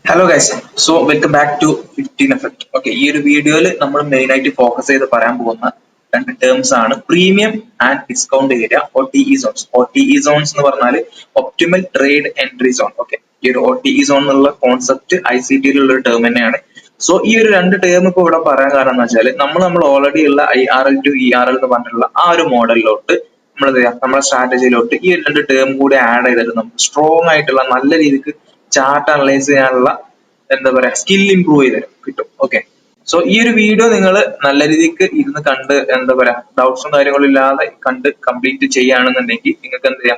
Hello guys, so welcome back to 15 effect. Okay, ഈ ഒരു വീഡിയോയിൽ നമ്മൾ മെയിൻ ആയിട്ട് ഫോക്കസ് ചെയ്ത് പറയാൻ പോകുന്ന രണ്ട് ടേംസ് ആണ് premium and discount area, OTE zones. OTE zones എന്ന് പറഞ്ഞാൽ optimal trade entry zone. Okay, ഈ ഒരു OTE സോൺ എന്നുള്ള കോൺസെപ്റ്റ് ICT-യിലുള്ള ഒരു ടേം തന്നെയാണ്. സോ ഈ ഒരു രണ്ട് ടേം ഇപ്പോൾ ഇവിടെ പറയാൻ കാരണം എന്ന് വെച്ചാൽ നമ്മൾ ഓൾറെഡി ഉള്ള IRL ടു ERL എന്ന് പറഞ്ഞിട്ടുള്ള ആ ഒരു മോഡലിലോട്ട് നമ്മുടെ സ്ട്രാറ്റജിയിലോട്ട് ഈ രണ്ട് ടേം കൂടി ആഡ് ചെയ്തിട്ട് നമുക്ക് സ്ട്രോങ് ആയിട്ടുള്ള നല്ല രീതിക്ക് ചാർട്ട് അനലൈസ് ചെയ്യാനുള്ള സ്കിൽ ഇംപ്രൂവ് ചെയ്ത് കിട്ടും. ഓക്കെ, സോ ഈ ഒരു വീഡിയോ നിങ്ങൾ നല്ല രീതിക്ക് ഇരുന്ന് കണ്ട് ഡൗട്ട്സും കാര്യങ്ങളും ഇല്ലാതെ കണ്ട് കംപ്ലീറ്റ് ചെയ്യുകയാണെന്നുണ്ടെങ്കിൽ നിങ്ങൾക്ക്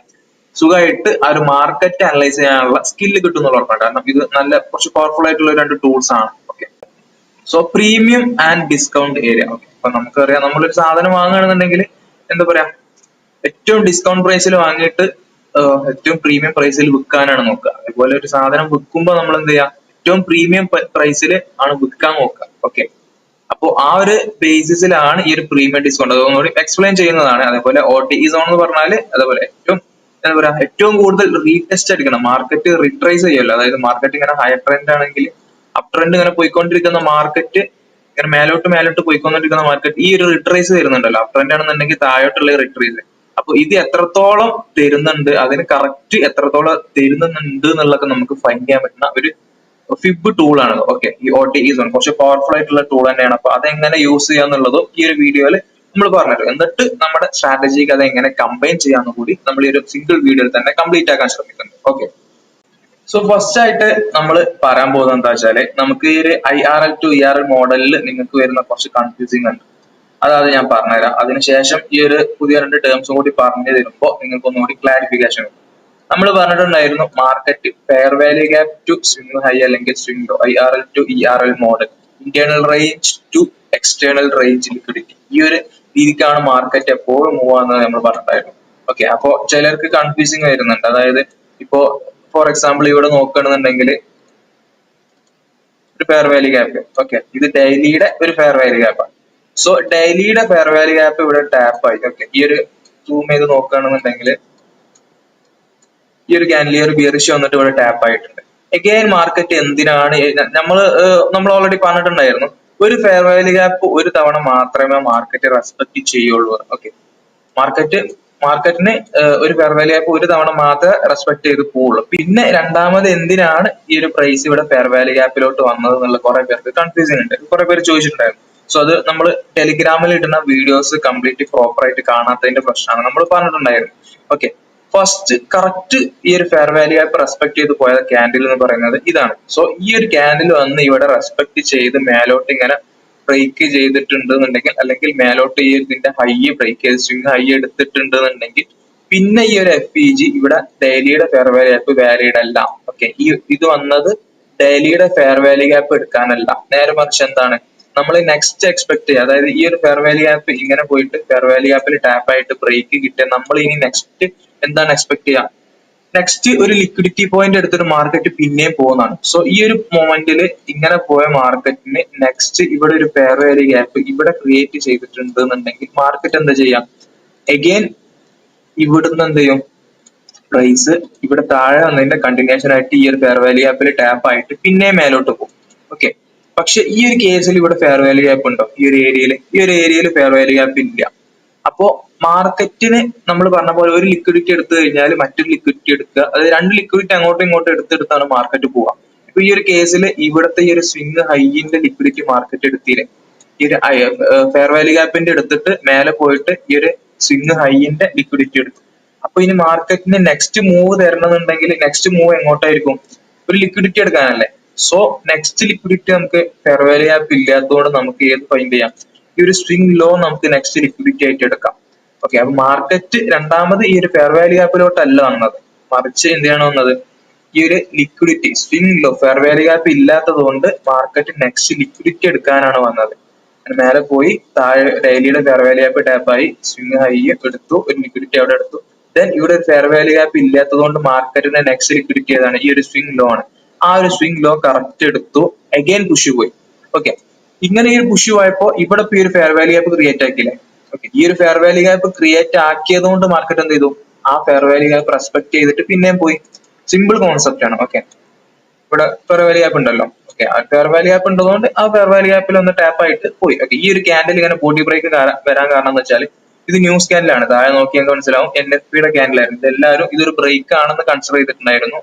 സുഖമായിട്ട് ആ ഒരു മാർക്കറ്റ് അനലൈസ് ചെയ്യാനുള്ള സ്കില്ല് കിട്ടും എന്നുള്ള ഉറപ്പാണ്. കാരണം ഇത് നല്ല കുറച്ച് പവർഫുൾ ആയിട്ടുള്ള രണ്ട് ടൂൾസ് ആണ്. Okay, so premium and discount area. Okay, അപ്പൊ നമുക്കറിയാം നമ്മളൊരു സാധനം വാങ്ങുകയാണെന്നുണ്ടെങ്കിൽ ഏറ്റവും ഡിസ്കൗണ്ട് പ്രൈസിൽ വാങ്ങിയിട്ട് ഏറ്റവും പ്രീമിയം പ്രൈസിൽ വിൽക്കാനാണ് നോക്കുക. അതുപോലെ ഒരു സാധനം വിൽക്കുമ്പോൾ നമ്മൾ ഏറ്റവും പ്രീമിയം പ്രൈസിൽ ആണ് വിൽക്കാൻ നോക്കുക. ഓക്കെ, അപ്പോൾ ആ ഒരു ബേസിസിലാണ് ഈ ഒരു പ്രീമിയം ഡിസ്കൗണ്ട്. അതുകൊണ്ട് എക്സ്പ്ലെയിൻ ചെയ്യുന്നതാണ്. അതേപോലെ OTE സോൺ എന്ന് പറഞ്ഞാൽ അതേപോലെ ഏറ്റവും കൂടുതൽ റീടെസ്റ്റ് അടിക്കണം, മാർക്കറ്റ് റിട്രൈസ് ചെയ്യുമല്ലോ. അതായത് മാർക്കറ്റ് ഇങ്ങനെ ഹയർ ട്രെൻഡ് ആണെങ്കിൽ അപ് ട്രെൻഡ് ഇങ്ങനെ പോയിക്കൊണ്ടിരിക്കുന്ന മാർക്കറ്റ് ഇങ്ങനെ മേലോട്ട് പോയിക്കൊണ്ടിരിക്കുന്ന മാർക്കറ്റ് ഈ ഒരു റിട്രൈസ് തരുന്നുണ്ടല്ലോ. അപ് ട്രെൻഡ് ആണെന്നുണ്ടെങ്കിൽ താഴോട്ടുള്ള റിട്രൈസ്. അപ്പൊ ഇത് എത്രത്തോളം തരുന്നുണ്ട്, അതിന് കറക്റ്റ് എത്രത്തോളം തരുന്നുണ്ട് എന്നുള്ളതൊക്കെ നമുക്ക് ഫൈൻഡ് ചെയ്യാൻ പറ്റുന്ന ഒരു ഫിബ് ടൂൾ ആണ്. ഓക്കെ, ഈ OTE സോൺ കുറച്ച് പവർഫുൾ ആയിട്ടുള്ള ടൂൾ തന്നെയാണ്. അപ്പൊ അതെങ്ങനെ യൂസ് ചെയ്യാന്നുള്ളതും ഈ ഒരു വീഡിയോയിൽ നമ്മൾ പറഞ്ഞിട്ട്, എന്നിട്ട് നമ്മുടെ സ്ട്രാറ്റജിക്ക് അത് എങ്ങനെ കമ്പൈൻ ചെയ്യാന്ന് കൂടി നമ്മൾ ഈ ഒരു സിംഗിൾ വീഡിയോയിൽ തന്നെ കംപ്ലീറ്റ് ആക്കാൻ ശ്രമിക്കുന്നുണ്ട്. ഓക്കെ, സോ ഫസ്റ്റ് ആയിട്ട് നമ്മൾ പറയാൻ പോകുന്നത് എന്താ വെച്ചാല്, നമുക്ക് ഈ ഒരു IRL ടു ERL മോഡലിൽ നിങ്ങൾക്ക് വരുന്ന കുറച്ച് കൺഫ്യൂസിങ് ഉണ്ട്. അതായത് ഞാൻ പറഞ്ഞുതരാം. അതിനുശേഷം ഈ ഒരു പുതിയ രണ്ട് ടേംസും കൂടി പറഞ്ഞു തരുമ്പോൾ നിങ്ങൾക്ക് ഒന്നുകൂടി ക്ലാരിഫിക്കേഷൻ കിട്ടും. നമ്മൾ പറഞ്ഞിട്ടുണ്ടായിരുന്നു market fair value gap to swing high അല്ലെങ്കിൽ swing low, IRL to ERL model, internal range to external range liquidity. ഈ ഒരു രീതിക്കാണ് മാർക്കറ്റ് എപ്പോഴും മൂവ് ആകുന്നത് നമ്മൾ പറഞ്ഞിട്ടായിരുന്നു. ഓക്കെ, അപ്പോ ചിലർക്ക് കൺഫ്യൂസിങ് വരുന്നുണ്ട്. അതായത് ഇപ്പോ ഫോർ എക്സാമ്പിൾ ഇവിടെ നോക്കുകയാണെന്നുണ്ടെങ്കിൽ ഒരു ഫെയർ വാല്യൂ ഗ്യാപ്പ്. ഓക്കെ, ഇത് ഡെയിലിയുടെ ഒരു ഫെയർ വാല്യൂ ഗ്യാപ്പാണ്. സോ ഡെയിലിയുടെ ഫെയർ വാല്യൂ ഗ്യാപ്പ് ഇവിടെ ടാപ്പ് ആയി. ഓക്കെ, ഈ ഒരു സൂം ചെയ്ത് നോക്കുകയാണെന്നുണ്ടെങ്കിൽ ഈ ഒരു ക്യാൻഡിൽ ഈ ഒരു ബിയറിഷ് വന്നിട്ട് ഇവിടെ ടാപ്പ് ആയിട്ടുണ്ട്. എഗെയിൻ മാർക്കറ്റ് എന്തിനാണ് നമ്മൾ ഓൾറെഡി പറഞ്ഞിട്ടുണ്ടായിരുന്നു, ഒരു ഫെയർ വാല്യൂ ഗ്യാപ്പ് ഒരു തവണ മാത്രമേ മാർക്കറ്റ് റെസ്പെക്ട് ചെയ്യുള്ളൂ. ഓക്കെ, മാർക്കറ്റിന് ഒരു ഫെയർ വാല്യൂ ഗ്യാപ്പ് ഒരു തവണ മാത്രമേ റെസ്പെക്ട് ചെയ്ത് പോവുള്ളൂ. പിന്നെ രണ്ടാമത് എന്തിനാണ് ഈ ഒരു പ്രൈസ് ഇവിടെ ഫെയർ വാല്യൂ ഗ്യാപ്പിലോട്ട് വന്നത് എന്നുള്ള കുറെ പേർക്ക് കൺഫ്യൂസിങ് ഉണ്ട്, കുറെ പേര് ചോദിച്ചിട്ടുണ്ടായിരുന്നു. സോ അത് നമ്മൾ ടെലിഗ്രാമിൽ ഇടുന്ന വീഡിയോസ് കംപ്ലീറ്റ് പ്രോപ്പർ ആയിട്ട് കാണാത്തതിന്റെ പ്രശ്നമാണ് നമ്മൾ പറഞ്ഞിട്ടുണ്ടായിരുന്നു. ഓക്കെ, ഫസ്റ്റ് കറക്റ്റ് ഈ ഒരു ഫെയർ വാല്യൂ ഗ്യാപ്പ് റെസ്പെക്ട് ചെയ്ത് പോയ ക്യാൻഡിൽ എന്ന് പറയുന്നത് ഇതാണ്. സോ ഈ ഒരു ക്യാൻഡിൽ വന്ന് ഇവിടെ റെസ്പെക്ട് ചെയ്ത് മേലോട്ട് ഇങ്ങനെ ബ്രേക്ക് ചെയ്തിട്ടുണ്ട് എന്നുണ്ടെങ്കിൽ, അല്ലെങ്കിൽ മേലോട്ട് ഈ ഇതിന്റെ ഹൈ ബ്രേക്ക് ചെയ്ത് സ്വിംഗ് ഹൈ എടുത്തിട്ടുണ്ട് എന്നുണ്ടെങ്കിൽ, പിന്നെ ഈ ഒരു FEG ഇവിടെ ഡെയിലിയുടെ ഫെയർ വാല്യൂ ഗ്യാപ്പ് വാലിഡ് അല്ല. ഓക്കെ, ഇത് വന്നത് ഡെയിലിയുടെ ഫെയർ വാല്യൂ ഗ്യാപ്പ് എടുക്കാനല്ല, നേരെ മറിച്ച് എന്താണ് നമ്മൾ നെക്സ്റ്റ് എക്സ്പെക്ട് ചെയ്യുക. അതായത് ഈ ഒരു ഫെയർ വാല്യൂ ഗ്യാപ്പ് ഇങ്ങനെ പോയിട്ട് ഫെയർ വാല്യൂ ഗ്യാപ്പിൽ ടാപ്പ് ആയിട്ട് ബ്രേക്ക് കിട്ടിയ നമ്മൾ ഇനി നെക്സ്റ്റ് എന്താണ് എക്സ്പെക്ട് ചെയ്യുക, നെക്സ്റ്റ് ഒരു ലിക്വിഡിറ്റി പോയിന്റ് എടുത്തിട്ട് മാർക്കറ്റ് പിന്നെയും പോകുന്നതാണ്. സോ ഈ ഒരു മൊമെന്റിൽ ഇങ്ങനെ പോയ മാർക്കറ്റിന് നെക്സ്റ്റ് ഇവിടെ ഒരു ഫെയർ വാല്യൂ ഗ്യാപ്പ് ഇവിടെ ക്രിയേറ്റ് ചെയ്തിട്ടുണ്ട് എന്നുണ്ടെങ്കിൽ മാർക്കറ്റ് എന്താ ചെയ്യാം, എഗെയിൻ ഇവിടുന്ന് എന്ത് ചെയ്യും, പ്രൈസ് ഇവിടെ താഴെ വന്നതിന്റെ കണ്ടിന്യൂഷൻ ആയിട്ട് ഈ ഒരു ഫെയർ വാല്യൂ ഗ്യാപ്പിൽ ടാപ്പ് ആയിട്ട് പിന്നെ മേലോട്ട് പോകും. ഓക്കെ, പക്ഷെ ഈ ഒരു കേസിൽ ഇവിടെ ഫെയർ വാല്യൂ ഗ്യാപ്പ് ഉണ്ടോ, ഈ ഒരു ഏരിയയിൽ ഫെയർ വാല്യൂ ഗ്യാപ്പ് ഇല്ല. അപ്പോ മാർക്കറ്റിന് നമ്മൾ പറഞ്ഞ പോലെ ഒരു ലിക്വിഡിറ്റി എടുത്തു കഴിഞ്ഞാൽ മറ്റൊരു ലിക്വിഡിറ്റി എടുക്കുക, അതായത് രണ്ട് ലിക്വിഡിറ്റി അങ്ങോട്ടും ഇങ്ങോട്ടും എടുത്താണ് മാർക്കറ്റ് പോവുക. ഇപ്പൊ ഈ ഒരു കേസിൽ ഇവിടുത്തെ ഈ ഒരു സ്വിംഗ് ഹൈന്റെ ലിക്വിഡിറ്റി മാർക്കറ്റ് എടുത്തില്ലേ, ഈ ഒരു ഫെയർ വാല്യൂ ഗ്യാപ്പിന്റെ എടുത്തിട്ട് മേലെ പോയിട്ട് ഈ ഒരു സ്വിംഗ് ഹൈന്റെ ലിക്വിഡിറ്റി എടുത്തു. അപ്പൊ ഇനി മാർക്കറ്റിന് നെക്സ്റ്റ് മൂവ് തരണമെന്നുണ്ടെങ്കിൽ നെക്സ്റ്റ് മൂവ് എങ്ങോട്ടായിരിക്കും, ഒരു ലിക്വിഡിറ്റി എടുക്കാനല്ലേ. സോ നെക്സ്റ്റ് ലിക്വിഡിറ്റി നമുക്ക് ഫെയർ വാല്യൂ ഗ്യാപ്പ് ഇല്ലാത്തതുകൊണ്ട് നമുക്ക് ഏത് ഫൈൻഡ് ചെയ്യാം, ഈ ഒരു സ്വിംഗ് ലോ നമുക്ക് നെക്സ്റ്റ് ലിക്വിഡിറ്റി ആയിട്ട് എടുക്കാം. ഓക്കെ, അപ്പൊ മാർക്കറ്റ് രണ്ടാമത് ഈ ഒരു ഫെയർ വാല്യൂ ഗ്യാപ്പിലോട്ടല്ല വന്നത്, മറിച്ച് എന്താണ് വന്നത്, ഈ ഒരു liquidity swing low fair value gap ഇല്ലാത്തത് കൊണ്ട് മാർക്കറ്റ് നെക്സ്റ്റ് ലിക്വിഡിറ്റി എടുക്കാനാണ് വന്നത്. മേലെ പോയി താഴെ ഡെയിലിയുടെ ഫെയർ വാല്യൂ ഗ്യാപ്പ് ടാപ്പായി സ്വിംഗ് ഹൈ എടുത്തു, ഒരു ലിക്വിഡിറ്റി അവിടെ എടുത്തു. ദെൻ ഇവിടെ ഒരു ഫെയർ വാല്യൂ ഗ്യാപ്പ് ഇല്ലാത്തത് കൊണ്ട് മാർക്കറ്റിന്റെ നെക്സ്റ്റ് ലിക്വിഡിറ്റി ഏതാണ്, ഈ ഒരു സ്വിംഗ് ലോ ആണ്. ആ ഒരു സ്വിംഗ് ലോ കറക്റ്റ് എടുത്തു, അഗൈൻ പുഷ് പോയി. ഓക്കെ, ഇങ്ങനെ ഈ ഒരു പുഷ് പോയപ്പോ ഇവിടെ ഈ ഒരു ഫെയർ വാല്യൂ ഗ്യാപ്പ് ക്രിയേറ്റ് ആക്കിയില്ലേ. ഓക്കെ, ഈ ഒരു ഫെയർ വാല്യൂ ഗ്യാപ്പ് ക്രിയേറ്റ് ആക്കിയത് കൊണ്ട് മാർക്കറ്റ് എന്ത് ചെയ്തു, ആ ഫെയർ വാല്യൂ ഗ്യാപ്പ് റെസ്പെക്ട് ചെയ്തിട്ട് പിന്നെയും പോയി. സിമ്പിൾ കോൺസെപ്റ്റ് ആണ്. ഓക്കെ, ഇവിടെ ഫെയർ വാല്യൂ ഗ്യാപ്പ് ഉണ്ടല്ലോ. ഓക്കെ, ആ ഫെയർ വാല്യൂ ഗ്യാപ്പ് ഉള്ളതുകൊണ്ട് ആ ഫെയർ വാല്യൂ ഗ്യാപ്പിൽ ഒന്ന് ടാപ്പ് ആയിട്ട് പോയി. ഓക്കെ, ഈ ഒരു ക്യാൻഡിൽ ഇങ്ങനെ ബോഡി ബ്രേക്ക് വരാൻ കാരണം എന്ന് വെച്ചാൽ ഇത് ന്യൂസ് ക്യാൻഡിലാണ്. താഴെ നോക്കിയാൽ മനസ്സിലാവും NFP-യുടെ ക്യാൻഡിലായിരുന്നു. ഇതെല്ലാവരും ഇതൊരു ബ്രേക്ക് ആണെന്ന് കൺസിഡർ ചെയ്തിട്ടുണ്ടായിരുന്നു.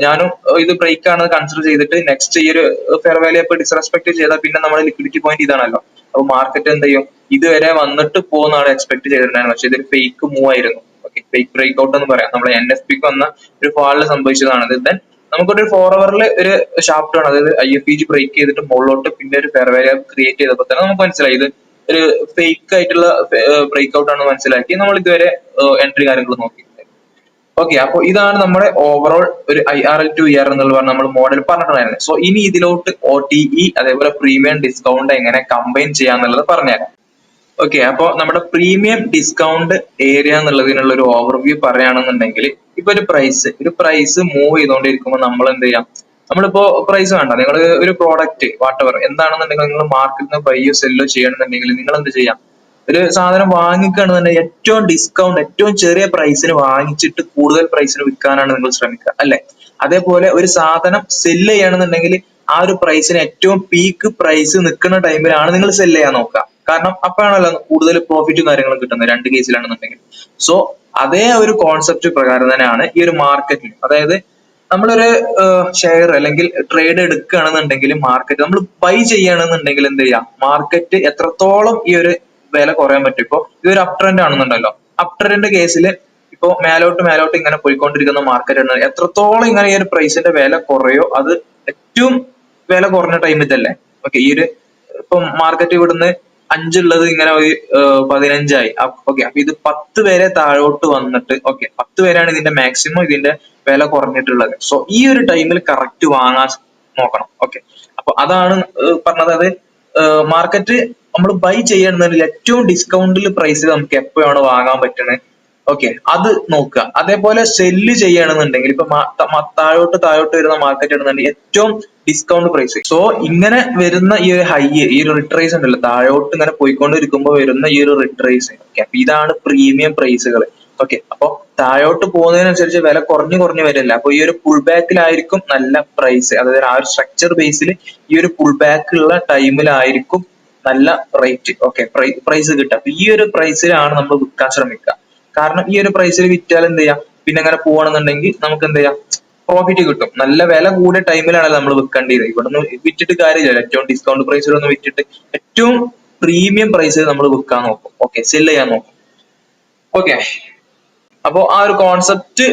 ഞാനും ഇത് ബ്രേക്ക് ആണെന്ന് കൺസിഡർ ചെയ്തിട്ട് നെക്സ്റ്റ് ഈ ഒരു ഫെയർ വാല്യൂ ഗ്യാപ്പ് ഡിസ്റെസ്പെക്ട് ചെയ്താൽ പിന്നെ നമ്മുടെ ലിക്വിഡിറ്റി പോയിന്റ് ഇതാണല്ലോ. അപ്പൊ മാർക്കറ്റ് എന്ത് ചെയ്യും, ഇതുവരെ വന്നിട്ട് പോകുന്നതാണ് എക്സ്പെക്ട് ചെയ്തിട്ടുണ്ടായിരുന്നു. പക്ഷെ ഇതൊരു ഫേക്ക് മൂവ് ആയിരുന്നു. ഓക്കെ, ഫേക്ക് ബ്രേക്ക് ഔട്ട് എന്ന് പറയാം. നമ്മുടെ NFP-ക്ക് വന്ന ഒരു ഫാളിൽ സംഭവിച്ചതാണ് ഇത്. ദെൻ നമുക്കൊരു 4 ഹവറിൽ ഒരു ഷാർപ്പ് ടേൺ, അതായത് IFEG ബ്രേക്ക് ചെയ്തിട്ട് മുകളിലോട്ട് പിന്നെ ഒരു ഫെയർ വാല്യൂ ക്രിയേറ്റ് ചെയ്തപ്പോൾ തന്നെ നമുക്ക് മനസ്സിലായി ഇത് ഒരു ഫേക്ക് ആയിട്ടുള്ള ബ്രേക്ക് ഔട്ട് ആണെന്ന് മനസ്സിലാക്കി നമ്മൾ ഇതുവരെ എൻട്രി കാര്യങ്ങൾ നോക്കി. ഓക്കെ, അപ്പൊ ഇതാണ് നമ്മുടെ ഓവറോൾ ഒരു IRL to ER എന്നുള്ള പറഞ്ഞ നമ്മൾ മോഡൽ പറഞ്ഞിട്ടുണ്ടായിരുന്നത്. സോ ഇനി ഇതിലോട്ട് OTE അതേപോലെ പ്രീമിയം ഡിസ്കൗണ്ട് എങ്ങനെ കമ്പൈൻ ചെയ്യാന്നുള്ളത് പറഞ്ഞുതരാം. ഓക്കെ, അപ്പൊ നമ്മുടെ പ്രീമിയം ഡിസ്കൗണ്ട് ഏരിയ എന്നുള്ളതിനുള്ള ഒരു ഓവർവ്യൂ പറയുകയാണെന്നുണ്ടെങ്കിൽ ഇപ്പൊ ഒരു പ്രൈസ് മൂവ് ചെയ്തുകൊണ്ടിരിക്കുമ്പോൾ നമ്മൾ എന്ത് ചെയ്യാം, നമ്മളിപ്പോ പ്രൈസ് വേണ്ട, നിങ്ങൾ ഒരു പ്രോഡക്റ്റ് വാട്ടെവർ എന്താണെന്നുണ്ടെങ്കിൽ നിങ്ങൾ മാർക്കറ്റിൽ നിന്ന് ബൈയോ സെല്ലോ ചെയ്യണമെന്നുണ്ടെങ്കിൽ നിങ്ങൾ എന്ത് ചെയ്യാം, ഒരു സാധനം വാങ്ങിക്കുകയാണെന്നുണ്ടെങ്കിൽ ഏറ്റവും ഡിസ്കൗണ്ട് ഏറ്റവും ചെറിയ പ്രൈസിന് വാങ്ങിച്ചിട്ട് കൂടുതൽ പ്രൈസിന് വിൽക്കാനാണ് നിങ്ങൾ ശ്രമിക്കുക, അല്ലെ? അതേപോലെ ഒരു സാധനം സെല്ല് ചെയ്യണമെന്നുണ്ടെങ്കിൽ ആ ഒരു പ്രൈസിന് ഏറ്റവും പീക്ക് പ്രൈസ് നിൽക്കുന്ന ടൈമിലാണ് നിങ്ങൾ സെല്ല് ചെയ്യാൻ നോക്കുക. കാരണം അപ്പോഴാണല്ലോ കൂടുതൽ പ്രോഫിറ്റും കാര്യങ്ങളും കിട്ടുന്നത് രണ്ട് കേസിലാണെന്നുണ്ടെങ്കിൽ. സോ അതേ ഒരു കോൺസെപ്റ്റ് പ്രകാരം തന്നെയാണ് ഈ ഒരു മാർക്കറ്റിൽ. അതായത് നമ്മളൊരു ഷെയർ അല്ലെങ്കിൽ ട്രേഡ് എടുക്കുകയാണെന്നുണ്ടെങ്കിൽ മാർക്കറ്റ് നമ്മൾ ബൈ ചെയ്യുകയാണെന്നുണ്ടെങ്കിൽ എന്ത് ചെയ്യാം, മാർക്കറ്റ് എത്രത്തോളം ഈ ഒരു വില കുറയാൻ പറ്റും. ഇപ്പൊ ഇതൊരു അപ് ട്രെൻഡ് ആണെന്നുണ്ടല്ലോ, അപ് ട്രെൻഡിന്റെ കേസിൽ ഇപ്പൊ മേലോട്ട് ഇങ്ങനെ പോയിക്കൊണ്ടിരിക്കുന്ന മാർക്കറ്റ് ആണ്, എത്രത്തോളം ഇങ്ങനെ ഈ ഒരു പ്രൈസിന്റെ വില കുറയോ അത് ഏറ്റവും വില കുറഞ്ഞ ടൈമിൽ തന്നെ. ഓക്കെ, ഈ ഒരു ഇപ്പൊ മാർക്കറ്റ് ഇവിടുന്ന് 5 ഉള്ളത് ഇങ്ങനെ 15 ആയി. ഓക്കെ, അപ്പൊ ഇത് 10 വരെ താഴോട്ട് വന്നിട്ട്, ഓക്കെ 10 വരെയാണ് ഇതിന്റെ മാക്സിമം ഇതിന്റെ വില കുറഞ്ഞിട്ടുള്ളത്. സോ ഈ ഒരു ടൈമിൽ കറക്റ്റ് വാങ്ങാൻ നോക്കണം. ഓക്കെ, അപ്പൊ അതാണ് പറഞ്ഞത്. അത് മാർക്കറ്റ് നമ്മൾ ബൈ ചെയ്യണമെന്നുണ്ടെങ്കിൽ ഏറ്റവും ഡിസ്കൗണ്ടിൽ പ്രൈസിൽ നമുക്ക് എപ്പോഴാണ് വാങ്ങാൻ പറ്റുന്നത്, ഓക്കെ അത് നോക്കുക. അതേപോലെ സെല്ല് ചെയ്യണമെന്നുണ്ടെങ്കിൽ ഇപ്പൊ താഴോട്ട് വരുന്ന മാർക്കറ്റ് ആണെന്നുണ്ടെങ്കിൽ ഏറ്റവും ഡിസ്കൗണ്ട് പ്രൈസ്. സോ ഇങ്ങനെ വരുന്ന ഈ ഒരു ഹൈ, ഈ ഒരു റിട്രേസ് ഉണ്ടല്ലോ, താഴോട്ട് ഇങ്ങനെ പോയിക്കൊണ്ടിരിക്കുമ്പോൾ വരുന്ന ഈ ഒരു റിട്രേസ്, ഓക്കെ അപ്പൊ ഇതാണ് പ്രീമിയം പ്രൈസുകൾ. ഓക്കെ, അപ്പൊ താഴോട്ട് പോകുന്നതിനനുസരിച്ച് വില കുറഞ്ഞു വരില്ല. അപ്പൊ ഈ ഒരു പുൾ ബാക്കിലായിരിക്കും നല്ല പ്രൈസ്, അതായത് ആ ഒരു സ്ട്രക്ചർ ബേസിൽ ഈ ഒരു പുൾ ബാക്ക് ഉള്ള ടൈമിലായിരിക്കും നല്ല റേറ്റ്, ഓക്കെ പ്രൈസ് കിട്ടുക. അപ്പൊ ഈ ഒരു പ്രൈസിലാണ് നമ്മൾ വിൽക്കാൻ ശ്രമിക്കുക. കാരണം ഈ ഒരു പ്രൈസിൽ വിറ്റാൽ എന്ത് ചെയ്യാം, പിന്നെ അങ്ങനെ പോവാണെന്നുണ്ടെങ്കിൽ നമുക്ക് എന്ത് ചെയ്യാം, പ്രോഫിറ്റ് കിട്ടും. നല്ല വില കൂടിയ ടൈമിലാണല്ലോ നമ്മൾ വിൽക്കേണ്ടത്. ഇവിടുന്ന് വിറ്റിട്ട് കാര്യമില്ല, ഏറ്റവും ഡിസ്കൗണ്ട് പ്രൈസിലൊന്നും വിറ്റിട്ട് ഏറ്റവും പ്രീമിയം പ്രൈസിൽ നമ്മൾ വിൽക്കാൻ നോക്കും, ഓക്കെ സെല് ചെയ്യാൻ നോക്കും. ഓക്കെ, അപ്പോൾ ആ ഒരു കോൺസെപ്റ്റ്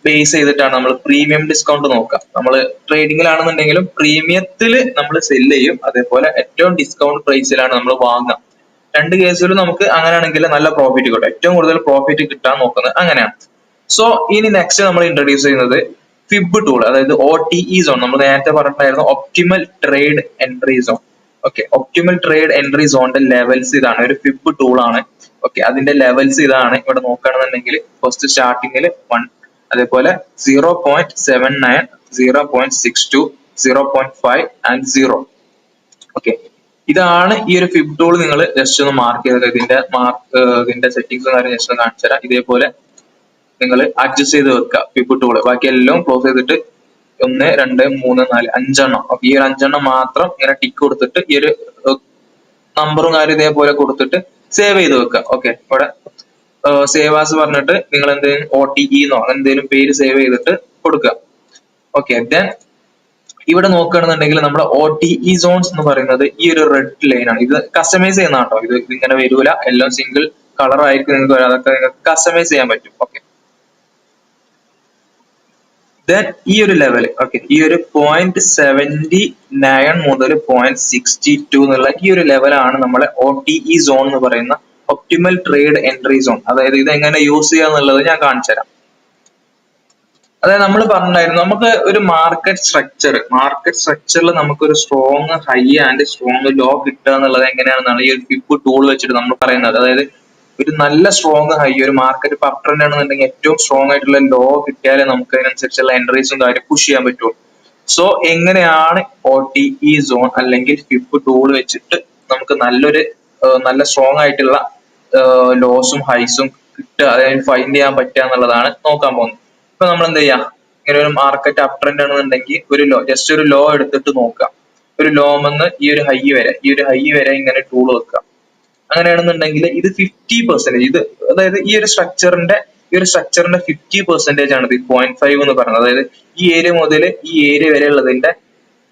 ബേസ് ചെയ്തിട്ടാണ് നമ്മൾ പ്രീമിയം ഡിസ്കൗണ്ട് നോക്കുക. നമ്മൾ ട്രേഡിങ്ങിലാണെന്നുണ്ടെങ്കിലും പ്രീമിയത്തിൽ നമ്മൾ സെല് ചെയ്യും, അതേപോലെ ഏറ്റവും ഡിസ്കൗണ്ട് പ്രൈസിലാണ് നമ്മൾ വാങ്ങുക. രണ്ട് കേസിലും നമുക്ക് അങ്ങനെയാണെങ്കിൽ നല്ല പ്രോഫിറ്റ് കിട്ടും, ഏറ്റവും കൂടുതൽ പ്രോഫിറ്റ് കിട്ടാൻ നോക്കുന്നത് അങ്ങനെയാണ്. സോ ഇനി നെക്സ്റ്റ് നമ്മൾ ഇൻട്രൊഡ്യൂസ് ചെയ്യുന്നത് ഫിബ് ടൂൾ, അതായത് OTE സോൺ. നമ്മൾ നേരത്തെ പറഞ്ഞിട്ടായിരുന്നു optimal trade entry zone. Okay, optimal trade entry സോണിന്റെ ലെവൽസ് ഇതാണ്, ഒരു ഫിബ് ടൂൾ ആണ്. ഓക്കെ, അതിന്റെ ലെവൽസ് ഇതാണ്. ഇവിടെ നോക്കുകയാണെന്നുണ്ടെങ്കിൽ ഫസ്റ്റ് സ്റ്റാർട്ടിങ്ങിൽ 1, അതേപോലെ 0.79, 0.62, 0.5 ആൻഡ് 0. ഓക്കെ, ഇതാണ് ഈ ഒരു ഫിബ് ടൂൾ. നിങ്ങൾ ജസ്റ്റ് ഒന്ന് മാർക്ക് ചെയ്തത്, ഇതിന്റെ സെറ്റിംഗ്സും കാര്യം ജസ്റ്റ് ഒന്ന് കാണിച്ചു തരാം. ഇതേപോലെ നിങ്ങൾ അഡ്ജസ്റ്റ് ചെയ്ത് വെക്കുക ഫിബ് ടൂൾ. ബാക്കി എല്ലാം ക്ലോസ് ചെയ്തിട്ട് 1, 2, 3, 4, 5 അപ്പൊ ഈ ഒരു 5 മാത്രം ഇങ്ങനെ ടിക്ക് കൊടുത്തിട്ട് ഈ ഒരു നമ്പറും കാര്യം ഇതേപോലെ കൊടുത്തിട്ട് സേവ് ചെയ്ത് വെക്കുക. ഓക്കെ, ഇവിടെ സേവ് ആസ് പറഞ്ഞിട്ട് നിങ്ങൾ എന്തെങ്കിലും OTE എന്നോ എന്തെങ്കിലും പേര് സേവ് ചെയ്തിട്ട് കൊടുക്കുക. ഓക്കെ, ദെൻ ഇവിടെ നോക്കുകയാണെന്നുണ്ടെങ്കിൽ നമ്മുടെ OTE സോൺസ് എന്ന് പറയുന്നത് ഈ ഒരു റെഡ് ലൈൻ ആണ്. ഇത് കസ്റ്റമൈസ് ചെയ്യുന്ന കേട്ടോ, ഇത് ഇങ്ങനെ വരൂല, എല്ലാം സിംഗിൾ കളർ ആയിരിക്കും നിങ്ങൾക്ക് വരാം. അതൊക്കെ നിങ്ങൾക്ക് കസ്റ്റമൈസ് ചെയ്യാൻ പറ്റും. ഓക്കെ, ദെൻ ഈ ഒരു ലെവൽ, ഓക്കെ ഈ ഒരു 0.79 മുതൽ 0.62 എന്നുള്ള ഈ ഒരു ലെവലാണ് നമ്മുടെ OTE സോൺ എന്ന് പറയുന്ന ഒപ്റ്റിമൽ ട്രേഡ് എൻട്രി സോൺ. അതായത് ഇത് എങ്ങനെ യൂസ് ചെയ്യുക എന്നുള്ളത് ഞാൻ കാണിച്ചു തരാം. അതായത് നമ്മൾ പറഞ്ഞിട്ടുണ്ടായിരുന്നു, നമുക്ക് ഒരു മാർക്കറ്റ് സ്ട്രക്ചറിൽ നമുക്ക് ഒരു strong high and strong low കിട്ടുക എന്നുള്ളത് എങ്ങനെയാണെന്നാണ് ഈ ഒരു ഫിബ് ടൂൾ വെച്ചിട്ട് നമ്മൾ പറയുന്നത്. അതായത് ഒരു നല്ല സ്ട്രോങ് ഹൈ, ഒരു മാർക്കറ്റ് ഇപ്പൊ അപ് ട്രെൻഡ് ആണെന്നുണ്ടെങ്കിൽ ഏറ്റവും സ്ട്രോങ് ആയിട്ടുള്ള ലോ കിട്ടിയാലേ നമുക്ക് അതിനനുസരിച്ചുള്ള എൻട്രീസും കാര്യം പുഷ് ചെയ്യാൻ പറ്റുള്ളൂ. സോ എങ്ങനെയാണ് OTE സോൺ അല്ലെങ്കിൽ ഫിബ് ടൂൾ വെച്ചിട്ട് നമുക്ക് നല്ല സ്ട്രോങ് ആയിട്ടുള്ള ലോസും ഹൈസും കിട്ടുക, അതായത് ഫൈൻഡ് ചെയ്യാൻ പറ്റുക എന്നുള്ളതാണ് നോക്കാൻ പോകുന്നത്. ഇപ്പൊ നമ്മൾ എന്ത് ചെയ്യാം, ഇങ്ങനെ ഒരു മാർക്കറ്റ് അപ് ട്രെൻഡ് ആണെന്നുണ്ടെങ്കിൽ ഒരു ലോ, ജസ്റ്റ് ഒരു ലോ എടുത്തിട്ട് നോക്കുക. ഒരു ലോമെന്ന് ഈ ഒരു ഹൈ വരെ, ഈ ഒരു ഹൈ വരെ ഇങ്ങനെ ടൂൾ വെക്കുക. അങ്ങനെയാണെന്നുണ്ടെങ്കിൽ ഇത് 50%, ഇത് അതായത് ഈ ഒരു സ്ട്രക്ചറിന്റെ 50% ആണ് ഇത് 0.5 എന്ന് പറയുന്നത്. അതായത് ഈ ഏരിയ മുതൽ ഈ ഏരിയ വരെ ഉള്ളതിന്റെ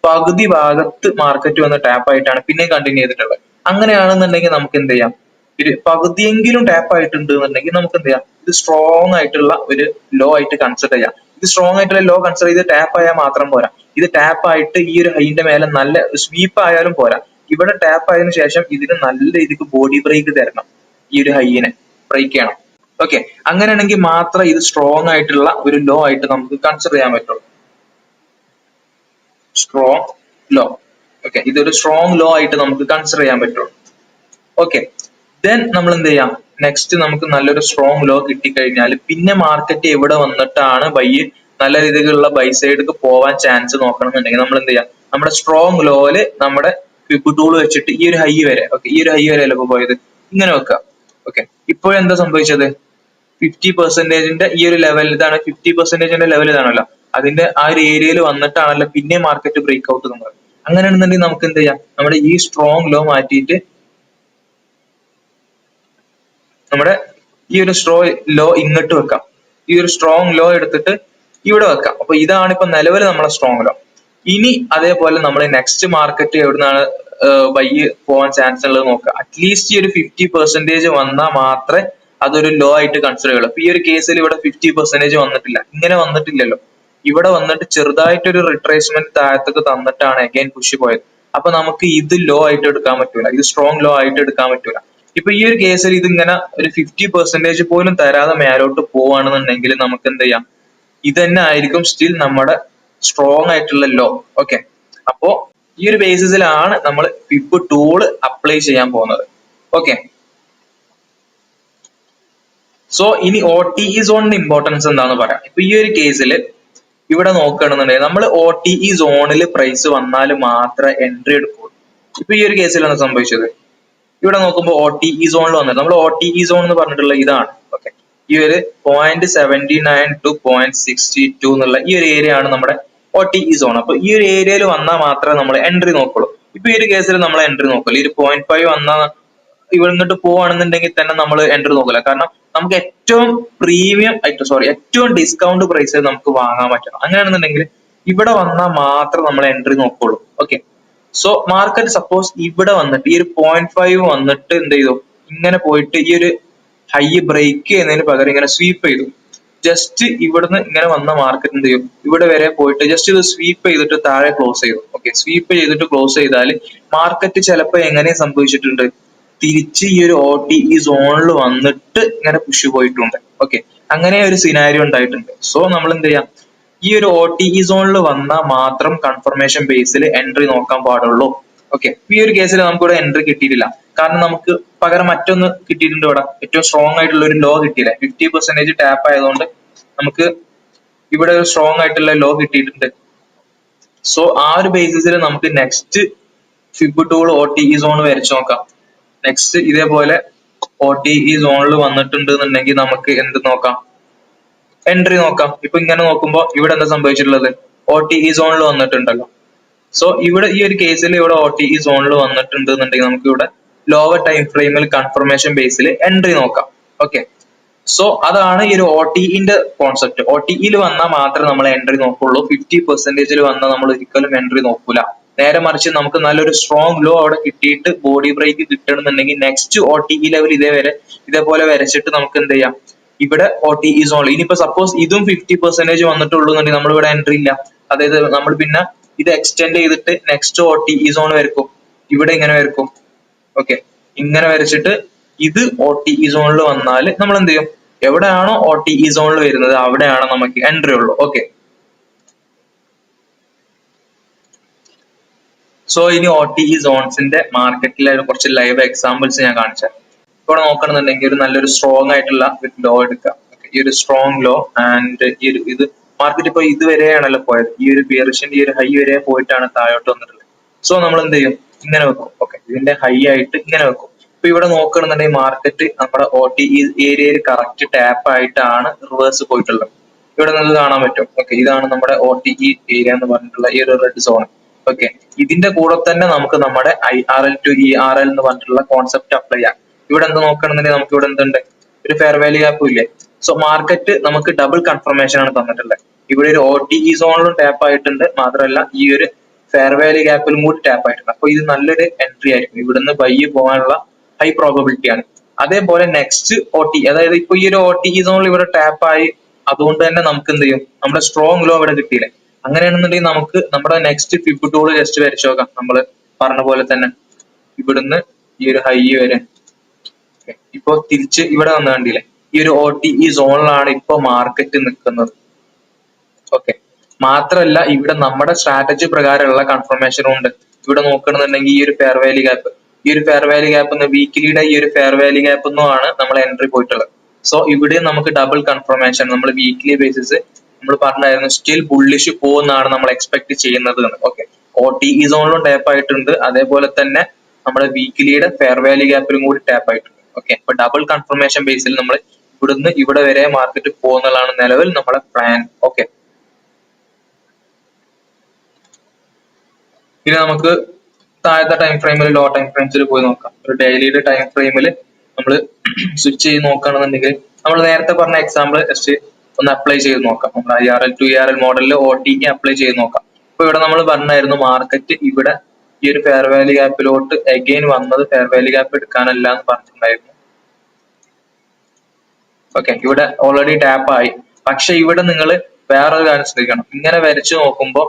പകുതി ഭാഗത്ത് മാർക്കറ്റ് വന്ന് ടാപ്പ് ആയിട്ടാണ് പിന്നെ കണ്ടിന്യൂ ചെയ്തിട്ടുള്ളത്. അങ്ങനെയാണെന്നുണ്ടെങ്കിൽ നമുക്ക് എന്ത് ചെയ്യാം, ഒരു പകുതിയെങ്കിലും ടാപ്പ് ആയിട്ടുണ്ട് എന്നുണ്ടെങ്കിൽ നമുക്ക് എന്ത് ചെയ്യാം, ഇത് സ്ട്രോങ് ആയിട്ടുള്ള ഒരു ലോ ആയിട്ട് കൺസിഡർ ചെയ്യാം. ഇത് സ്ട്രോങ് ആയിട്ടുള്ള ലോ കൺസിഡർ ചെയ്ത് ടാപ്പ് ആയാൽ മാത്രം പോരാ, ഇത് ടാപ്പ് ആയിട്ട് ഈ ഒരു ഹൈന്റെ മേലെ നല്ല സ്വീപ്പ് ആയാലും പോരാ, ഇവിടെ ടാപ്പ് ആയതിനു ശേഷം ഇതിന് നല്ല രീതിക്ക് ബോഡി ബ്രേക്ക് തരണം, ഈ ഒരു ഹൈനെ ബ്രേക്ക് ചെയ്യണം. ഓക്കെ, അങ്ങനെയാണെങ്കിൽ മാത്രമേ ഇത് സ്ട്രോങ് ആയിട്ടുള്ള ഒരു ലോ ആയിട്ട് നമുക്ക് കൺസിഡർ ചെയ്യാൻ പറ്റുള്ളൂ. സ്ട്രോങ് ലോ, ഓക്കെ, ഇതൊരു സ്ട്രോങ് ലോ ആയിട്ട് നമുക്ക് കൺസിഡർ ചെയ്യാൻ പറ്റുള്ളൂ. ഓക്കെ, ദെൻ നമ്മൾ എന്ത് ചെയ്യാം, നെക്സ്റ്റ് നമുക്ക് നല്ലൊരു സ്ട്രോങ് ലോ കിട്ടിക്കഴിഞ്ഞാൽ പിന്നെ മാർക്കറ്റ് എവിടെ വന്നിട്ടാണ് നല്ല രീതിയിലുള്ള ബൈ സൈഡിലേക്ക് പോവാൻ ചാൻസ് നോക്കണമെന്നുണ്ടെങ്കിൽ നമ്മൾ എന്ത് ചെയ്യാം, നമ്മുടെ സ്ട്രോങ് ലോയില് നമ്മുടെ ഫിബ് ടൂൾ വെച്ചിട്ട് ഈ ഒരു ഹൈ വരെ, ഓക്കെ, ഈ ഒരു ഹൈ വരെ അല്ല പോയത്, ഇങ്ങനെ വെക്കുക. ഓക്കെ, ഇപ്പോഴെന്താ സംഭവിച്ചത്, 50%ന്റെ ഈ ഒരു ലെവൽ, ഇതാണ് 50%ന്റെ ലെവൽ ഇതാണല്ലോ, അതിന്റെ ആ ഒരു ഏരിയയിൽ വന്നിട്ടാണല്ലോ പിന്നെ മാർക്കറ്റ് ബ്രേക്ക് ഔട്ട് നമ്മൾ. അങ്ങനെയാണെന്നുണ്ടെങ്കിൽ നമുക്ക് എന്ത് ചെയ്യാം, നമ്മുടെ ഈ സ്ട്രോങ് ലോ മാറ്റിയിട്ട് നമ്മുടെ ഈ ഒരു ലോ ഇങ്ങോട്ട് വെക്കാം, ഈ ഒരു സ്ട്രോങ് ലോ എടുത്തിട്ട് ഇവിടെ വെക്കാം. അപ്പൊ ഇതാണ് ഇപ്പൊ നിലവിൽ നമ്മളെ സ്ട്രോങ് ലോ. ഇനി അതേപോലെ നമ്മൾ നെക്സ്റ്റ് മാർക്കറ്റ് എവിടുന്നാണ് ബൈ പോവാൻ ചാൻസ് ഉള്ളത് നോക്കുക. അറ്റ്ലീസ്റ്റ് ഈ ഒരു 50% വന്നാൽ മാത്രമേ അതൊരു ലോ ആയിട്ട് കൺസിഡർ ചെയ്യുള്ളൂ. അപ്പൊ ഈ ഒരു കേസിൽ ഇവിടെ 50% വന്നിട്ടില്ല, ഇങ്ങനെ വന്നിട്ടില്ലല്ലോ, ഇവിടെ വന്നിട്ട് ചെറുതായിട്ടൊരു റിട്രേസ്മെന്റ് താഴത്തേക്ക് തന്നിട്ടാണ് അഗൈൻ പുഷ് പോയത്. അപ്പൊ നമുക്ക് ഇത് ലോ ആയിട്ട് എടുക്കാൻ പറ്റൂല, ഇത് സ്ട്രോങ് ലോ ആയിട്ട് എടുക്കാൻ പറ്റൂല. ഇപ്പൊ ഈ ഒരു കേസിൽ ഇത് ഇങ്ങനെ ഒരു 50% പോലും തരാതെ മേലോട്ട് പോവാണെന്നുണ്ടെങ്കിൽ നമുക്ക് എന്ത് ചെയ്യാം, ഇത് തന്നെ ആയിരിക്കും സ്റ്റിൽ നമ്മുടെ സ്ട്രോങ് ആയിട്ടുള്ള ലോ. ഓക്കെ, അപ്പോ ഈ ഒരു ബേസിസിലാണ് നമ്മൾ ഫിബ് ടൂള് അപ്ലൈ ചെയ്യാൻ പോകുന്നത്. ഓക്കെ, സോ ഇനി OTE സോണിന്റെ ഇമ്പോർട്ടൻസ് എന്താന്ന് പറയാം. ഇപ്പൊ ഈ ഒരു കേസിൽ ഇവിടെ നോക്കുകയാണെന്നുണ്ടെങ്കിൽ നമ്മൾ OTE സോണിൽ പ്രൈസ് വന്നാൽ മാത്രമേ എൻട്രി എടുക്കുള്ളൂ. ഇപ്പൊ ഈ ഒരു കേസിലാണ് സംഭവിച്ചത്, ഇവിടെ നോക്കുമ്പോൾ OTE സോണിൽ വന്നത്, നമ്മൾ OTE സോൺ എന്ന് പറഞ്ഞിട്ടുള്ള ഇതാണ്. ഓക്കെ, ഈ ഒരു 0.79 to 0.62 എന്നുള്ള ഈ ഒരു ഏരിയ ആണ് നമ്മുടെ OTE സോൺ. അപ്പൊ ഈ ഒരു ഏരിയയിൽ വന്നാൽ മാത്രമേ നമ്മൾ എൻട്രി നോക്കുള്ളൂ. ഇപ്പൊ ഈ ഒരു കേസിൽ നമ്മൾ എൻട്രി നോക്കില്ല, ഈ ഒരു 0.5 വന്നാൽ ഇവിടെ നിന്നിട്ട് പോവാണെന്നുണ്ടെങ്കിൽ തന്നെ നമ്മൾ എൻട്രി നോക്കില്ല. കാരണം നമുക്ക് ഏറ്റവും പ്രീമിയം ഏറ്റവും ഡിസ്കൗണ്ട് പ്രൈസിൽ നമുക്ക് വാങ്ങാൻ പറ്റണം. അങ്ങനെയാണെന്നുണ്ടെങ്കിൽ ഇവിടെ വന്നാൽ മാത്രം നമ്മൾ എൻട്രി നോക്കുള്ളൂ. ഓക്കെ, സോ മാർക്കറ്റ് സപ്പോസ് ഇവിടെ വന്നിട്ട് ഈ ഒരു 0.5 വന്നിട്ട് എന്ത് ചെയ്തു, ഇങ്ങനെ പോയിട്ട് ഈ ഒരു ഹൈ ബ്രേക്ക് ചെയ്യുന്നതിന് പകരം ഇങ്ങനെ സ്വീപ്പ് ചെയ്തു, ജസ്റ്റ് ഇവിടുന്ന് ഇങ്ങനെ വന്ന മാർക്കറ്റ് എന്ത് ചെയ്യും, ഇവിടെ വരെ പോയിട്ട് ജസ്റ്റ് ഇത് സ്വീപ്പ് ചെയ്തിട്ട് താഴെ ക്ലോസ് ചെയ്തു. ഓക്കെ, സ്വീപ്പ് ചെയ്തിട്ട് ക്ലോസ് ചെയ്താൽ മാർക്കറ്റ് ചിലപ്പോൾ എങ്ങനെ സംഭവിച്ചിട്ടുണ്ട്, തിരിച്ച് ഈ ഒരു OTE സോണിൽ വന്നിട്ട് ഇങ്ങനെ പുഷ് പോയിട്ടുണ്ട്. ഓക്കെ, അങ്ങനെ ഒരു സിനാരിയോ ഉണ്ടായിട്ടുണ്ട്. സോ നമ്മൾ എന്ത് ചെയ്യാം, ഈ ഒരു OTE സോണിൽ വന്നാൽ മാത്രം കൺഫർമേഷൻ ബേസിൽ എൻട്രി നോക്കാൻ പാടുള്ളൂ. ഓക്കെ, ഈ ഒരു കേസിൽ നമുക്കിവിടെ എൻട്രി കിട്ടിയിട്ടില്ല, കാരണം നമുക്ക് പകരം മറ്റൊന്ന് കിട്ടിയിട്ടുണ്ട്. ഇവിടെ ഏറ്റവും സ്ട്രോങ് ആയിട്ടുള്ള ഒരു ലോ കിട്ടിയില്ല, 50% ടാപ്പ് ആയതുകൊണ്ട് നമുക്ക് ഇവിടെ ഒരു സ്ട്രോങ് ആയിട്ടുള്ള ലോ കിട്ടിയിട്ടുണ്ട്. സോ ആ ഒരു ബേസിസിൽ നമുക്ക് next fib tool OTE zone വരച്ചു നോക്കാം. നെക്സ്റ്റ് ഇതേപോലെ OTE സോണിൽ വന്നിട്ടുണ്ട് എന്നുണ്ടെങ്കിൽ നമുക്ക് എന്ത് നോക്കാം, എൻട്രി നോക്കാം. ഇപ്പൊ ഇങ്ങനെ നോക്കുമ്പോൾ ഇവിടെ എന്താ സംഭവിച്ചിട്ടുള്ളത്, OTE സോണിൽ വന്നിട്ടുണ്ടല്ലോ. സോ ഇവിടെ ഈ ഒരു കേസിൽ ഇവിടെ OTE സോണിൽ വന്നിട്ടുണ്ട് എന്നുണ്ടെങ്കിൽ നമുക്ക് ഇവിടെ ലോവർ ടൈം ഫ്രെയിമിൽ കൺഫർമേഷൻ ബേസിൽ എൻട്രി നോക്കാം. ഓക്കെ, സോ അതാണ് ഈ ഒരു OTEന്റെ കോൺസെപ്റ്റ്. OTEയിൽ വന്നാൽ മാത്രമേ നമ്മൾ എൻട്രി നോക്കുള്ളൂ, 50% വന്നാൽ നമ്മൾ ഒരിക്കലും എൻട്രി നോക്കൂല. നേരെ മറിച്ച് നമുക്ക് നല്ലൊരു സ്ട്രോങ് ലോ അവിടെ കിട്ടിയിട്ട് ബോഡി ബ്രേക്ക് കിട്ടണമെന്നുണ്ടെങ്കിൽ നെക്സ്റ്റ് OTE ലെവൽ ഇതേപോലെ വരച്ചിട്ട് നമുക്ക് എന്ത് ചെയ്യാം, ഇവിടെ OTE സോണിൽ ഇനിയിപ്പോ സപ്പോസ് ഇതും 50% വന്നിട്ടുള്ളൂ എന്നുണ്ടെങ്കിൽ നമ്മൾ ഇവിടെ എൻട്രി ഇല്ല. അതായത് നമ്മൾ പിന്നെ ഇത് എക്സ്റ്റെൻഡ് ചെയ്തിട്ട് നെക്സ്റ്റ് OTE സോൺ വരക്കും, ഇവിടെ ഇങ്ങനെ വരക്കും. ഓക്കെ, ഇങ്ങനെ വരച്ചിട്ട് ഇത് OTE സോണിൽ വന്നാൽ നമ്മൾ എന്ത് ചെയ്യും, എവിടെയാണോ OTE സോണിൽ വരുന്നത് അവിടെയാണ് നമുക്ക് എൻട്രി ഉള്ളൂ. ഓക്കെ, സോ ഇനി OTE സോൺസിന്റെ മാർക്കറ്റിലെ കുറച്ച് ലൈവ് എക്സാമ്പിൾസ് ഞാൻ കാണിച്ചു. ഇവിടെ നോക്കണമെന്നുണ്ടെങ്കിൽ ഒരു നല്ലൊരു സ്ട്രോങ് ആയിട്ടുള്ള ലോ എടുക്കാം. ഈ ഒരു സ്ട്രോങ് ലോ ആൻഡ് ഈ ഒരു ഇത് മാർക്കറ്റ് ഇപ്പൊ ഇതുവരെയാണല്ലോ പോയത്, ഈ ഒരു ബിയറിഷിന്റെ ഈ ഒരു ഹൈ വരെ പോയിട്ടാണ് താഴോട്ട് വന്നിട്ടുള്ളത്. സോ നമ്മൾ എന്ത് ചെയ്യും, ഇങ്ങനെ വെക്കും. ഓക്കെ, ഇതിന്റെ ഹൈ ആയിട്ട് ഇങ്ങനെ വെക്കും. ഇപ്പൊ ഇവിടെ നോക്കണമെന്നുണ്ടെങ്കിൽ മാർക്കറ്റ് നമ്മുടെ OTE ഏരിയയിൽ കറക്റ്റ് ടാപ്പ് ആയിട്ടാണ് റിവേഴ്സ് പോയിട്ടുള്ളത്. ഇവിടെ നിങ്ങൾക്ക് കാണാൻ പറ്റും. ഓക്കെ, ഇതാണ് നമ്മുടെ OTE ഏരിയ എന്ന് പറഞ്ഞിട്ടുള്ള ഈ ഒരു റെഡ് സോൺ. ഓക്കെ, ഇതിന്റെ കൂടെ തന്നെ നമുക്ക് നമ്മുടെ IRL to ERL എന്ന് പറഞ്ഞിട്ടുള്ള കോൺസെപ്റ്റ് അപ്ലൈ ചെയ്യാം. ഇവിടെ എന്ത് നോക്കണമെന്നുണ്ടെങ്കിൽ നമുക്ക് ഇവിടെ എന്തുണ്ട്, ഒരു ഫെയർ വാല്യൂ ഗ്യാപ്പും ഇല്ലേ. സോ മാർക്കറ്റ് നമുക്ക് ഡബിൾ കൺഫർമേഷൻ ആണ് തന്നിട്ടുള്ളത്. ഇവിടെ ഒരു OTE സോണിലും ടാപ്പ് ആയിട്ടുണ്ട്, മാത്രമല്ല ഈ ഒരു ഫെയർ വാല്യൂ ഗ്യാപ്പിലും കൂടി ടാപ്പ് ആയിട്ടുണ്ട്. അപ്പൊ ഇത് നല്ലൊരു എൻട്രി ആയിരിക്കും, ഇവിടുന്ന് ബൈ പോകാനുള്ള ഹൈ പ്രോബബിലിറ്റി ആണ്. അതേപോലെ നെക്സ്റ്റ് OT, അതായത് ഇപ്പൊ ഈ ഒരു OTE സോണിൽ ഇവിടെ ടാപ്പ് ആയി, അതുകൊണ്ട് തന്നെ നമുക്ക് എന്ത് ചെയ്യും, നമ്മുടെ സ്ട്രോങ് ലോ ഇവിടെ കിട്ടിയില്ലേ. അങ്ങനെയാണെന്നുണ്ടെങ്കിൽ നമുക്ക് നമ്മുടെ നെക്സ്റ്റ് ഫിബ് ടൂൾ ജസ്റ്റ് വരച്ചു നോക്കാം. നമ്മൾ പറഞ്ഞ പോലെ തന്നെ ഇവിടുന്ന് ഈ ഒരു ഹൈ വരെ ഇപ്പൊ തിരിച്ച് ഇവിടെ വന്ന് കണ്ടില്ലേ, ഈ ഒരു OTE സോണിലാണ് ഇപ്പൊ മാർക്കറ്റ് നിൽക്കുന്നത്. ഓക്കെ, മാത്രമല്ല ഇവിടെ നമ്മുടെ സ്ട്രാറ്റജി പ്രകാരമുള്ള കൺഫർമേഷനും ഉണ്ട്. ഇവിടെ നോക്കണമെന്നുണ്ടെങ്കിൽ ഈ ഒരു ഫെയർ വാല്യൂ ഗ്യാപ്പ്, ഈ ഒരു ഫെയർ വാല്യൂ ഗ്യാപ്പ് വീക്കിലിയുടെ ഈ ഒരു ഫെയർ വാല്യൂ ഗ്യാപ്പ് ആണ് നമ്മൾ എൻട്രി പോയിട്ടുള്ളത്. സോ ഇവിടെ നമുക്ക് ഡബിൾ കൺഫർമേഷൻ, നമ്മൾ വീക്ക്ലി ബേസിസ് നമ്മൾ പറഞ്ഞായിരുന്നു സ്റ്റിൽ ബുള്ളിഷ് പോകുന്നതാണ് നമ്മൾ എക്സ്പെക്ട് ചെയ്യുന്നത്. ഓക്കെ, OTE സോണിലും ടാപ്പ് ആയിട്ടുണ്ട്, അതേപോലെ തന്നെ നമ്മുടെ വീക്കിലിയുടെ ഫെയർ വാല്യൂ ഗ്യാപ്പിലും കൂടി ടാപ്പ് ആയിട്ടുണ്ട്. ഓക്കെ, അപ്പൊ ഡബിൾ കൺഫർമേഷൻ ബേസിൽ നമ്മൾ ഇവിടുന്ന് ഇവിടെ വരെ മാർക്കറ്റ് പോകുന്നതാണ് നിലവിൽ നമ്മുടെ പ്ലാൻ. ഓക്കെ, ഇനി നമുക്ക് താഴത്തെ ടൈം ഫ്രെയിമിൽ, ലോ ടൈം ഫ്രെയിംസിൽ പോയി നോക്കാം. ഒരു ഡെയിലിയുടെ ടൈം ഫ്രെയിമിൽ നമ്മൾ സ്വിച്ച് ചെയ്ത് നോക്കുകയാണെന്നുണ്ടെങ്കിൽ നമ്മൾ നേരത്തെ പറഞ്ഞ എക്സാമ്പിൾ ജസ്റ്റ് ഒന്ന് അപ്ലൈ ചെയ്ത് നോക്കാം. നമ്മൾ IRL to ERL മോഡലിൽ OTE അപ്ലൈ ചെയ്ത് നോക്കാം. അപ്പൊ ഇവിടെ നമ്മൾ പറഞ്ഞായിരുന്നു മാർക്കറ്റ് ഇവിടെ ഈ ഒരു ഫെയർ വാല്യൂ ഗ്യാപ്പിലോട്ട് അഗെയിൻ വന്നത് ഫെയർ വാല്യൂ ഗ്യാപ്പ് എടുക്കാനല്ല എന്ന് പറഞ്ഞിട്ടുണ്ടായിരുന്നു. ഓക്കെ, ഇവിടെ ഓൾറെഡി ടാപ്പ് ആയി. പക്ഷെ ഇവിടെ നിങ്ങൾ വേറൊരു കാര്യം ശ്രദ്ധിക്കണം. ഇങ്ങനെ വരച്ചു നോക്കുമ്പോൾ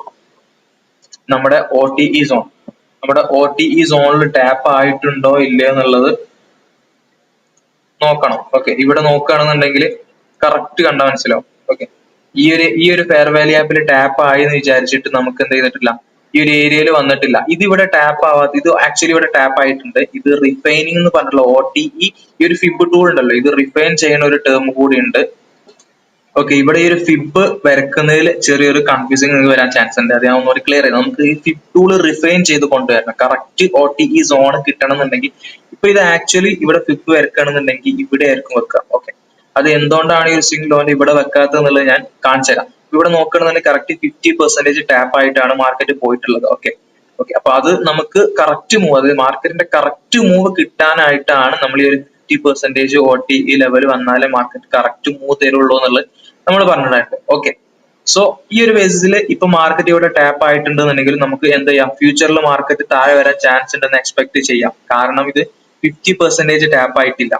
നമ്മുടെ OTE സോൺ, നമ്മുടെ OTE സോണിൽ ടാപ്പ് ആയിട്ടുണ്ടോ ഇല്ലയോ എന്നുള്ളത് നോക്കണം. ഓക്കെ, ഇവിടെ നോക്കുകയാണെന്നുണ്ടെങ്കിൽ കറക്റ്റ് കണ്ടാൽ മനസ്സിലാവും. ഓക്കെ, ഈ ഒരു ഫെയർ വാല്യൂ ഗ്യാപ്പിൽ ടാപ്പ് ആയി എന്ന് വിചാരിച്ചിട്ട് നമുക്ക് എന്ത് ചെയ്തിട്ടില്ല, ഈ ഒരു ഏരിയയിൽ വന്നിട്ടില്ല. ഇത് ഇവിടെ ടാപ്പ് ആവാത്ത, ഇത് ആക്ച്വലി ഇവിടെ ടാപ്പ് ആയിട്ടുണ്ട്. ഇത് റിഫൈനിങ് എന്ന് പറഞ്ഞിട്ടുള്ള OTE ഈ ഒരു ഫിബ് ടൂൾ ഉണ്ടല്ലോ, ഇത് റിഫൈൻ ചെയ്യുന്ന ഒരു ടേം കൂടി ഉണ്ട്. ഓക്കെ, ഇവിടെ ഈ ഒരു ഫിബ് വരക്കുന്നതിൽ ചെറിയൊരു കൺഫ്യൂസിങ് നിങ്ങൾക്ക് വരാൻ ചാൻസ് ഉണ്ട്. അത് ഞാൻ ഒന്നുകൂടി ക്ലിയർ ചെയ്ത്, നമുക്ക് ഈ ഫിബ് ടൂൾ റിഫൈൻ ചെയ്ത് കൊണ്ടുവരണം. കറക്റ്റ് OTE സോൺ കിട്ടണം എന്നുണ്ടെങ്കിൽ ഇപ്പൊ ഇത് ആക്ച്വലി ഇവിടെ ഫിബ് വരക്കണമെന്നുണ്ടെങ്കിൽ ഇവിടെ ആയിരിക്കും വെക്കുക. ഓക്കെ, അത് എന്തുകൊണ്ടാണ് ഈ സ്വിംഗ് ലോൺ ഇവിടെ വെക്കാത്തത് എന്നുള്ളത് ഞാൻ കാണിച്ചു തരാം. ഇവിടെ നോക്കണമെന്നുണ്ടെങ്കിൽ കറക്റ്റ് 50% ടാപ്പ് ആയിട്ടാണ് മാർക്കറ്റ് പോയിട്ടുള്ളത്. ഓക്കെ ഓക്കെ, അപ്പൊ അത് നമുക്ക് കറക്റ്റ് മൂവ്, അത് മാർക്കറ്റിന്റെ കറക്റ്റ് മൂവ് കിട്ടാനായിട്ടാണ് നമ്മൾ ഈ ഒരു 50% OTE ലെവൽ വന്നാലേ മാർക്കറ്റ് കറക്റ്റ് മൂവ് തരുള്ളൂ എന്നുള്ളത് നമ്മൾ പറഞ്ഞിട്ടുണ്ട്. ഓക്കെ, സോ ഈ ഒരു ബേസിസിൽ ഇപ്പൊ മാർക്കറ്റ് ഇവിടെ ടാപ്പ് ആയിട്ടുണ്ടെന്നുണ്ടെങ്കിൽ നമുക്ക് എന്ത് ചെയ്യാം, ഫ്യൂച്ചറിൽ മാർക്കറ്റ് താഴെ വരാൻ ചാൻസ് ഉണ്ടെന്ന് എക്സ്പെക്ട് ചെയ്യാം. കാരണം ഇത് 50% ടാപ്പ് ആയിട്ടില്ല.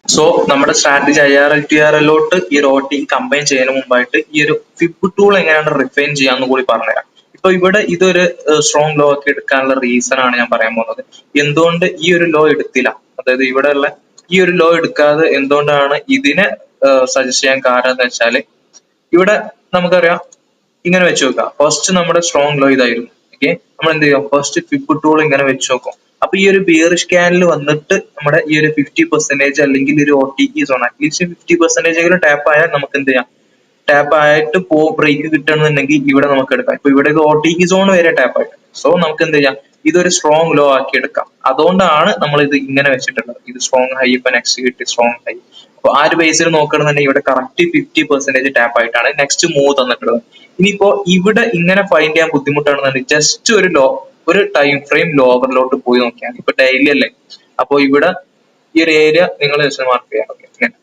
സോ നമ്മുടെ സ്ട്രാറ്റജി IRL to ERL ഈ ഒരു OTE കമ്പൈൻ ചെയ്യുന്നതിന് മുമ്പായിട്ട് ഈ ഒരു ഫിബ് ടൂൾ എങ്ങനെയാണ് റിഫൈൻ ചെയ്യാന്ന് കൂടി പറഞ്ഞുതരാം. ഇപ്പൊ ഇവിടെ ഇതൊരു സ്ട്രോങ് ലോ ഒക്കെ എടുക്കാനുള്ള റീസൺ ആണ് ഞാൻ പറയാൻ പോകുന്നത്. എന്തുകൊണ്ട് ഈ ഒരു ലോ എടുത്തില്ല, അതായത് ഇവിടെ ഉള്ള ഈ ഒരു ലോ എടുക്കാതെ എന്തുകൊണ്ടാണ് ഇതിനെ സജസ്റ്റ് ചെയ്യാൻ കാരണം എന്ന് വെച്ചാല്, ഇവിടെ നമുക്കറിയാം ഇങ്ങനെ വെച്ച് നോക്കാം. ഫസ്റ്റ് നമ്മുടെ സ്ട്രോങ് ലോ ഇതായിരുന്നു. ഓക്കെ, നമ്മൾ എന്ത് ചെയ്യാം, ഫസ്റ്റ് ഫിബ് ടൂൾ ഇങ്ങനെ വെച്ച് നോക്കും. അപ്പൊ ഈ ഒരു ബിയറിഷ് ക്യാനിൽ വന്നിട്ട് നമ്മുടെ ഈ ഒരു 50% അല്ലെങ്കിൽ ഒരു OTE സോൺ അറ്റ്ലീസ്റ്റ് 50% ടാപ്പ് ആയാൽ നമുക്ക് എന്ത് ചെയ്യാം, ടാപ്പ് ആയിട്ട് ബ്രേക്ക് കിട്ടണമെന്നുണ്ടെങ്കിൽ ഇവിടെ നമുക്ക് എടുക്കാം. ഇപ്പൊ ഇവിടെ OTE സോൺ വരെ ടാപ്പ് ആയിട്ട്, സോ നമുക്ക് എന്ത് ചെയ്യാം, ഇതൊരു സ്ട്രോങ് ലോ ആക്കി എടുക്കാം. അതുകൊണ്ടാണ് നമ്മൾ ഇത് ഇങ്ങനെ വെച്ചിട്ടുള്ളത്. ഇത് സ്ട്രോങ് ഹൈ, ഇപ്പൊ നെക്സ്റ്റ് കിട്ടി സ്ട്രോങ് ഹൈ. അപ്പൊ ആ ഒരു ബേസിൽ നോക്കണമെന്നുണ്ടെങ്കിൽ ഇവിടെ കറക്റ്റ് 50% ടാപ്പ് ആയിട്ടാണ് നെക്സ്റ്റ് മൂവ് തന്നിട്ടുള്ളത്. ഇനിയിപ്പോ ഇവിടെ ഇങ്ങനെ ഫൈൻഡ് ചെയ്യാൻ ബുദ്ധിമുട്ടാണെന്നുണ്ടെങ്കിൽ ജസ്റ്റ് ഒരു ലോ, ഒരു ടൈം ഫ്രെയിം ലോവറിലോട്ട് പോയി നോക്കിയാൽ, ഇപ്പൊ ഡെയിലി അല്ലേ, അപ്പൊ ഇവിടെ ഈ ഒരു ഏരിയ നിങ്ങൾ ജസ്റ്റ് മാർക്ക് ചെയ്യാം. ഓക്കെ, ഇങ്ങനെ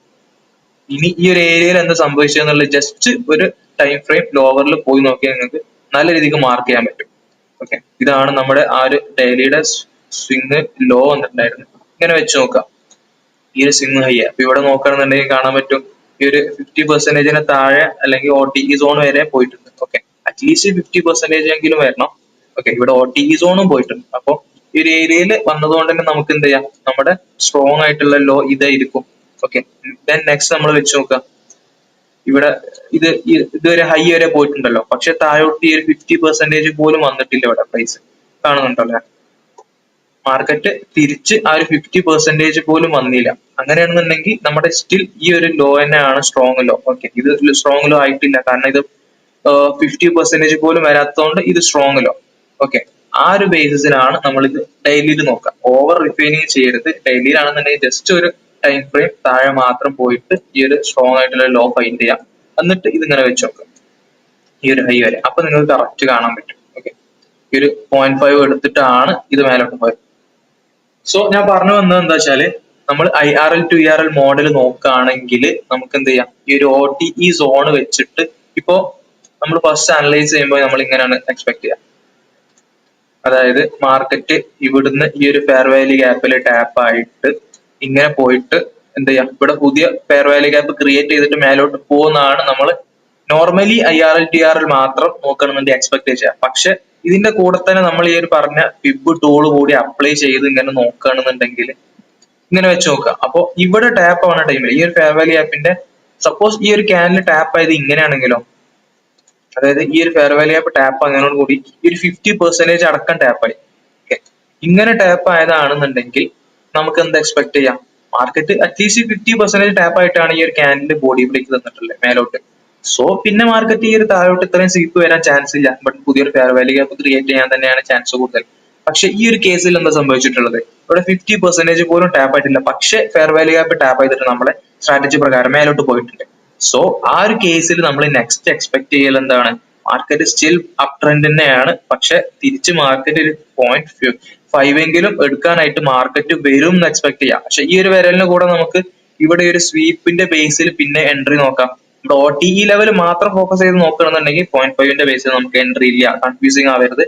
ഇനി ഈ ഒരു ഏരിയയിൽ എന്താ സംഭവിച്ചതെന്നുള്ളത് ജസ്റ്റ് ഒരു ടൈം ഫ്രെയിം ലോവറിൽ പോയി നോക്കിയാൽ നിങ്ങൾക്ക് നല്ല രീതിക്ക് മാർക്ക് ചെയ്യാൻ പറ്റും. ഓക്കെ, ഇതാണ് നമ്മുടെ ആ ഒരു ഡെയിലിയുടെ സ്വിങ് ലോ വന്നിട്ടുണ്ടായിരുന്നു. ഇങ്ങനെ വെച്ച് നോക്കാം, ഈ ഒരു സ്വിങ് ഹൈ. അപ്പൊ ഇവിടെ നോക്കുകയാണെന്നുണ്ടെങ്കിൽ കാണാൻ പറ്റും ഈ ഒരു 50% താഴെ അല്ലെങ്കിൽ OTE സോൺ വരെ പോയിട്ടുണ്ട്. ഓക്കെ, അറ്റ്ലീസ്റ്റ് 50% എങ്കിലും വരണം. ഓക്കെ, ഇവിടെ OTE സോണും പോയിട്ടുണ്ട്. അപ്പൊ ഈ ഒരു ഏരിയയിൽ വന്നതുകൊണ്ട് തന്നെ നമുക്ക് എന്ത് ചെയ്യാം, നമ്മുടെ സ്ട്രോങ് ആയിട്ടുള്ള ലോ ഇതായിരിക്കും. ഓക്കെ, ദെൻ നെക്സ്റ്റ് നമ്മൾ വെച്ച് നോക്കാം. ഇവിടെ ഇതൊരു ഹൈ വരെ പോയിട്ടുണ്ടല്ലോ, പക്ഷെ താഴോട്ട് ഈ ഒരു 50% പോലും വന്നിട്ടില്ല. ഇവിടെ പ്രൈസ് കാണുന്നുണ്ടല്ലോ, മാർക്കറ്റ് തിരിച്ച് ആ ഒരു 50% പോലും വന്നില്ല. അങ്ങനെയാണെന്നുണ്ടെങ്കിൽ നമ്മുടെ സ്റ്റിൽ ഈ ഒരു ലോ തന്നെയാണ് സ്ട്രോങ് ലോ. ഓക്കെ, ഇത് സ്ട്രോങ് ലോ ആയിട്ടില്ല, കാരണം ഇത് 50% പോലും വരാത്തതുകൊണ്ട് ഇത് സ്ട്രോങ് ലോ. ഓക്കെ, ആ ഒരു ബേസിസിലാണ് നമ്മൾ ഇത് ഡെയിലിയിൽ നോക്കാം. ഓവർ റിഫൈനിങ് ചെയ്യരുത്. ഡെയിലിയിലാണെന്നുണ്ടെങ്കിൽ ജസ്റ്റ് ഒരു ടൈം ഫ്രെയിം താഴെ മാത്രം പോയിട്ട് ഈ ഒരു സ്ട്രോങ് ആയിട്ടുള്ള ലോ ഫൈൻഡ് ചെയ്യാം. എന്നിട്ട് ഇതിങ്ങനെ വെച്ച് നോക്കുക ഈ ഒരു ഹൈ വരെ. അപ്പൊ നിങ്ങൾക്ക് കറക്റ്റ് കാണാൻ പറ്റും. ഓക്കെ, ഈ ഒരു 0.5 എടുത്തിട്ടാണ് ഇത് മേലോട്ട് പോയത്. സോ ഞാൻ പറഞ്ഞു വന്നത് എന്താ വെച്ചാല്, നമ്മൾ IRL to ERL മോഡൽ നോക്കുകയാണെങ്കിൽ നമുക്ക് എന്ത് ചെയ്യാം, ഈ ഒരു OTE സോൺ വെച്ചിട്ട് ഇപ്പോ നമ്മൾ ഫസ്റ്റ് അനലൈസ് ചെയ്യുമ്പോൾ നമ്മൾ ഇങ്ങനെയാണ് എക്സ്പെക്ട് ചെയ്യുക. അതായത് മാർക്കറ്റ് ഇവിടുന്ന് ഈ ഒരു ഫെയർ വാല്യൂ ഗ്യാപ്പിൽ ടാപ്പ് ആയിട്ട് ഇങ്ങനെ പോയിട്ട് എന്ത് ചെയ്യാം, ഇവിടെ പുതിയ ഫെയർ വാല്യൂ ഗ്യാപ്പ് ക്രിയേറ്റ് ചെയ്തിട്ട് മേലോട്ട് പോകുന്നതാണ് നമ്മൾ നോർമലി IRL TRL മാത്രം നോക്കണമെന്നുണ്ടെങ്കിൽ എക്സ്പെക്ട് ചെയ്യാം. പക്ഷെ ഇതിന്റെ കൂടെ തന്നെ നമ്മൾ ഈ ഒരു പറഞ്ഞ ഫിബ് ടൂൾ കൂടി അപ്ലൈ ചെയ്ത് ഇങ്ങനെ നോക്കുകയാണെന്നുണ്ടെങ്കിൽ ഇങ്ങനെ വെച്ച് നോക്കുക. അപ്പൊ ഇവിടെ ടാപ്പ് ആവുന്ന ടൈമിൽ ഈ ഒരു ഫെയർ വാല്യൂ ഗ്യാപ്പിന്റെ സപ്പോസ് ഈ ഒരു ക്യാനിൽ ടാപ്പ് ആയത് ഇങ്ങനെയാണെങ്കിലോ, അതായത് ഈ ഒരു ഫെയർ വാല്യൂ ഗ്യാപ്പ് ടാപ്പ് ആകുന്നതോട് കൂടി ഈ ഒരു 50% അടക്കം ടാപ്പായി. ഓക്കെ, ഇങ്ങനെ ടാപ്പ് ആയതാണെന്നുണ്ടെങ്കിൽ നമുക്ക് എന്ത് എക്സ്പെക്ട് ചെയ്യാം, മാർക്കറ്റ് അറ്റ്ലീസ്റ്റ് 50% ടാപ്പ് ആയിട്ടാണ് ഈ ഒരു ക്യാൻഡിൽ ബോഡി ബ്രേക്ക് തന്നിട്ടുള്ളത് മേലോട്ട്. സോ പിന്നെ മാർക്കറ്റ് ഈ ഒരു താഴോട്ട് ഇത്രയും സ്വീപ്പ് വരാൻ ചാൻസ് ഇല്ല, ബട്ട് പുതിയൊരു ഫെയർ വാല്യൂ ഗ്യാപ്പ് ക്രിയേറ്റ് ചെയ്യാൻ തന്നെയാണ് ചാൻസ് കൂടുതൽ. പക്ഷെ ഈ ഒരു കേസിൽ എന്താ സംഭവിച്ചിട്ടുള്ളത്, ഇവിടെ 50% പോലും ടാപ്പ് ആയിട്ടില്ല, പക്ഷെ ഫെയർ വാല്യൂ ഗ്യാപ്പ് ടാപ്പ് ചെയ്തിട്ട് നമ്മളെ സ്ട്രാറ്റജി പ്രകാരം മേലോട്ട് പോയിട്ടുണ്ട്. സോ ആ ഒരു കേസിൽ നമ്മൾ നെക്സ്റ്റ് എക്സ്പെക്ട് ചെയ്യൽ എന്താണ്, മാർക്കറ്റ് സ്റ്റിൽ അപ് ട്രെൻഡ് തന്നെയാണ്, പക്ഷെ തിരിച്ച് മാർക്കറ്റ് ഒരു 0.5 എങ്കിലും എടുക്കാനായിട്ട് മാർക്കറ്റ് വരും എന്ന് എക്സ്പെക്ട് ചെയ്യാം. പക്ഷെ ഈ ഒരു വരലിന് കൂടെ നമുക്ക് ഇവിടെ ഒരു സ്വീപ്പിന്റെ ബേസിൽ പിന്നെ എൻട്രി നോക്കാം. ഇവിടെ OTE ലെവൽ മാത്രം ഫോക്കസ് ചെയ്ത് നോക്കണമെന്നുണ്ടെങ്കിൽ 0.5ന്റെ ബേസിൽ നമുക്ക് എൻട്രി ഇല്ല, കൺഫ്യൂസിങ് ആവരുത്.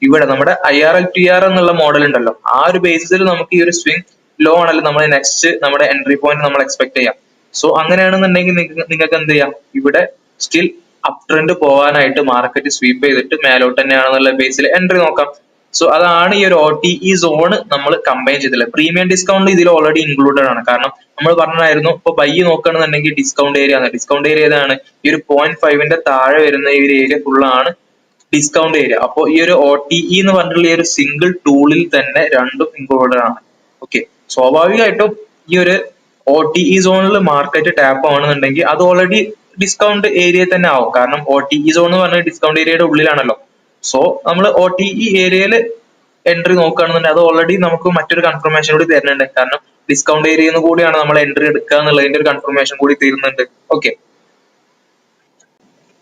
ഇവിടെ നമ്മുടെ IRL TR എന്നുള്ള മോഡൽ ഉണ്ടല്ലോ, ആ ഒരു ബേസിസിൽ നമുക്ക് ഈ ഒരു സ്വിംഗ് ലോ ആണല്ലോ നമ്മൾ നെക്സ്റ്റ് നമ്മുടെ എൻട്രി പോയിന്റ് നമ്മൾ എക്സ്പെക്ട് ചെയ്യാം. സോ അങ്ങനെയാണെന്നുണ്ടെങ്കിൽ നിങ്ങൾക്ക് എന്ത് ചെയ്യാം, ഇവിടെ സ്റ്റിൽ അപ് ട്രെൻഡ് പോകാനായിട്ട് മാർക്കറ്റ് സ്വീപ്പ് ചെയ്തിട്ട് മേലോട്ട് തന്നെയാണെന്നുള്ള ബേസിൽ എൻട്രി നോക്കാം. സോ അതാണ് ഈ ഒരു OTE സോൺ നമ്മൾ കമ്പൈൻ ചെയ്തിട്ടുള്ളത്. പ്രീമിയം ഡിസ്കൗണ്ട് ഇതിൽ ഓൾറെഡി ഇൻക്ലൂഡഡ് ആണ്. കാരണം നമ്മൾ പറഞ്ഞായിരുന്നു ഇപ്പൊ ബൈ നോക്കുകയാണെന്നുണ്ടെങ്കിൽ ഡിസ്കൗണ്ട് ഏരിയ ആണ്. ഡിസ്കൗണ്ട് ഏരിയ ഏതാണ്, ഈ ഒരു 0.5ന്റെ താഴെ വരുന്ന ഈ ഒരു ഏരിയ ഫുള്ളാണ് ഡിസ്കൗണ്ട് ഏരിയ. അപ്പോൾ ഈ ഒരു OTE എന്ന് പറഞ്ഞിട്ടുള്ള ഈ ഒരു സിംഗിൾ ടൂളിൽ തന്നെ രണ്ടും ഇൻക്ലൂഡഡ് ആണ്. ഓക്കെ, സ്വാഭാവികമായിട്ടും ഈ ഒരു OTE സോണിൽ മാർക്കറ്റ് ടാപ്പ് ആണെന്നുണ്ടെങ്കിൽ അത് ഓൾറെഡി ഡിസ്കൗണ്ട് ഏരിയ തന്നെ ആവും. കാരണം OTE സോൺ എന്ന് പറഞ്ഞാൽ ഡിസ്കൗണ്ട് ഏരിയയുടെ ഉള്ളിലാണല്ലോ. സോ നമ്മൾ OTE ഏരിയയിൽ എൻട്രി നോക്കുകയാണെന്നുണ്ടെങ്കിൽ അത് ഓൾറെഡി നമുക്ക് മറ്റൊരു കൺഫർമേഷൻ കൂടി തരുന്നുണ്ട്. കാരണം ഡിസ്കൗണ്ട് ഏരിയയിൽ നിന്ന് കൂടിയാണ് നമ്മൾ എൻട്രി എടുക്കുക എന്നുള്ളതിന്റെ ഒരു കൺഫർമേഷൻ കൂടി തരുന്നുണ്ട്. ഓക്കെ,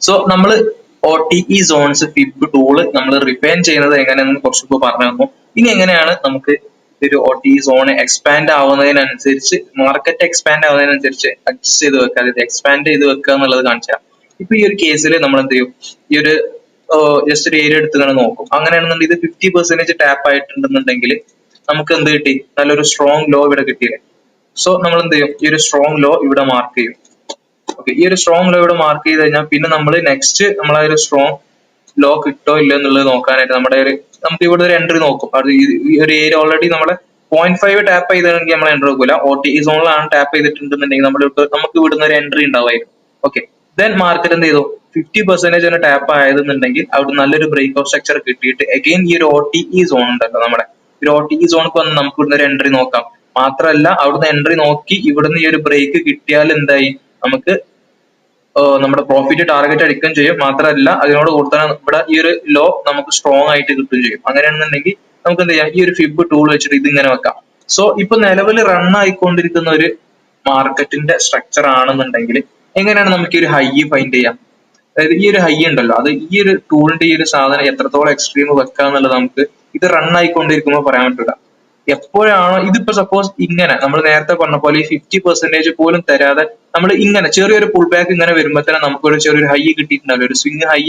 സോ നമ്മൾ OTE സോൺസ് ഫിബ് ടൂള് നമ്മൾ റിഫൈൻ ചെയ്യുന്നത് എങ്ങനെയാണെന്ന് കുറച്ചിപ്പോ പറഞ്ഞു തന്നു. ഇനി എങ്ങനെയാണ് നമുക്ക് ഒരു OTE സോൺ എക്സ്പാൻഡ് ആവുന്നതിനനുസരിച്ച്, മാർക്കറ്റ് എക്സ്പാൻഡ് ആവുന്നതിനനുസരിച്ച് അഡ്ജസ്റ്റ് ചെയ്ത് വെക്കുക, അതായത് എക്സ്പാൻഡ് ചെയ്ത് വെക്കുക എന്നുള്ളത് കാണിച്ചാൽ. ഇപ്പൊ ഈ ഒരു കേസിൽ നമ്മൾ എന്ത് ചെയ്യും, ഈ ഒരു ജസ്റ്റ് ഒരു ഏരിയ എടുത്ത് തന്നെ നോക്കും. അങ്ങനെയാണെന്നുണ്ടെങ്കിൽ ഇത് 50% ടാപ്പ് ആയിട്ടുണ്ടെന്നുണ്ടെങ്കിൽ നമുക്ക് എന്ത് കിട്ടി, നല്ലൊരു സ്ട്രോങ് ലോ ഇവിടെ കിട്ടിയില്ലേ. സോ നമ്മൾ എന്ത് ചെയ്യും, ഈ ഒരു സ്ട്രോങ് ലോ ഇവിടെ മാർക്ക് ചെയ്യും. ഓക്കെ, ഈ ഒരു സ്ട്രോങ് ലോ ഇവിടെ മാർക്ക് ചെയ്ത് കഴിഞ്ഞാൽ പിന്നെ നമ്മൾ നെക്സ്റ്റ് നമ്മൾ ആ ഒരു സ്ട്രോങ് ലോ കിട്ടോ ഇല്ല എന്നുള്ളത് നോക്കാനായിട്ട് നമുക്ക് ഇവിടെ ഒരു എൻട്രി നോക്കും. അത് ഈ ഒരു ഏരിയ ഓൾറെഡി നമ്മളെ 0.5 ടാപ്പ് ചെയ്തിട്ടുണ്ടെങ്കിൽ നമ്മൾ എൻട്രി നോക്കില്ല. OTE സോണിലാണ് ടാപ്പ് ചെയ്തിട്ടുണ്ടെന്നുണ്ടെങ്കിൽ നമുക്ക് ഇവിടുന്ന് ഒരു എൻട്രി ഉണ്ടാവുമായിരുന്നു. ഓക്കെ, ദെൻ മാർക്കറ്റ് എന്ത് ചെയ്തു, 50% ടാപ്പ് ആയതെന്നുണ്ടെങ്കിൽ അവിടെ നല്ലൊരു ബ്രേക്ക് ഓഫ് സ്ട്രക്ചർ കിട്ടിയിട്ട് അഗെയിൻ ഈ ഒരു OTE സോൺ ഉണ്ടല്ലോ, നമ്മുടെ ഒരു OTE സോണിക്ക് വന്ന് നമുക്ക് ഇവിടുന്ന് ഒരു എൻട്രി നോക്കാം. മാത്രമല്ല അവിടുന്ന് എൻട്രി നോക്കി ഇവിടുന്ന് ഈ ഒരു ബ്രേക്ക് കിട്ടിയാൽ എന്തായി, നമുക്ക് നമ്മുടെ പ്രോഫിറ്റ് ടാർഗറ്റ് അടിക്കുകയും ചെയ്യും. മാത്രമല്ല അതിനോട് കൂടെ തന്നെ ഇവിടെ ഈ ഒരു ലോ നമുക്ക് സ്ട്രോങ് ആയിട്ട് കിട്ടുകയും ചെയ്യും. അങ്ങനെയാണെന്നുണ്ടെങ്കിൽ നമുക്ക് എന്ത് ചെയ്യാം, ഈ ഒരു ഫിബ് ടൂൾ വെച്ചിട്ട് ഇത് ഇങ്ങനെ വെക്കാം. സോ ഇപ്പൊ നിലവിൽ റൺ ആയിക്കൊണ്ടിരിക്കുന്ന ഒരു മാർക്കറ്റിന്റെ സ്ട്രക്ചർ ആണെന്നുണ്ടെങ്കിൽ എങ്ങനെയാണ് നമുക്ക് ഈ ഒരു ഹൈ ഫൈൻഡ് ചെയ്യാം. അതായത് ഈ ഒരു ഹൈ ഉണ്ടല്ലോ, അത് ഈ ഒരു ടൂളിന്റെ ഈ ഒരു സാധനം എത്രത്തോളം എക്സ്ട്രീം വെക്കുക എന്നുള്ളത് നമുക്ക് ഇത് റൺ ആയിക്കൊണ്ടിരിക്കുമ്പോൾ പറയാൻ പറ്റില്ല. എപ്പോഴാണോ ഇതിപ്പോ സപ്പോസ് ഇങ്ങനെ നമ്മൾ നേരത്തെ പറഞ്ഞ പോലെ ഈ 50% പോലും തരാതെ നമ്മൾ ഇങ്ങനെ ചെറിയൊരു പുൾ ബാക്ക് ഇങ്ങനെ വരുമ്പോൾ തന്നെ നമുക്ക് ഒരു ചെറിയൊരു ഹൈ കിട്ടിയിട്ടുണ്ടല്ലോ, ഒരു സ്വിംഗ് ഹൈ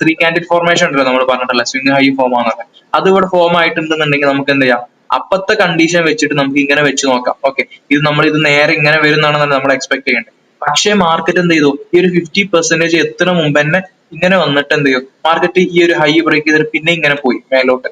3 കാൻഡിൽ ഫോർമേഷൻ ഉണ്ടല്ലോ നമ്മൾ പറഞ്ഞിട്ടല്ല, സ്വിംഗ് ഹൈ ഫോം ആണെന്നൊക്കെ. അത് ഇവിടെ ഫോം ആയിട്ടുണ്ടെന്നുണ്ടെങ്കിൽ നമുക്ക് എന്ത് ചെയ്യാം, അപ്പത്തെ കണ്ടീഷൻ വെച്ചിട്ട് നമുക്ക് ഇങ്ങനെ വെച്ച് നോക്കാം. ഓക്കെ, ഇത് നേരെ ഇങ്ങനെ വരുന്നതാണെന്നാണ് നമ്മൾ എക്സ്പെക്ട് ചെയ്യേണ്ടത്. പക്ഷേ മാർക്കറ്റ് എന്ത് ചെയ്തു, ഈ ഒരു 50% എത്തുന്ന മുമ്പ് തന്നെ ഇങ്ങനെ വന്നിട്ട് എന്ത് ചെയ്യും, മാർക്കറ്റ് ഈ ഒരു ഹൈ ബ്രേക്ക് ചെയ്തിട്ട് പിന്നെ ഇങ്ങനെ പോയി മേലോട്ട്.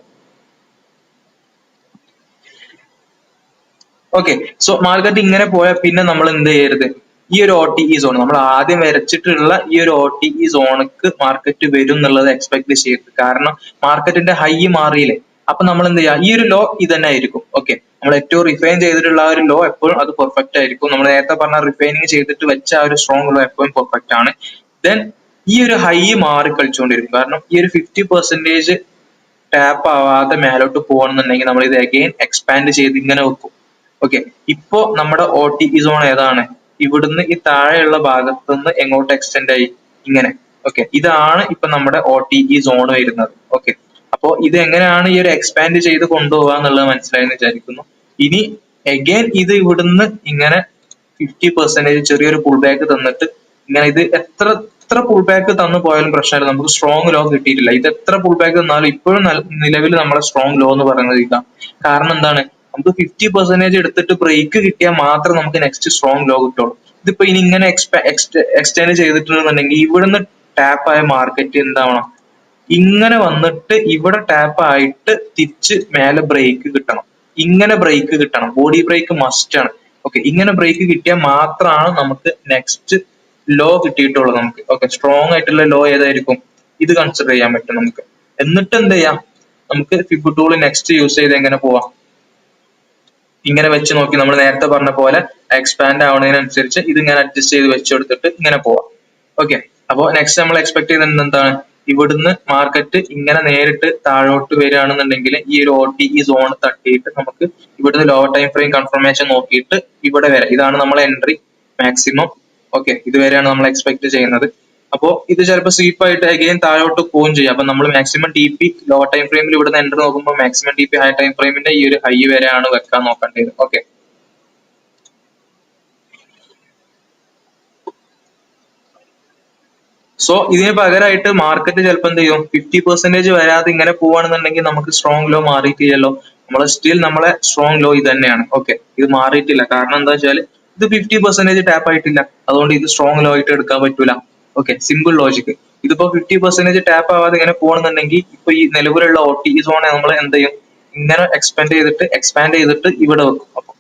ഓക്കെ, സോ മാർക്കറ്റ് ഇങ്ങനെ പോയാൽ പിന്നെ നമ്മൾ എന്ത് ചെയ്യരുത്, ഈ ഒരു OTE സോൺ നമ്മൾ ആദ്യം വരച്ചിട്ടുള്ള ഈ ഒരു OTE സോണിക്ക് മാർക്കറ്റ് വരും എന്നുള്ളത് എക്സ്പെക്ട് ചെയ്യരുത്. കാരണം മാർക്കറ്റിന്റെ ഹൈ മാറിയില്ലേ, അപ്പൊ നമ്മൾ എന്ത് ചെയ്യുക, ഈ ഒരു ലോ ഇത് തന്നെ ആയിരിക്കും. ഓക്കെ, നമ്മൾ ഏറ്റവും റിഫൈൻ ചെയ്തിട്ടുള്ള ആ ഒരു ലോ എപ്പോഴും അത് പെർഫെക്റ്റ് ആയിരിക്കും. നമ്മൾ നേരത്തെ പറഞ്ഞ റിഫൈനിങ് ചെയ്തിട്ട് വെച്ച ആ ഒരു സ്ട്രോങ് ലോ എപ്പോഴും പെർഫെക്റ്റ് ആണ്. ദെൻ ഈ ഒരു ഹൈ മാറി കളിച്ചുകൊണ്ടിരിക്കും. കാരണം ഈ ഒരു 50% ടാപ്പ് ആവാതെ മേലോട്ട് പോകണമെന്നുണ്ടെങ്കിൽ നമ്മൾ ഇത് അഗെയിൻ എക്സ്പാൻഡ് ചെയ്ത് ഇങ്ങനെ വെക്കും. ഓക്കെ, ഇപ്പോ നമ്മുടെ OTE സോൺ ഏതാണ്, ഇവിടുന്ന് ഈ താഴെയുള്ള ഭാഗത്തുനിന്ന് എങ്ങോട്ട് എക്സ്റ്റെൻഡ് ആയി, ഇങ്ങനെ. ഓക്കെ, ഇതാണ് ഇപ്പൊ നമ്മുടെ OTE സോൺ വരുന്നത്. ഓക്കെ, അപ്പോ ഇത് എങ്ങനെയാണ് ഈ ഒരു എക്സ്പാൻഡ് ചെയ്ത് കൊണ്ടുപോകുക എന്നുള്ളത് മനസ്സിലായെന്ന് വിചാരിക്കുന്നു. ഇനി അഗൈൻ ഇത് ഇവിടുന്ന് ഇങ്ങനെ 50% ചെറിയൊരു പുൾ ബാക്ക് തന്നിട്ട് ഇങ്ങനെ ഇത് എത്ര പുൾ ബാക്ക് തന്നു പോയാലും പ്രശ്നമില്ല, നമുക്ക് സ്ട്രോങ് ലോ കിട്ടിയിട്ടില്ല. ഇത് എത്ര പുൾ ബാക്ക് തന്നാലും ഇപ്പോഴും നിലവിൽ നമ്മുടെ സ്ട്രോങ് ലോ എന്ന് പറയുന്നത് ഇതാണ്. കാരണം എന്താണ്, നമുക്ക് 50% എടുത്തിട്ട് ബ്രേക്ക് കിട്ടിയാൽ മാത്രം നമുക്ക് നെക്സ്റ്റ് സ്ട്രോങ് ലോ കിട്ടുള്ളൂ. ഇതിപ്പോ ഇനി ഇങ്ങനെ എക്സ്റ്റെൻഡ് ചെയ്തിട്ടുണ്ടെന്നുണ്ടെങ്കിൽ ഇവിടുന്ന് ടാപ്പ് ആയ മാർക്കറ്റ് എന്താവണം, ഇങ്ങനെ വന്നിട്ട് ഇവിടെ ടാപ്പ് ആയിട്ട് തിരിച്ച് മേലെ ബ്രേക്ക് കിട്ടണം. ഇങ്ങനെ ബ്രേക്ക് കിട്ടണം, ബോഡി ബ്രേക്ക് മസ്റ്റ് ആണ്. ഓക്കെ, ഇങ്ങനെ ബ്രേക്ക് കിട്ടിയാൽ മാത്രമാണ് നമുക്ക് നെക്സ്റ്റ് ലോ കിട്ടിയിട്ടുള്ളൂ നമുക്ക്. ഓക്കെ, സ്ട്രോങ് ആയിട്ടുള്ള ലോ ഏതായിരിക്കും, ഇത് കൺസിഡർ ചെയ്യാൻ പറ്റും നമുക്ക്. എന്നിട്ട് എന്ത് ചെയ്യാം, നമുക്ക് ഫിബ് ടൂൾ നെക്സ്റ്റ് യൂസ് ചെയ്ത് എങ്ങനെ പോവാം, ഇങ്ങനെ വെച്ച് നോക്കി നമ്മൾ നേരത്തെ പറഞ്ഞ പോലെ എക്സ്പാൻഡ് ആവുന്നതിനനുസരിച്ച് ഇത് ഇങ്ങനെ അഡ്ജസ്റ്റ് ചെയ്ത് വെച്ചെടുത്തിട്ട് ഇങ്ങനെ പോവാം. ഓക്കെ, അപ്പോൾ നെക്സ്റ്റ് നമ്മൾ എക്സ്പെക്ട് ചെയ്യുന്നത് എന്താണ്, ഇവിടുന്ന് മാർക്കറ്റ് ഇങ്ങനെ നേരിട്ട് താഴോട്ട് വരികയാണെന്നുണ്ടെങ്കിൽ ഈ ഒരു OTE സോൺ തട്ടിയിട്ട് നമുക്ക് ഇവിടുന്ന് ലോ ടൈം ഫ്രെയിം കൺഫർമേഷൻ നോക്കിയിട്ട് ഇവിടെ വരെ, ഇതാണ് നമ്മളെ എൻട്രി മാക്സിമം. ഓക്കെ, ഇതുവരെയാണ് നമ്മൾ എക്സ്പെക്ട് ചെയ്യുന്നത്. അപ്പോ ഇത് ചിലപ്പോൾ സ്വീപ്പ് ആയിട്ട് അഗൈൻ താഴോട്ട് പോവുകയും ചെയ്യും. അപ്പൊ നമ്മൾ മാക്സിമം TP ലോ ടൈം ഫ്രെയിമിൽ ഇവിടുന്ന് എൻട്രി നോക്കുമ്പോൾ മാക്സിമം TP ഹൈ ടൈം ഫ്രെയിമിന്റെ ഈ ഒരു ഹൈ വരെയാണ് വെക്കാൻ നോക്കേണ്ടത്. ഓക്കെ, സോ ഇതിന് പകരമായിട്ട് മാർക്കറ്റ് ചിലപ്പോൾ എന്ത് ചെയ്യും, 50% വരാതെ ഇങ്ങനെ പോവാണെന്നുണ്ടെങ്കിൽ നമുക്ക് സ്ട്രോങ് ലോ മാറിയിട്ടില്ലല്ലോ, നമ്മളെ സ്റ്റിൽ നമ്മളെ സ്ട്രോങ് ലോ ഇത് തന്നെയാണ്. ഓക്കെ, ഇത് മാറിയിട്ടില്ല. കാരണം എന്താ വെച്ചാൽ ഇത് 50% ടാപ്പ് ആയിട്ടില്ല, അതുകൊണ്ട് ഇത് സ്ട്രോങ് ലോ ആയിട്ട് എടുക്കാൻ പറ്റൂല. Okay, simple logic. ഇതിപ്പോ 50% ടാപ്പ് ആവാതെ ഇങ്ങനെ പോകണമെന്നുണ്ടെങ്കിൽ ഇപ്പൊ ഈ നിലവിലുള്ള OTE സോണെ നമ്മൾ എന്ത് ചെയ്യും, ഇങ്ങനെ എക്സ്പാൻഡ് ചെയ്തിട്ട് ഇവിടെ വെക്കും.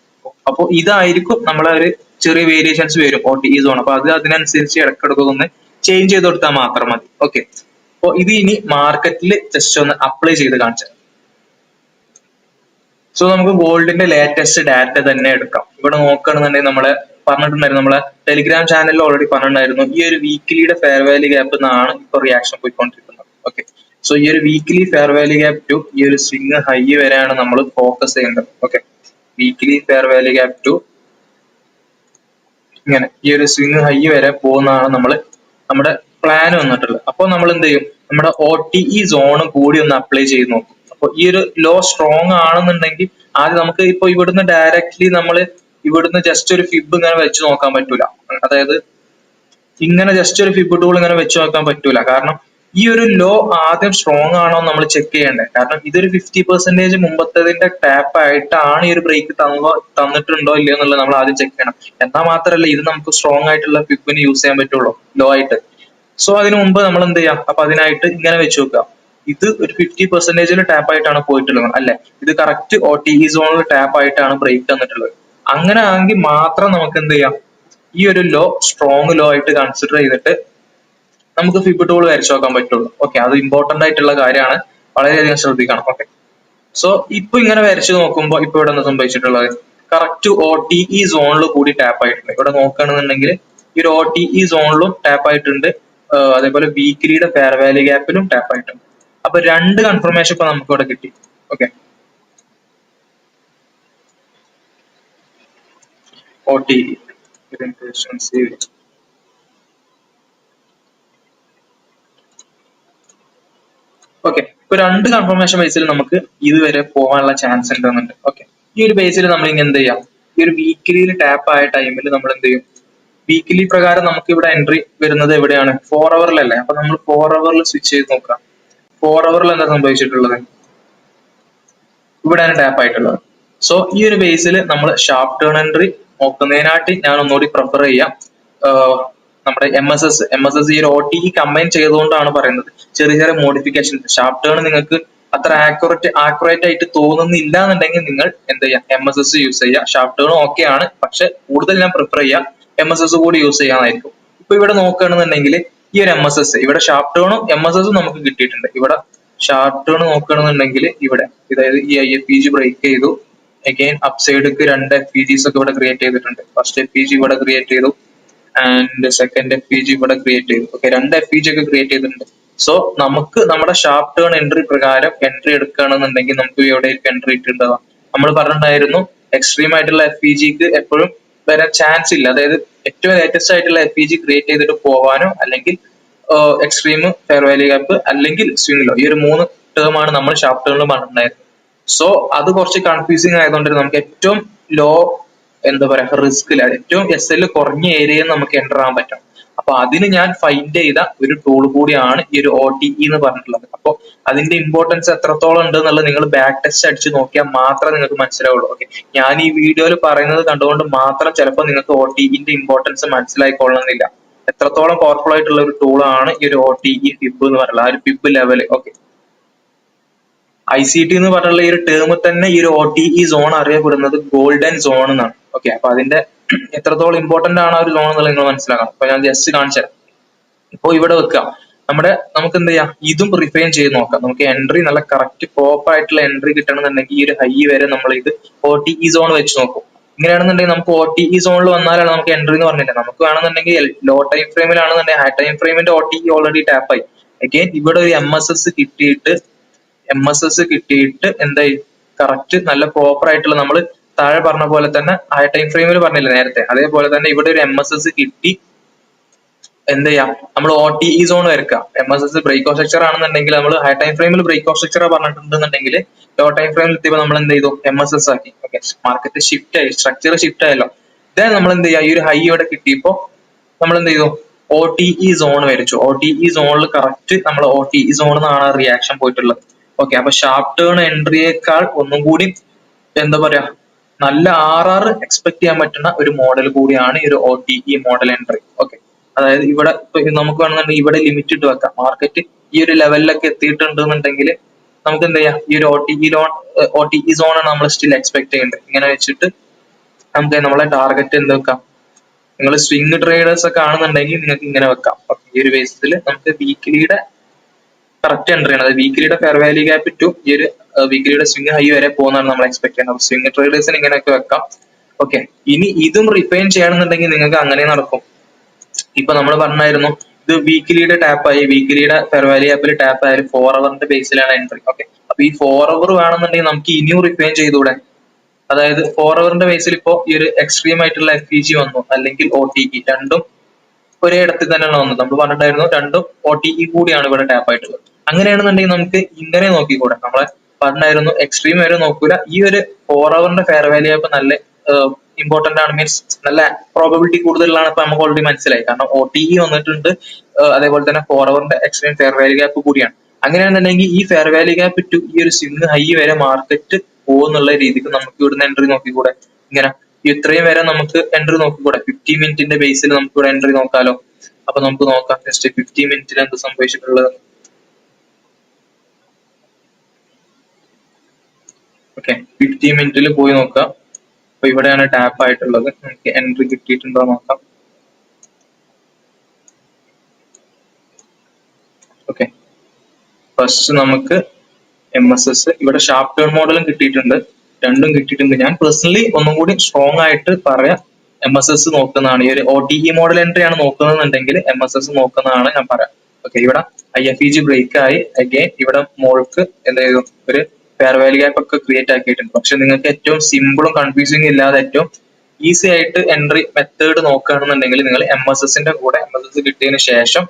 അപ്പൊ ഇതായിരിക്കും നമ്മളെ ഒരു ചെറിയ വേരിയേഷൻസ് വരും OTE സോൺ. അപ്പൊ അത് അതിനനുസരിച്ച് ഇടക്കിടക്ക് ഒന്ന് ചേഞ്ച് ചെയ്ത് കൊടുത്താൽ മാത്രം മതി. ഓക്കെ, അപ്പൊ ഇത് ഇനി മാർക്കറ്റിൽ ജസ്റ്റ് ഒന്ന് അപ്ലൈ ചെയ്ത് കാണിച്ചു. സോ നമുക്ക് ഗോൾഡിന്റെ ലേറ്റസ്റ്റ് ഡാറ്റ തന്നെ എടുക്കാം. ഇവിടെ നോക്കുകയാണെന്നുണ്ടെങ്കിൽ നമ്മളെ പറഞ്ഞിട്ടുണ്ടായിരുന്നു, നമ്മളെ ടെലിഗ്രാം ചാനലിൽ ഓൾറെഡി പറഞ്ഞിട്ടുണ്ടായിരുന്നു, ഈ ഒരു വീക്കിലിയുടെ ഫെയർ വാല്യൂ ഗ്യാപ്പ് എന്നാണ് ഇപ്പൊ റിയാക്ഷൻ പോയിക്കൊണ്ടിരിക്കുന്നത്. ഓക്കെ, സോ ഈ ഒരു weekly fair value gap to ഈ ഒരു സ്വിംഗ് ഹൈ വരെയാണ് നമ്മൾ ഫോക്കസ് ചെയ്യേണ്ടത്. Okay, weekly fair value gap to ഇങ്ങനെ ഈ ഒരു സ്വിംഗ് ഹൈ വരെ പോകുന്നതാണ് നമ്മുടെ പ്ലാൻ വന്നിട്ടുള്ളത്. അപ്പോൾ നമ്മൾ എന്ത് ചെയ്യും, നമ്മുടെ OTE സോൺ കൂടി ഒന്ന് അപ്ലൈ ചെയ്ത് നോക്കും. അപ്പൊ ഈ ഒരു ലോ സ്ട്രോങ് ആണെന്നുണ്ടെങ്കിൽ ആദ്യം നമുക്ക് ഇപ്പൊ ഇവിടുന്ന് ഡയറക്ട്ലി നമ്മൾ ഇവിടുന്ന് ജസ്റ്റ് ഒരു ഫിബ് ഇങ്ങനെ വെച്ച് നോക്കാൻ പറ്റൂല. അതായത് ഇങ്ങനെ ജസ്റ്റ് ഒരു ഫിബ് ടൂൾ ഇങ്ങനെ വെച്ച് നോക്കാൻ പറ്റൂല. കാരണം ഈ ഒരു ലോ ആദ്യം സ്ട്രോങ് ആണോ നമ്മൾ ചെക്ക് ചെയ്യേണ്ടത്. കാരണം ഇതൊരു 50% മുമ്പത്തതിന്റെ ടാപ്പ് ആയിട്ടാണ് ഈ ഒരു ബ്രേക്ക് തന്നിട്ടുണ്ടോ ഇല്ലയോ എന്നുള്ളത് നമ്മൾ ആദ്യം ചെക്ക് ചെയ്യണം. എന്നാൽ മാത്രമല്ല ഇത് നമുക്ക് സ്ട്രോങ് ആയിട്ടുള്ള ഫിബിന് യൂസ് ചെയ്യാൻ പറ്റുള്ളൂ ലോ ആയിട്ട്. സോ അതിനു മുമ്പ് നമ്മൾ എന്ത് ചെയ്യാം, അപ്പൊ അതിനായിട്ട് ഇങ്ങനെ വെച്ച് നോക്കുക. ഇത് ഒരു 50% ടാപ്പ് ആയിട്ടാണ് പോയിട്ടുള്ളത് അല്ലെ, ഇത് കറക്റ്റ് OTE സോണിൽ ടാപ്പ് ആയിട്ടാണ് ബ്രേക്ക് തന്നിട്ടുള്ളത്. അങ്ങനെ ആണെങ്കിൽ മാത്രം നമുക്ക് എന്ത് ചെയ്യാം, ഈ ഒരു ലോ സ്ട്രോങ് ലോ ആയിട്ട് കൺസിഡർ ചെയ്തിട്ട് നമുക്ക് ഫിബ് ടൂൾ വരച്ചു നോക്കാൻ പറ്റുള്ളൂ. ഓക്കെ, അത് ഇമ്പോർട്ടന്റ് ആയിട്ടുള്ള കാര്യമാണ്, വളരെയധികം ശ്രദ്ധിക്കണം. ഓക്കെ, സോ ഇപ്പൊ ഇങ്ങനെ വരച്ചു നോക്കുമ്പോൾ ഇപ്പൊ ഇവിടെ എന്താ സംഭവിച്ചിട്ടുള്ളത്, കറക്റ്റ് OTE സോണിൽ കൂടി ടാപ്പ് ആയിട്ടുണ്ട്. ഇവിടെ നോക്കുകയാണെന്നുണ്ടെങ്കിൽ ഈ ഒരു OTE സോണിലും ടാപ്പ് ആയിട്ടുണ്ട്, അതേപോലെ വീക്കിലിയുടെ ഫെയർ വാല്യൂ ഗ്യാപ്പിലും ടാപ്പ് ആയിട്ടുണ്ട്. അപ്പൊ രണ്ട് കൺഫർമേഷൻ ഇപ്പൊ നമുക്ക് ഇവിടെ കിട്ടി. ഓക്കെ, OTE ഓക്കെ, ഇപ്പൊ രണ്ട് കൺഫർമേഷൻ ബേസിൽ നമുക്ക് ഇതുവരെ പോകാനുള്ള ചാൻസ് ഉണ്ടെന്നുണ്ട്. ഓക്കെ, ഈ ഒരു ബേസിൽ നമ്മൾ ഇനി എന്ത് ചെയ്യാം, ഈ ഒരു വീക്കിലിയിൽ ടാപ്പ് ആയ ടൈമിൽ നമ്മൾ എന്ത് ചെയ്യും, വീക്കിലി പ്രകാരം നമുക്ക് ഇവിടെ എൻട്രി വരുന്നത് എവിടെയാണ്, 4 അവറിലല്ലേ. അപ്പൊ നമ്മൾ 4 അവറിൽ സ്വിച്ച് ചെയ്ത് നോക്കാം. 4 അവറിൽ എന്താ സംഭവിച്ചിട്ടുള്ളത്, ഇവിടെയാണ് ടാപ്പ് ആയിട്ടുള്ളത്. സോ ഈ ഒരു ബേസിൽ നമ്മൾ ഷാർപ്പ് ടേൺ എൻട്രി നോക്കുന്നതിനായിട്ട് ഞാൻ ഒന്നുകൂടി പ്രിഫർ ചെയ്യാം നമ്മുടെ MSS ഈ ഒരു OTE കമ്പൈൻ ചെയ്തുകൊണ്ടാണ് പറയുന്നത്. ചെറിയ ചെറിയ മോഡിഫിക്കേഷൻ, ഷാർപ്പ് ടേൺ നിങ്ങൾക്ക് അത്ര ആക്യുറേറ്റ് ആയിട്ട് തോന്നുന്നില്ല എന്നുണ്ടെങ്കിൽ നിങ്ങൾ എന്ത് ചെയ്യാം, MSS യൂസ് ചെയ്യുക. ഷാർപ്പ് ടേൺ ഓക്കെ ആണ്, പക്ഷെ കൂടുതൽ ഞാൻ പ്രിഫർ ചെയ്യാം MSS കൂടി യൂസ് ചെയ്യാനായിരിക്കും. ഇപ്പൊ ഇവിടെ നോക്കുകയാണെന്നുണ്ടെങ്കിൽ ഈ ഒരു MSS ഇവിടെ ഷാർപ്പ് ടേണും MSS നമുക്ക് കിട്ടിയിട്ടുണ്ട്. ഇവിടെ ഷാർപ്പ് ടേൺ നോക്കുകയാണെന്നുണ്ടെങ്കിൽ ഇവിടെ അതായത് ഈ IFPG ബ്രേക്ക് ചെയ്തു, അഗൈൻ അപ്സൈഡ്ക്ക് രണ്ട് FPGs ഒക്കെ ഇവിടെ ക്രിയേറ്റ് ചെയ്തിട്ടുണ്ട്. ഫസ്റ്റ് FPG ഇവിടെ ക്രിയേറ്റ് ചെയ്തു ആൻഡ് സെക്കൻഡ് FPG ഇവിടെ ക്രിയേറ്റ് ചെയ്തു. ഓക്കെ, രണ്ട് FPG ഒക്കെ ക്രിയേറ്റ് ചെയ്തിട്ടുണ്ട്. സോ നമുക്ക് നമ്മുടെ ഷാർപ്പ് ടേൺ എൻട്രി പ്രകാരം എൻട്രി എടുക്കുകയാണെന്നുണ്ടെങ്കിൽ നമുക്ക് എവിടെയൊക്കെ എൻട്രി ഇട്ടുണ്ടാവാം. നമ്മൾ പറഞ്ഞിട്ടുണ്ടായിരുന്നു എക്സ്ട്രീം ആയിട്ടുള്ള FPGക്ക് എപ്പോഴും വരാൻ ചാൻസ് ഇല്ല, അതായത് ഏറ്റവും ലേറ്റസ്റ്റ് ആയിട്ടുള്ള FEG ക്രിയേറ്റ് ചെയ്തിട്ട് പോവാനോ, അല്ലെങ്കിൽ എക്സ്ട്രീം, ഫെയർ വാല്യൂ ഗ്യാപ്പ്, അല്ലെങ്കിൽ സ്വിംഗ് ലോ. ഈ ഒരു 3 ടേം ആണ് നമ്മൾ ഷാർപ്പ് ടേമിൽ പറഞ്ഞിട്ടുണ്ടായിരുന്നത്. സോ അത് കുറച്ച് കൺഫ്യൂസിങ് ആയതുകൊണ്ട് നമുക്ക് ഏറ്റവും ലോ, എന്താ പറയാ, റിസ്കിൽ ഏറ്റവും SL കുറഞ്ഞ ഏരിയയിൽ നമുക്ക് എൻ്റർ ആവാൻ പറ്റും. അപ്പൊ അതിന് ഞാൻ ഫൈൻഡ് ചെയ്ത ഒരു ടൂൾ കൂടിയാണ് ഈ ഒരു OTE എന്ന് പറഞ്ഞിട്ടുള്ളത്. അപ്പൊ അതിന്റെ ഇമ്പോർട്ടൻസ് എത്രത്തോളം ഉണ്ട് എന്നുള്ളത് നിങ്ങൾ ബാക്ക് ടെസ്റ്റ് അടിച്ച് നോക്കിയാൽ മാത്രമേ നിങ്ങൾക്ക് മനസ്സിലാവുള്ളൂ. ഓക്കെ, ഞാൻ ഈ വീഡിയോയിൽ പറയുന്നത് കണ്ടുകൊണ്ട് മാത്രം ചിലപ്പോൾ നിങ്ങൾക്ക് OTEന്റെ ഇമ്പോർട്ടൻസ് മനസ്സിലായിക്കൊള്ളണമെന്നില്ല. എത്രത്തോളം പവർഫുൾ ആയിട്ടുള്ള ഒരു ടൂൾ ആണ് ഈ ഒരു OTE ഫിബ് എന്ന് പറയുന്നത്, ആ ഒരു ഫിബ് ലെവൽ. ഓക്കെ, ICT എന്ന് പറഞ്ഞുള്ള ഈ ഒരു ടേം തന്നെ ഈ ഒരു OTE സോൺ അറിയപ്പെടുന്നത് ഗോൾഡൻ സോൺ എന്നാണ്. ഓക്കെ, അപ്പൊ അതിന്റെ എത്രത്തോളം ഇമ്പോർട്ടന്റ് ആണ് ആ ഒരു സോൺ എന്നുള്ളത് നിങ്ങൾ മനസ്സിലാക്കണം. അപ്പൊ ഞാൻ ജസ്റ്റ് കാണിച്ചു. ഇപ്പൊ ഇവിടെ വെക്കാം, നമുക്ക് എന്ത് ചെയ്യാം, ഇതും റിഫൈൻ ചെയ്ത് നോക്കാം. നമുക്ക് എൻട്രി നല്ല കറക്റ്റ് പ്രോപ്പർ ആയിട്ടുള്ള എൻട്രി കിട്ടണമെന്നുണ്ടെങ്കിൽ ഈ ഒരു ഹൈ വരെ നമ്മൾ ഇത് OTE സോൺ വെച്ച് നോക്കും. ഇങ്ങനെയാണെന്നുണ്ടെങ്കിൽ നമുക്ക് OTE സോണിൽ വന്നാലാണ് നമുക്ക് എൻട്രി എന്ന് പറഞ്ഞില്ല. നമുക്ക് വേണമെന്നുണ്ടെങ്കിൽ ലോ ടൈം ഫ്രെയിമിലാണെന്നുണ്ടെങ്കിൽ ഹൈ ടൈം ഫ്രെയിമിന്റെ OTE ഓൾറെഡി ടാപ്പ് ആയി. അഗൈൻ ഇവിടെ ഒരു MSS കിട്ടിയിട്ട് എന്തായി, കറക്റ്റ് നല്ല പ്രോപ്പർ ആയിട്ടുള്ള, നമ്മൾ താഴെ പറഞ്ഞ പോലെ തന്നെ ഹൈ ടൈം ഫ്രെയിമിൽ പറഞ്ഞില്ല നേരത്തെ, അതേപോലെ തന്നെ ഇവിടെ ഒരു MSS കിട്ടി എന്ത് ചെയ്യാം, നമ്മൾ OTE സോൺ വരക്കാം. MSS ബ്രേക്ക് ഓഫ് സ്ട്രക്ചർ ആണെന്നുണ്ടെങ്കിൽ നമ്മൾ ഹൈ ടൈം ഫ്രെയിമിൽ ബ്രേക്ക് ഓഫ് സ്ട്രക്ചർ പറഞ്ഞിട്ടുണ്ടെന്നുണ്ടെങ്കിൽ ലോ ടൈം ഫ്രെയിമിൽ എത്തിയപ്പോൾ നമ്മൾ എന്ത് ചെയ്തു, MSS ആക്കി. ഓക്കെ, മാർക്കറ്റ് ഷിഫ്റ്റ് ആയി, സ്ട്രക്ചർ ഷിഫ്റ്റ് ആയല്ലോ. ഇതേ നമ്മൾ എന്ത് ചെയ്യാം, ഈ ഒരു ഹൈ ഇവിടെ കിട്ടിയപ്പോ നമ്മൾ എന്ത് ചെയ്തു, OTE സോൺ വരച്ചു. OTE സോണിൽ കറക്റ്റ് നമ്മൾ OTE സോണിൽ നിന്നാണ് റിയാക്ഷൻ പോയിട്ടുള്ളത്. ഓക്കെ, അപ്പൊ ഷാർപ്പ് ടേൺ എൻട്രിയേക്കാൾ ഒന്നും കൂടി എന്താ പറയാ, നല്ല RR എക്സ്പെക്ട് ചെയ്യാൻ പറ്റുന്ന ഒരു മോഡൽ കൂടിയാണ് ഈ ഒരു OTE മോഡൽ എൻട്രി. ഓക്കെ, അതായത് ഇവിടെ നമുക്ക് വേണമെന്നുണ്ടെങ്കിൽ ഇവിടെ ലിമിറ്റ് ഇട്ട് വെക്കാം. മാർക്കറ്റ് ഈ ഒരു ലെവലിലൊക്കെ എത്തിയിട്ടുണ്ടെന്നുണ്ടെങ്കിൽ നമുക്ക് എന്ത് ചെയ്യാം, ഈ ഒരു OTE സോണാണ് നമ്മൾ സ്റ്റിൽ എക്സ്പെക്ട് ചെയ്യേണ്ടത്. ഇങ്ങനെ വെച്ചിട്ട് നമുക്ക് നമ്മളെ ടാർഗറ്റ് എന്ത് വെക്കാം, നിങ്ങൾ സ്വിംഗ് ട്രേഡേഴ്സ് ഒക്കെ ആണെന്നുണ്ടെങ്കിൽ നിങ്ങൾക്ക് ഇങ്ങനെ വെക്കാം. ഈ ഒരു ബേസിൽ നമുക്ക് വീക്കിലിയുടെ കറക്റ്റ് എൻട്രി ആണ്, അതായത് വീക്കിലിയുടെ ഫെയർ വാല്യൂ ഗ്യാപ്പ് ടു ഈ ഒരു വീക്കിലിയുടെ സ്വിംഗ് ഹൈ വരെ പോകുന്നതാണ് നമ്മൾ എക്സ്പെക്ട് ചെയ്യുന്നത്. സ്വിംഗ് ട്രേഡേഴ്സിന് ഇങ്ങനെയൊക്കെ വെക്കാം. ഓക്കെ, ഇനി ഇതും റിഫൈൻ ചെയ്യണമെന്നുണ്ടെങ്കിൽ നിങ്ങൾക്ക് അങ്ങനെ നടക്കും. ഇപ്പൊ നമ്മൾ പറഞ്ഞായിരുന്നു, ഇത് വീക്കിലിയുടെ ടാപ്പ് ആയി, വീക്കിലിയുടെ ഫെയർ വാല്യൂ ഗ്യാപ്പിൽ ടാപ്പ് ആയാലും 4 അവറിന്റെ ബേസിലാണ് എൻട്രി. ഓക്കെ, അപ്പൊ ഈ 4 അവർ വേണമെന്നുണ്ടെങ്കിൽ നമുക്ക് ഇനിയും റിഫൈൻ ചെയ്തുകൂടെ. അതായത് 4 അവറിന്റെ ബേസിൽ ഇപ്പോ ഈ ഒരു എക്സ്ട്രീം ആയിട്ടുള്ള FEG വന്നു, അല്ലെങ്കിൽ OTE, രണ്ടും ഒരേ ഇടത്തിൽ തന്നെയാണ് വന്നത്. നമ്മൾ പറഞ്ഞിട്ടായിരുന്നു രണ്ടും OTE കൂടിയാണ് ഇവിടെ ടാപ്പ് ആയിട്ടുള്ളത്. അങ്ങനെയാണെന്നുണ്ടെങ്കിൽ നമുക്ക് ഇങ്ങനെ നോക്കിക്കൂടെ. നമ്മളെ പറഞ്ഞായിരുന്നു എക്സ്ട്രീം വരെ നോക്കൂല, ഈ ഒരു 4 അവറിന്റെ ഫെയർ വാല്യൂ ഗ്യാപ്പ് നല്ല ഇമ്പോർട്ടന്റ് ആണ്, മീൻസ് നല്ല പ്രോബബിലിറ്റി കൂടുതലാണ്. ഇപ്പൊ നമുക്ക് ഓൾറെഡി മനസ്സിലായി, കാരണം OTE വന്നിട്ടുണ്ട്, അതേപോലെ തന്നെ 4 അവറിന്റെ എക്സ്ട്രീം ഫെയർ വാല്യൂ ഗ്യാപ്പ് കൂടിയാണ്. അങ്ങനെയാണെന്നുണ്ടെങ്കിൽ ഈ ഫെയർ വാല്യൂ ഗ്യാപ്പ് ടു ഈ ഒരു സ്വിംഗ് ഹൈ വരെ മാർക്കറ്റ് പോകുന്നുള്ള രീതിക്ക് നമുക്ക് ഇവിടുന്ന് എൻട്രി നോക്കിക്കൂടെ. ഇങ്ങനെ ഇത്രയും വരെ നമുക്ക് എൻട്രി നോക്കിക്കൂടെ. 50 മിനിറ്റിന്റെ ബേസിൽ നമുക്ക് ഇവിടെ എൻട്രി നോക്കാലോ. അപ്പൊ നമുക്ക് നോക്കാം ജസ്റ്റ് 50 മിനിറ്റിൽ എന്ത് സംഭവിച്ചിട്ടുള്ളത്. ഓക്കെ, 50 മിനിറ്റിൽ പോയി നോക്കാം. അപ്പൊ ഇവിടെയാണ് ടാപ്പ് ആയിട്ടുള്ളത്. നമുക്ക് എൻട്രി കിട്ടിയിട്ടുണ്ടോ നോക്കാം. ഓക്കെ, ഫസ്റ്റ് നമുക്ക് MSS ഇവിടെ ഷാർപ്പ് ടേൺ മോഡലും കിട്ടിയിട്ടുണ്ട്, രണ്ടും കിട്ടിയിട്ടുണ്ട്. ഞാൻ പേഴ്സണലി ഒന്നും കൂടി സ്ട്രോങ് ആയിട്ട് പറയാം, MSS നോക്കുന്നതാണ്. ഈ ഒരു OTE മോഡൽ എൻട്രി ആണ് നോക്കുന്നതെന്നുണ്ടെങ്കിൽ MSS നോക്കുന്നതാണ് ഞാൻ പറയാം. ഓക്കെ, ഇവിടെ IFEG ബ്രേക്ക് ആയി, അഗൈൻ ഇവിടെ മോൾക്ക് എന്ത് ചെയ്തു, ഒരു ഫെയർ വാല്യൂ ഗ്യാപ്പ് ഒക്കെ ക്രിയേറ്റ് ആക്കിയിട്ടുണ്ട്. പക്ഷെ നിങ്ങൾക്ക് ഏറ്റവും സിമ്പിളും കൺഫ്യൂസിംഗ് ഇല്ലാതെ ഏറ്റവും ഈസി ആയിട്ട് എൻട്രി മെത്തേഡ് നോക്കുകയാണെന്നുണ്ടെങ്കിൽ നിങ്ങൾ MSSന്റെ കൂടെ MSS കിട്ടിയതിന് ശേഷം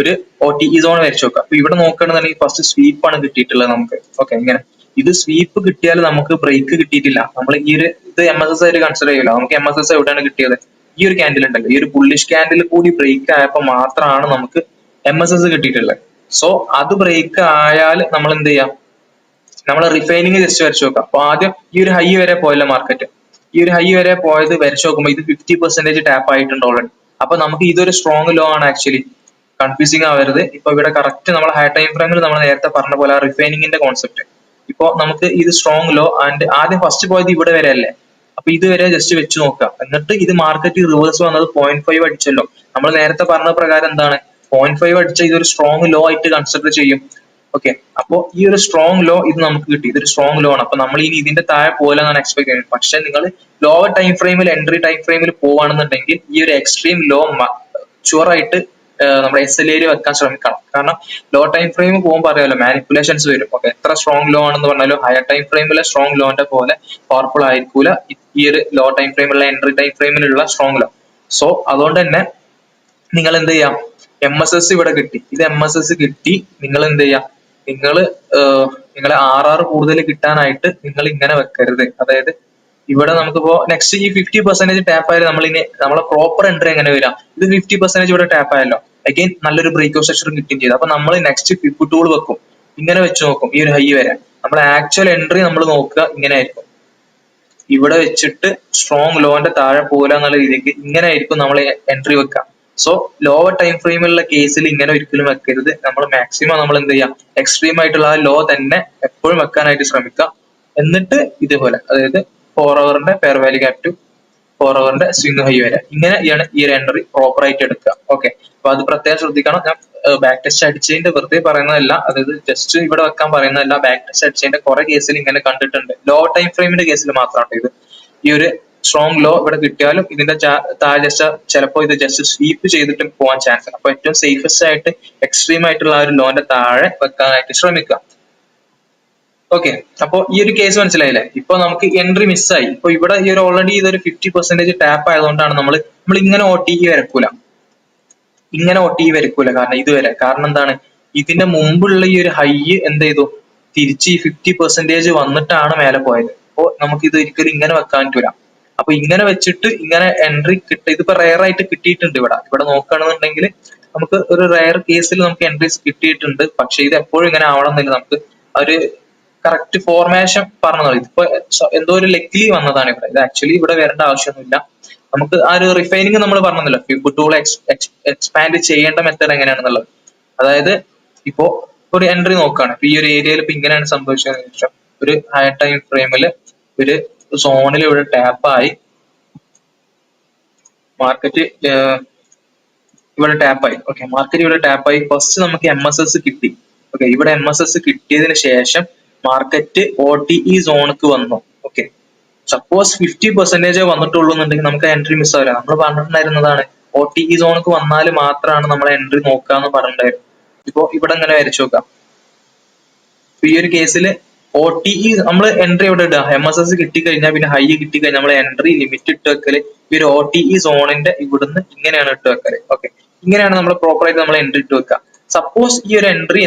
ഒരു OTE സോൺ വരച്ചു നോക്കാം. അപ്പൊ ഇവിടെ നോക്കുകയാണെന്നുണ്ടെങ്കിൽ ഫസ്റ്റ് സ്വീപ്പ് ആണ് കിട്ടിയിട്ടുള്ളത് നമുക്ക്. ഓക്കെ, ഇങ്ങനെ ഇത് സ്വീപ്പ് കിട്ടിയാൽ നമുക്ക് ബ്രേക്ക് കിട്ടിയിട്ടില്ല. നമ്മൾ ഈ ഒരു ഇത് MSS ആയിട്ട് കൺസിഡർ ചെയ്യില്ല. നമുക്ക് MSS എവിടെയാണ് കിട്ടിയത്, ഈ ഒരു ക്യാൻഡിൽ ഉണ്ടല്ലോ, ഈ ഒരു ബുള്ളിഷ് ക്യാൻഡിൽ കൂടി ബ്രേക്ക് ആയപ്പോൾ മാത്രമാണ് നമുക്ക് MSS കിട്ടിയിട്ടുള്ളത്. സോ അത് ബ്രേക്ക് ആയാൽ നമ്മൾ എന്ത് ചെയ്യാം, നമ്മൾ റിഫൈനിങ് ജസ്റ്റ് വരച്ചു നോക്കാം. അപ്പൊ ആദ്യം ഈ ഒരു ഹൈ വരെ പോയല്ലോ മാർക്കറ്റ്, ഈ ഒരു ഹൈ വരെ പോയത് വരച്ചു നോക്കുമ്പോൾ ഇത് 50% ടാപ്പ് ആയിട്ടുണ്ട് ഓൾറെഡി. അപ്പൊ നമുക്ക് ഇതൊരു സ്ട്രോങ് ലോ ആണ്. ആക്ച്വലി കൺഫ്യൂസിങ് ആവരുത്. ഇപ്പൊ ഇവിടെ കറക്റ്റ് നമ്മൾ ഹൈ ടൈം ഫ്രെയിമിൽ നമ്മൾ നേരത്തെ പറഞ്ഞ പോലെ ആ റിഫൈനിങ്ങിന്റെ കോൺസെപ്റ്റ്, ഇപ്പൊ നമുക്ക് ഇത് സ്ട്രോങ് ലോ ആൻഡ് ആദ്യം ഫസ്റ്റ് പോയത് ഇവിടെ വരെ അല്ലേ, അപ്പൊ ഇതുവരെ ജസ്റ്റ് വെച്ച് നോക്കാം. എന്നിട്ട് ഇത് മാർക്കറ്റ് റിവേഴ്സ് വന്നത് 0.5 അടിച്ചല്ലോ. നമ്മൾ നേരത്തെ പറഞ്ഞ പ്രകാരം എന്താണ്, 0.5 അടിച്ച ഇതൊരു സ്ട്രോങ് ലോ ആയിട്ട് കൺസിഡർ ചെയ്യും. ഓക്കെ, അപ്പോ ഈ ഒരു സ്ട്രോങ് ലോ ഇത് നമുക്ക് കിട്ടി, ഇതൊരു സ്ട്രോങ് ലോ ആണ്. അപ്പൊ നമ്മൾ ഇനി ഇതിന്റെ താഴെ പോലെന്നാണ് എക്സ്പെക്ട് ചെയ്യുന്നത്. പക്ഷെ നിങ്ങൾ ലോവർ ടൈം ഫ്രെയിമിൽ എൻട്രി ടൈം ഫ്രെയിമിൽ പോവാണെന്നുണ്ടെങ്കിൽ ഈ ഒരു എക്സ്ട്രീം ലോ ഷുവർ ആയിട്ട് നമ്മുടെ SLA വെക്കാൻ ശ്രമിക്കണം. കാരണം ലോ ടൈം ഫ്രെയിം പോകുമ്പോൾ അറിയാലോ മാനിപ്പുലേഷൻസ് വരും. ഓക്കെ, എത്ര സ്ട്രോങ് ലോ ആണെന്ന് പറഞ്ഞാലും ഹയർ ടൈം ഫ്രെയിമിലെ സ്ട്രോങ് ലോന്റെ പോലെ പവർഫുൾ ആയിരിക്കൂല ഈ ഒരു ലോ ടൈം ഫ്രെയിമിലുള്ള എൻട്രി ടൈം ഫ്രെയിമിലുള്ള സ്ട്രോങ് ലോ. സോ അതുകൊണ്ട് തന്നെ നിങ്ങൾ എന്ത് ചെയ്യാം, MSS ഇവിടെ കിട്ടി, ഇത് MSS കിട്ടി, നിങ്ങൾ എന്ത് ചെയ്യാം, നിങ്ങൾ നിങ്ങളെ RR കൂടുതൽ കിട്ടാനായിട്ട് നിങ്ങൾ ഇങ്ങനെ വെക്കരുത്. അതായത് ഇവിടെ നമുക്കിപ്പോ നെക്സ്റ്റ് ഈ 50% ടാപ്പ് ആയാലും നമ്മളെ പ്രോപ്പർ എൻട്രി എങ്ങനെ വരാം, ഇത് 50% ഇവിടെ ടാപ്പ് ആയല്ലോ, അഗൈൻ നല്ലൊരു ബ്രേക്ക് ഓഫ് സ്ട്രക്ചർ കിട്ടുകയും ചെയ്തു. അപ്പൊ നമ്മൾ നെക്സ്റ്റ് പിപ്പ് ടൂൾ വെക്കും, ഇങ്ങനെ വെച്ച് നോക്കും ഈ ഒരു ഹൈ വരെ. നമ്മൾ ആക്ച്വൽ എൻട്രി നമ്മൾ നോക്കുക ഇങ്ങനെ ആയിരിക്കും, ഇവിടെ വെച്ചിട്ട് സ്ട്രോങ് ലോന്റെ താഴെ പോകില്ല എന്നുള്ള രീതിക്ക് ഇങ്ങനെ ആയിരിക്കും നമ്മൾ എൻട്രി വെക്കുക. സോ ലോവർ ടൈം ഫ്രെയിമിലുള്ള കേസിൽ ഇങ്ങനെ ഒരിക്കലും വെക്കരുത്. നമ്മൾ മാക്സിമം നമ്മൾ എന്ത് ചെയ്യാം, എക്സ്ട്രീം ആയിട്ടുള്ള ആ ലോ തന്നെ എപ്പോഴും വെക്കാനായിട്ട് ശ്രമിക്കുക. എന്നിട്ട് ഇതേപോലെ, അതായത് 4 ഹവറിന്റെ ഫെയർ വാല്യൂ ഗാപ് ടു 4 ഹവറിന്റെ സ്വിംഗ് ഹൈ വരെ, ഇങ്ങനെയാണ് ഈ ഒരു എൻട്രി പ്രോപ്പർ ആയിട്ട് എടുക്കുക. ഓക്കെ, അപ്പൊ അത് പ്രത്യേകം ശ്രദ്ധിക്കണം. ഞാൻ ബാക്ക് ടെസ്റ്റ് അടിച്ചതിന്റെ വെറുതെ പറയുന്നതല്ല, അതായത് ജസ്റ്റ് ഇവിടെ വെക്കാൻ പറയുന്നതല്ല. ബാക്ക് ടെസ്റ്റ് അടിച്ചതിന്റെ കുറെ കേസിൽ ഇങ്ങനെ കണ്ടിട്ടുണ്ട്, ലോ ടൈം ഫ്രെയിമിന്റെ കേസിൽ മാത്രമാണ് ഇത്. ഈ ഒരു സ്ട്രോങ് ലോ ഇവിടെ കിട്ടിയാലും ഇതിന്റെ താഴെ ജസ്റ്റ് ചിലപ്പോൾ ഇത് ജസ്റ്റ് സ്വീപ്പ് ചെയ്തിട്ട് പോകാൻ ചാൻസ് ഉണ്ട്. അപ്പൊ ഏറ്റവും സേഫസ്റ്റ് ആയിട്ട് എക്സ്ട്രീം ആയിട്ടുള്ള ആ ഒരു ലോന്റെ താഴെ വെക്കാനായിട്ട് ശ്രമിക്കുക. ഓക്കെ, അപ്പൊ ഈ ഒരു കേസ് മനസ്സിലായില്ലേ? ഇപ്പൊ നമുക്ക് എൻട്രി മിസ്സായി. ഇപ്പൊ ഇവിടെ ഈ ഒരു ഓൾറെഡി ഇതൊരു 50% ടാപ്പ് ആയതുകൊണ്ടാണ് നമ്മൾ ഇങ്ങനെ OTE വരക്കൂല, ഇങ്ങനെ OTE വരക്കൂല. കാരണം ഇതുവരെ, കാരണം എന്താണ്, ഇതിന്റെ മുമ്പുള്ള ഈ ഒരു ഹൈ എന്ത് ചെയ്തു, തിരിച്ച് ഈ 50% വന്നിട്ടാണ് മേലെ പോയത്. അപ്പോ നമുക്ക് ഇത് ഒരിക്കലും ഇങ്ങനെ വെക്കാൻ പറ്റൂല. അപ്പൊ ഇങ്ങനെ വെച്ചിട്ട് ഇങ്ങനെ എൻട്രി ഇതിപ്പോ റയർ ആയിട്ട് കിട്ടിയിട്ടുണ്ട്. ഇവിടെ നോക്കുകയാണെന്നുണ്ടെങ്കിൽ നമുക്ക് ഒരു റയർ കേസിൽ നമുക്ക് എൻട്രീസ് കിട്ടിയിട്ടുണ്ട്. പക്ഷെ ഇത് എപ്പോഴും ഇങ്ങനെ ആവണമെന്നില്ല. നമുക്ക് ഒരു കറക്റ്റ് ഫോർമേഷൻ പറഞ്ഞത് ഇതിപ്പോ എന്തോ ഒരു ലക്കിലി വന്നതാണ് ഇവിടെ. ഇത് ആക്ച്വലി ഇവിടെ വരേണ്ട ആവശ്യമൊന്നുമില്ല. നമുക്ക് ആ ഒരു റിഫൈനിങ് നമ്മൾ പറഞ്ഞല്ലോ, പിപ്പ് ടൂൾ എക്സ്പാൻഡ് ചെയ്യേണ്ട മെത്തേഡ് എങ്ങനെയാണെന്നുള്ളത്. അതായത് ഇപ്പോ ഒരു എൻട്രി നോക്കുകയാണ്, ഇപ്പൊ ഈ ഒരു ഏരിയയിൽ ഇപ്പൊ ഇങ്ങനെയാണ് സംഭവിച്ചതെന്ന് വെച്ചാൽ, ഒരു ഹൈ ടൈം ഫ്രെയിമിൽ ഒരു സോണിൽ ഇവിടെ ടാപ്പായി, മാർക്കറ്റ് ഇവിടെ ടാപ്പായി. ഓക്കെ, മാർക്കറ്റ് ഇവിടെ ടാപ്പായി. ഫസ്റ്റ് നമുക്ക് MSS കിട്ടി. ഓക്കെ, ഇവിടെ MSS കിട്ടിയതിന് ശേഷം മാർക്കറ്റ് OTE സോണിക്ക് വന്നു. ഓക്കെ, സപ്പോസ് 50% വന്നിട്ടുള്ളൂ എന്നുണ്ടെങ്കിൽ നമുക്ക് എൻട്രി മിസ് ആവില്ല. നമ്മൾ പറഞ്ഞിട്ടുണ്ടായിരുന്നതാണ് OTE സോണിക്ക് വന്നാൽ മാത്രമാണ് നമ്മൾ എൻട്രി നോക്കാന്ന് പറഞ്ഞിട്ടുണ്ടായിരുന്നു. ഇപ്പൊ ഇവിടെ ഇങ്ങനെ വരച്ചു നോക്കാം. ഈ ഒരു കേസിൽ OTE നമ്മൾ എൻട്രി എവിടെ ഇടുക, MSS കിട്ടിക്കഴിഞ്ഞാൽ പിന്നെ ഹൈ കിട്ടിക്കഴിഞ്ഞാൽ നമ്മൾ എൻട്രി ലിമിറ്റ് ഇട്ട് വെക്കല് ഈ ഒരു OTE സോണിന്റെ ഇവിടുന്ന് ഇങ്ങനെയാണ് ഇട്ട് വെക്കല്. ഓക്കെ, ഇങ്ങനെയാണ് നമ്മൾ പ്രോപ്പർ ആയിട്ട് നമ്മൾ എൻട്രി ഇട്ട് വെക്കുക. സപ്പോസ് ഈ ഒരു എൻട്രി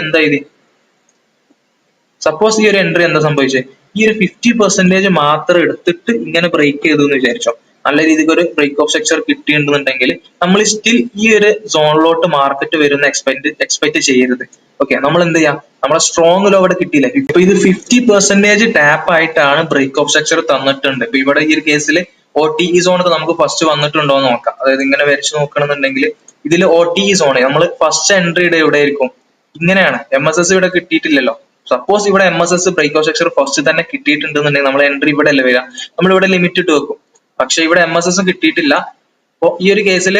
എന്താ സംഭവിച്ചത്, ഈ ഒരു 50% മാത്രം എടുത്തിട്ട് ഇങ്ങനെ ബ്രേക്ക് ചെയ്തു എന്ന് വിചാരിച്ചോ, നല്ല രീതിക്ക് ഒരു ബ്രേക്ക് ഓഫ് സ്ട്രക്ചർ കിട്ടിയിട്ടുണ്ടെന്നുണ്ടെങ്കിൽ നമ്മൾ സ്റ്റിൽ ഈ ഒരു സോണിലോട്ട് മാർക്കറ്റ് വരുന്ന എക്സ്പെക്ട് ചെയ്യരുത്. ഓക്കെ, നമ്മൾ എന്ത് ചെയ്യാം, നമ്മളെ സ്ട്രോങ് ലോ അവിടെ കിട്ടിയില്ല. ഇപ്പൊ ഇത് 50% ടാപ്പ് ആയിട്ടാണ് ബ്രേക്ക് ഓഫ് സ്ട്രക്ചർ തന്നിട്ടുണ്ട്. ഇപ്പൊ ഇവിടെ ഈ ഒരു കേസിൽ OTE സോൺ നമുക്ക് ഫസ്റ്റ് വന്നിട്ടുണ്ടോ എന്ന് നോക്കാം. അതായത് ഇങ്ങനെ വരച്ച് നോക്കണമെന്നുണ്ടെങ്കിൽ ഇതിൽ OTE സോൺ നമ്മൾ ഫസ്റ്റ് എൻട്രിയുടെ എവിടെ ആയിരിക്കും, ഇങ്ങനെയാണ്. MSS ഇവിടെ കിട്ടിയിട്ടില്ലല്ലോ. സപ്പോസ് ഇവിടെ MSS break of structure first തന്നെ കിട്ടിയിട്ടുണ്ടെന്നുണ്ടെങ്കിൽ നമ്മൾ എൻട്രി ഇവിടെ അല്ലേ വരിക, നമ്മൾ ഇവിടെ ലിമിറ്റ് ഇട്ട് വെക്കും. പക്ഷെ ഇവിടെ MSS കിട്ടിയിട്ടില്ല. അപ്പൊ ഈ ഒരു കേസിൽ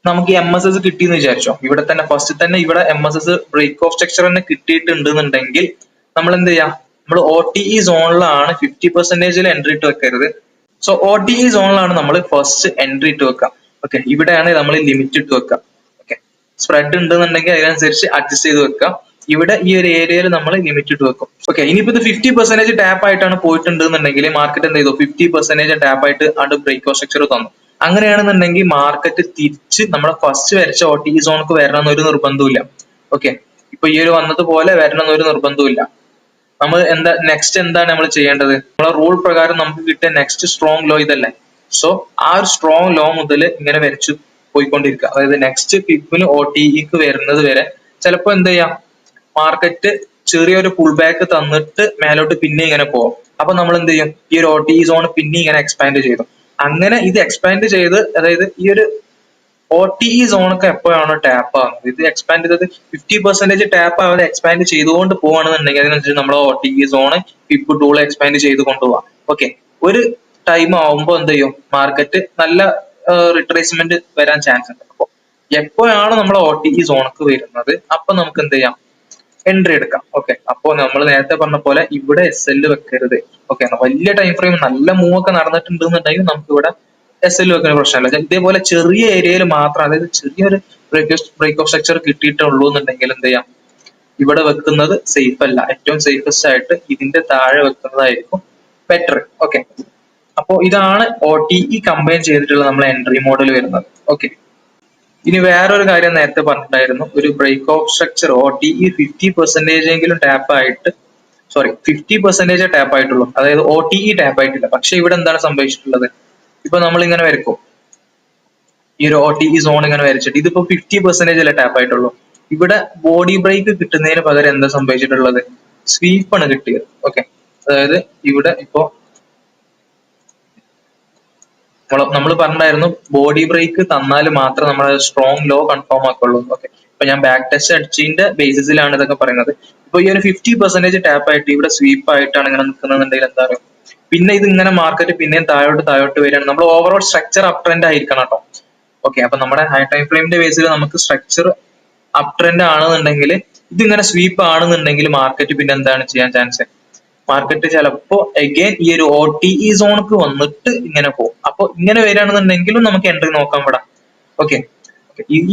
നമുക്ക് MSS കിട്ടിയെന്ന് വിചാരിച്ചോ, ഇവിടെ തന്നെ ഫസ്റ്റ് തന്നെ ഇവിടെ MSS ബ്രേക്ക് ഓഫ് സ്ട്രക്ചർ തന്നെ കിട്ടിയിട്ടുണ്ടെന്നുണ്ടെങ്കിൽ നമ്മൾ എന്ത് ചെയ്യാം, നമ്മൾ OTE സോണിലാണ് 50% എൻട്രി ഇട്ട് വെക്കരുത്. സോ OTE സോണിലാണ് നമ്മൾ ഫസ്റ്റ് എൻട്രി ഇട്ട് വെക്കാം. ഓക്കെ, ഇവിടെയാണ് നമ്മൾ ലിമിറ്റ് ഇട്ട് വെക്കുക. ഓക്കെ, സ്പ്രെഡ് ഉണ്ടെന്നുണ്ടെങ്കിൽ അതിനനുസരിച്ച് അഡ്ജസ്റ്റ് ചെയ്ത് വെക്കാം. ഇവിടെ ഈ ഒരു ഏരിയയിൽ നമ്മൾ ലിമിറ്റ് ഇട്ട് വെക്കും. ഓക്കെ, ഇനിയിപ്പോ ഇത് 50% ടാപ്പ് ആയിട്ടാണ് പോയിട്ടുണ്ടെന്നുണ്ടെങ്കിൽ മാർക്കറ്റ് എന്ത് ചെയ്തു, 50% ടാപ്പ് ആയിട്ട് അത് ബ്രേക്ക് ഓഫ് സ്ട്രക്ചർ തന്നു. അങ്ങനെയാണെന്നുണ്ടെങ്കിൽ മാർക്കറ്റ് തിരിച്ച് നമ്മുടെ ഫസ്റ്റ് വരച്ച OTE സോണിക്ക് വരണം എന്നൊരു നിർബന്ധമില്ല. ഓക്കെ, ഇപ്പൊ ഈ ഒരു വന്നതുപോലെ വരണം എന്നൊരു നിർബന്ധമില്ല. നമ്മൾ നെക്സ്റ്റ് എന്താണ് നമ്മൾ ചെയ്യേണ്ടത്, നമ്മളെ റൂൾ പ്രകാരം നമുക്ക് കിട്ടിയ നെക്സ്റ്റ് സ്ട്രോങ് ലോ ഇതല്ലേ. സോ ആ ഒരു സ്ട്രോങ് ലോ മുതൽ ഇങ്ങനെ വരച്ചു പോയിക്കൊണ്ടിരിക്കുക. അതായത് നെക്സ്റ്റ് പിപ്പിന് OTEക്ക് വരുന്നത് വരെ ചിലപ്പോ എന്ത് ചെയ്യാം, മാർക്കറ്റ് ചെറിയൊരു പുൾ ബാക്ക് തന്നിട്ട് മേലോട്ട് പിന്നെ ഇങ്ങനെ പോകും. അപ്പൊ നമ്മൾ എന്ത് ചെയ്യും, ഈ ഒരു OTE സോൺ പിന്നെ ഇങ്ങനെ എക്സ്പാൻഡ് ചെയ്തു. അങ്ങനെ ഇത് എക്സ്പാൻഡ് ചെയ്ത്, അതായത് ഈ ഒരു OTE സോണൊക്കെ എപ്പോഴാണ് ടാപ്പ് ആകുന്നത്, ഇത് എക്സ്പാൻഡ് ചെയ്തത് 50% ടാപ്പ് ആവാതെ എക്സ്പാൻഡ് ചെയ്തുകൊണ്ട് പോവാണെന്നുണ്ടെങ്കിൽ അതിനനുസരിച്ച് നമ്മൾ OTE zone pip tool expand ചെയ്ത് കൊണ്ടുപോകാം. ഓക്കെ, ഒരു ടൈം ആവുമ്പോൾ എന്ത് ചെയ്യും, മാർക്കറ്റ് നല്ല റിട്രേസ്മെന്റ് വരാൻ ചാൻസ് ഉണ്ട്. അപ്പൊ എപ്പോഴാണ് നമ്മൾ OTE സോണക്ക് വരുന്നത് അപ്പൊ നമുക്ക് എന്ത് ചെയ്യാം, എൻട്രി എടുക്കാം. ഓക്കെ, അപ്പോ നമ്മൾ നേരത്തെ പറഞ്ഞ പോലെ ഇവിടെ SL വെക്കരുത്. ഓക്കെ, വലിയ ടൈം ഫ്രെയിം നല്ല മൂവ് ഒക്കെ നടന്നിട്ടുണ്ടെന്നുണ്ടെങ്കിൽ നമുക്ക് ഇവിടെ SL വെക്കുന്ന പ്രശ്നമല്ല. ഇതേപോലെ ചെറിയ ഏരിയയിൽ മാത്രം, അതായത് ചെറിയൊരു ബ്രേക്ക് ഓഫ് സ്ട്രക്ചർ കിട്ടിയിട്ടുള്ളൂ എന്നുണ്ടെങ്കിൽ എന്ത് ചെയ്യാം, ഇവിടെ വെക്കുന്നത് സേഫ് അല്ല. ഏറ്റവും സേഫസ്റ്റ് ആയിട്ട് ഇതിന്റെ താഴെ വെക്കുന്നതായിരിക്കും ബെറ്റർ. ഓക്കെ, അപ്പോൾ ഇതാണ് OTE കമ്പൈൻ ചെയ്തിട്ടുള്ള നമ്മളെ എൻട്രി മോഡൽ വരുന്നത്. ഓക്കെ, ഇനി വേറൊരു കാര്യം നേരത്തെ പറഞ്ഞിട്ടായിരുന്നു, ഒരു ബ്രേക്ക് ഓഫ് സ്ട്രക്ചർ OTE 50% എങ്കിലും ടാപ്പ് ആയിട്ട്, സോറി 50% ടാപ്പ് ആയിട്ടുള്ളൂ, അതായത് OTE ടാപ്പ് ആയിട്ടില്ല. പക്ഷെ ഇവിടെ എന്താണ് സംഭവിച്ചിട്ടുള്ളത്, ഇപ്പൊ നമ്മൾ ഇങ്ങനെ വരക്കും, ഈ ഒരു OTE സോൺ ഇങ്ങനെ വരച്ചിട്ട് ഇതിപ്പോ 50% അല്ലേ ടാപ്പ് ആയിട്ടുള്ളൂ. ഇവിടെ ബോഡി ബ്രേക്ക് കിട്ടുന്നതിന് പകരം എന്താ സംഭവിച്ചിട്ടുള്ളത്, സ്വീപ്പാണ് കിട്ടിയത്. ഓക്കെ, അതായത് ഇവിടെ ഇപ്പോ നമ്മൾ പറഞ്ഞായിരുന്നു ബോഡി ബ്രേക്ക് തന്നാൽ മാത്രം നമ്മൾ സ്ട്രോങ് ലോ കൺഫേം ആക്കുള്ളൂ. ഓക്കെ, ഇപ്പൊ ഞാൻ ബാക്ക് ടെസ്റ്റ് അടിച്ചതിന്റെ ബേസിസിലാണ് ഇതൊക്കെ പറയുന്നത്. ഇപ്പൊ ഈ ഒരു 50% ടാപ്പ് ആയിട്ട് ഇവിടെ സ്വീപ്പ് ആയിട്ടാണ് ഇങ്ങനെ നിൽക്കുന്നുണ്ടെങ്കിൽ എന്താ പറയുക, പിന്നെ ഇത് ഇങ്ങനെ മാർക്കറ്റ് പിന്നെയും താഴോട്ട് വരികയാണ്. നമ്മൾ ഓവറോൾ സ്ട്രക്ചർ അപ് ട്രെൻഡ് ആയിരിക്കണം കേട്ടോ. ഓക്കെ, അപ്പൊ നമ്മുടെ ഹൈ ടൈം ഫ്രെയിമിന്റെ ബേസിൽ നമുക്ക് സ്ട്രക്ചർ അപ് ട്രെൻഡ് ആണെന്നുണ്ടെങ്കിൽ, ഇതിങ്ങനെ സ്വീപ്പ് ആണെന്നുണ്ടെങ്കിൽ മാർക്കറ്റ് പിന്നെ എന്താണ് ചെയ്യാൻ ചാൻസ്, മാർക്കറ്റ് ചിലപ്പോ അഗൈൻ ഈ ഒരു OTE സോണക്ക് വന്നിട്ട് ഇങ്ങനെ പോകും. അപ്പൊ ഇങ്ങനെ വരികയാണെന്നുണ്ടെങ്കിലും നമുക്ക് എൻട്രി നോക്കാം ഇവിടെ. ഓക്കെ,